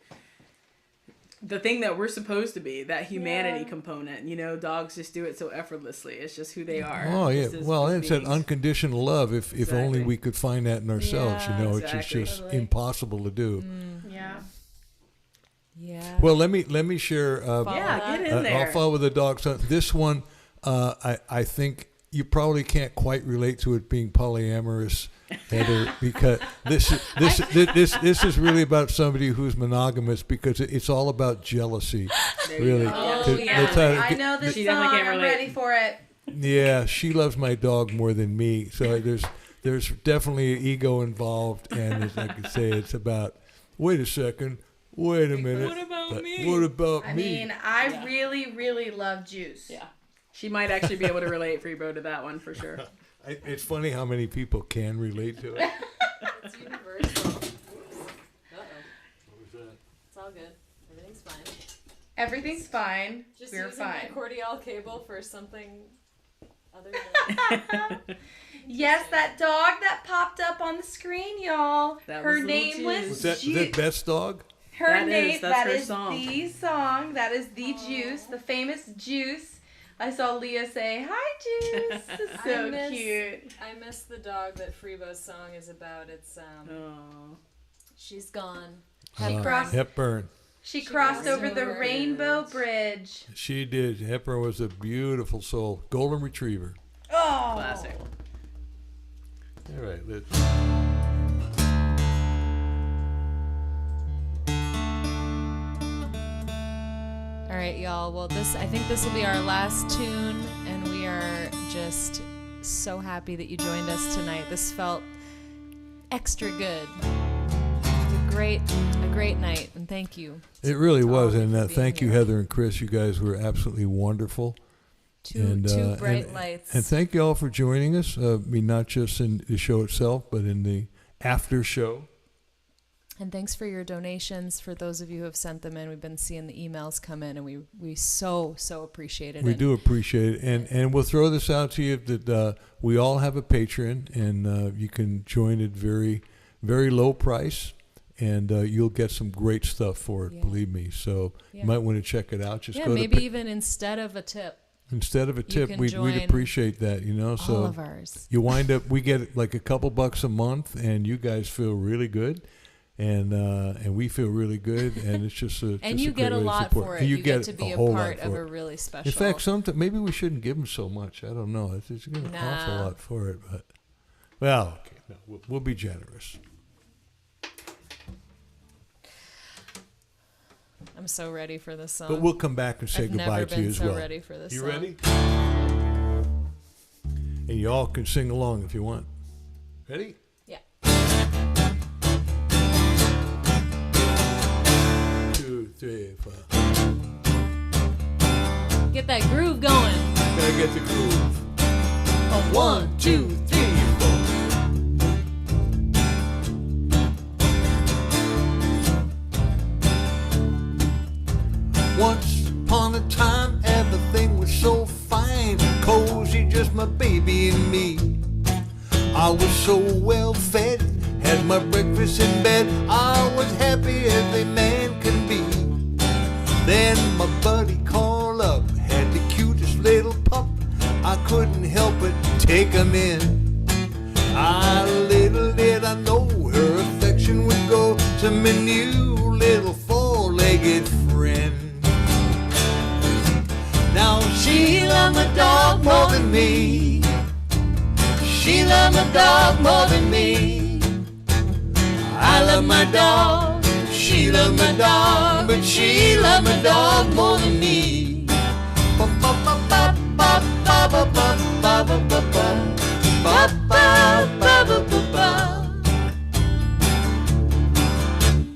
the thing that we're supposed to be, that humanity component. You know, dogs just do it so effortlessly. It's just who they are. Oh yeah, Just as well, and it's that beings. unconditional love. If only Exactly. we could find that in ourselves, Yeah, you know, exactly. it's just Totally. impossible to do. Yeah. Yeah. Well, let me share. Yeah, get in there. I'll follow with the dog. So this one, I think you probably can't quite relate to it being polyamorous, Heather, because this is really about somebody who's monogamous, because it's all about jealousy. Really. Oh yeah. I know this song. I'm ready for it. Yeah, she loves my dog more than me, so there's definitely an ego involved, and as I could say, it's about. Wait a second. Wait a minute. What about me? What about me? I mean, I really, really love Juice. Yeah. She might actually be able to relate, Freebo, to that one for sure. It's funny how many people can relate to it. It's universal. Oops. Uh-oh. What was that? It's all good. Everything's fine. Everything's fine. Just We're using fine. my cordial cable for something other than... Yes, that dog that popped up on the screen, y'all. That Her was name Little was Juice. Was that Juice. Best Dog? Her That name. is, that's That her is song. the song. That is the Juice, the famous Juice. I saw Leah say, "Hi, Juice." So cute. I miss the dog that Freebo's song is about. It's she's gone. Hepburn. She crossed over the Rainbow Bridge. She did. Hepburn was a beautiful soul. Golden Retriever. Oh, Classic. All right, let's. All right, y'all. Well, I think this will be our last tune, and we are just so happy that you joined us tonight. This felt extra good. A great night, and thank you. It really was, all and for being thank you, here. Heather and Chris. You guys were absolutely wonderful. Two bright lights. And thank you all for joining us. Not just in the show itself, but in the after show. And thanks for your donations. For those of you who have sent them in, we've been seeing the emails come in, and we so appreciate it. We do appreciate it, and we'll throw this out to you that we all have a Patreon, and you can join at very, very low price, and you'll get some great stuff for it. Yeah. Believe me. So Yeah. you might want to check it out. Just go maybe to even instead of a tip. Instead of a tip, can we'd join appreciate that, So all of ours. you wind up, we get like a couple bucks a month, and you guys feel really good, and we feel really good, and it's just a And you get a lot for it. You get to be a whole part lot of for a it. really special. In fact, sometimes maybe we shouldn't give them so much. I don't know. It's an awful Nah. lot for it, but well, okay, no, we'll be generous. I'm so ready for this song. But we'll come back and say I've goodbye never to you been as so well. ready for this You song. ready? And you all can sing along if you want. Ready? Yeah. 2, 3, 4. Get that groove going. Gotta get the groove. 1, 2, 3. Once upon a time, everything was so fine, cozy, just my baby and me. I was so well fed, had my breakfast in bed. I was happy as a man can be. Then my buddy called up, had the cutest little pup. I couldn't help but take him in. Little did I know her affection would go to my new little four-legged friend. Now she loved my dog more than me. She loved my dog more than me. I love my dog. She loved my dog, but she loved my dog more than me.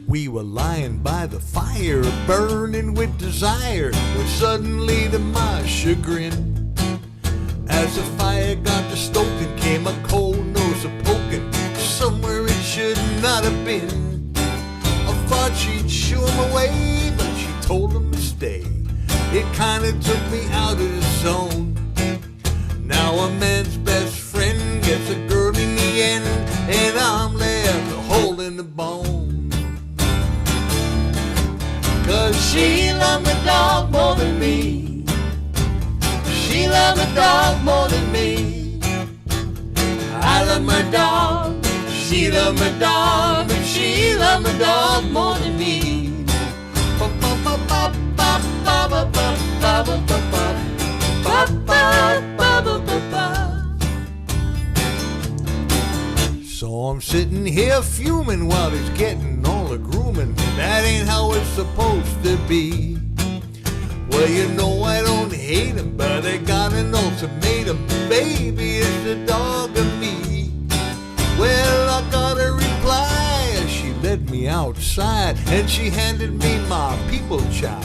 We were lying by the fire, burning with desire, when suddenly, to my chagrin, as the fire got to stoking, came a cold nose a-poking somewhere it should not have been. I thought she'd shoo him away, but she told him to stay. It kinda took me out of the zone. Now a man's best friend gets a girl in the end, and I'm left holding the bone. 'Cause she loved my dog more than me. She loved my dog more than me. I love my dog. She loved my dog, but she loved my dog more than me. So I'm sitting here fuming while he's getting all the grooming. That ain't how it's supposed to be. Well, you know I don't hate him, but I got an ultimatum. Baby, it's the dog and me. Well, I got a reply as she led me outside, and she handed me my people chow.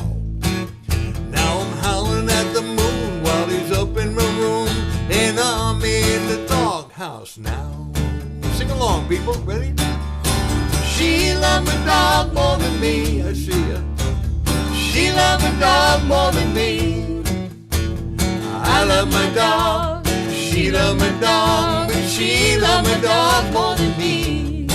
Now I'm howling at the moon while he's up in my room, and I'm in the doghouse now. Sing along, people. Ready? She loved my dog more than me. I see ya. She loved my dog more than me. I love my dog. She loved my dog. But she loved my dog more than me.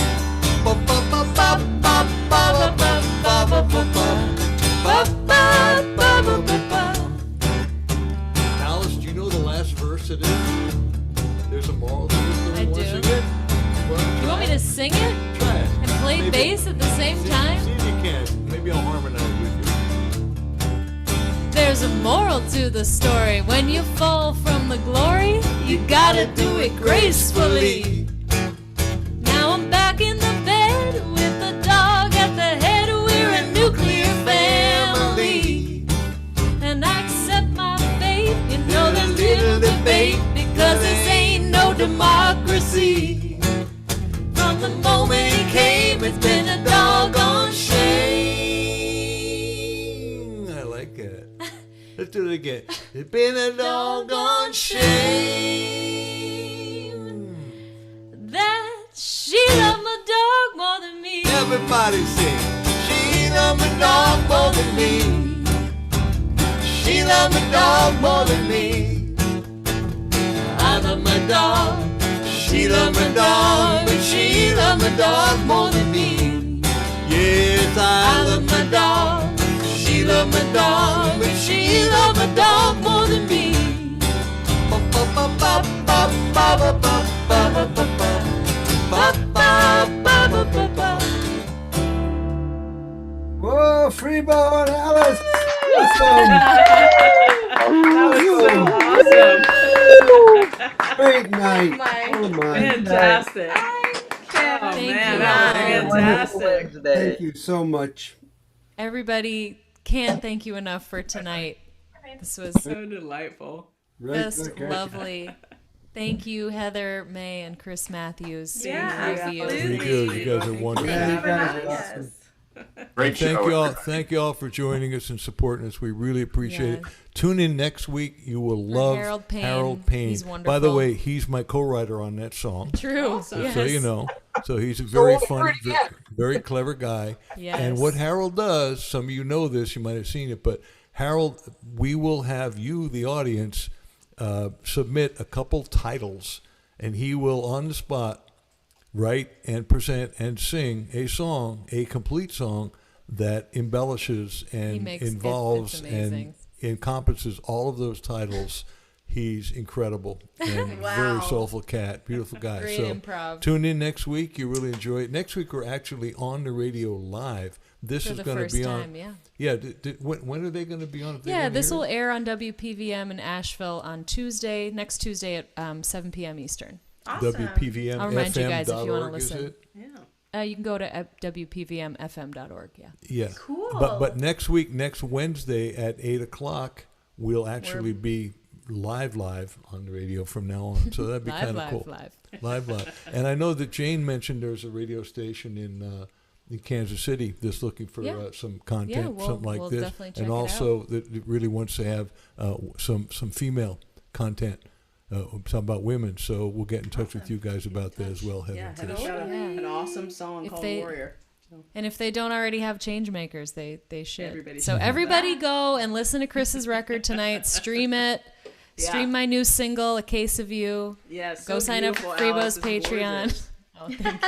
Alice, do you know the last verse of this? There's a moral to it. I do. Sing it? You want me to sing it? Try it. And play Maybe. bass at the same time? See if you can. Maybe I'll harmonize with you. There's a moral to the story. When you fall from the glory, you gotta do it gracefully. Now I'm back in the bed with the dog at the head. We're a nuclear family. And I accept my fate. You know there's little debate, because this ain't no democracy. From the moment he came, it's been a doggone shame. I like it. Let's do it again. It's been a doggone shame that she loved my dog more than me. Everybody sing. She loved my dog more than me. She loved my dog more than me. I love my dog. She loved my dog, but she loved my dog more than me. Yes, I love my dog. She loved my dog, but she loved my dog more than me. Whoa, Freebo and Alice! That was so awesome. Great night. Oh my. Fantastic. Thank you. That was fantastic. Thank you so much. Everybody can't thank you enough for tonight. This was So delightful. just lovely. Thank you, Heather, May, and Chris Matthews. Yeah, Thank you. Thank you. You guys are wonderful. Thank you for Yeah, having us. Great Thank show. you all. Thank you all for joining us and supporting us. We really appreciate it. Tune in next week. You will love Harold Payne. Harold Payne. He's By wonderful. the way, he's my co-writer on that song. True. So Yes. you know. So he's a very fun, very clever guy. Yes. And what Harold does, some of you know this, you might have seen it, but Harold, we will have you, the audience, submit a couple titles, and he will on the spot write and present and sing a song, a complete song that embellishes and involves and encompasses all of those titles. He's incredible and very soulful cat, beautiful guy. Great so improv. Tune in next week. You really enjoy it. Next week we're actually on the radio live. This For is the going to first be time, on. yeah. Yeah. When are they going to be on? Yeah, this will air on WPVM in Asheville on Tuesday, next Tuesday at 7 p.m. Eastern. Awesome. WPVM I'll remind you guys if you want to is listen. it? You can go to WPVMFM.org. Yeah. Yeah. Cool. But next week, next Wednesday at 8:00, we'll actually be live on the radio from now on. So that'd be kind of cool. Live. And I know that Jane mentioned there's a radio station in Kansas City that's looking for some content, something like we'll this, definitely check and it also that really wants to have some female content. Something about women, so we'll get in touch with you guys about that as well, Heather. Yeah, and Heather's Chris. got an awesome song called Warrior. And if they don't already have Changemakers, they should. Everybody So should. everybody go and listen to Chris's record tonight. Stream it. Stream my new single, A Case of You. Yes. Go sign up for Freebo's Patreon. Oh, thank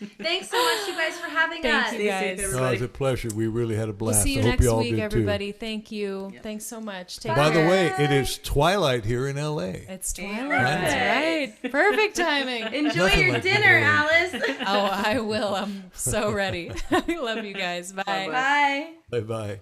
you. Thanks so much, you guys, for having us. Thank you guys. No, it was a pleasure. We really had a We'll blast. see you I hope next you all week, did everybody. too. Thank you. Thanks so much. Take By the care. way, it is twilight here in LA. It's twilight. That's right. Perfect timing. Enjoy Nothing your like dinner, LA. Alice. Oh, I will. I'm so ready. I love you guys. Bye. Bye. Bye-bye.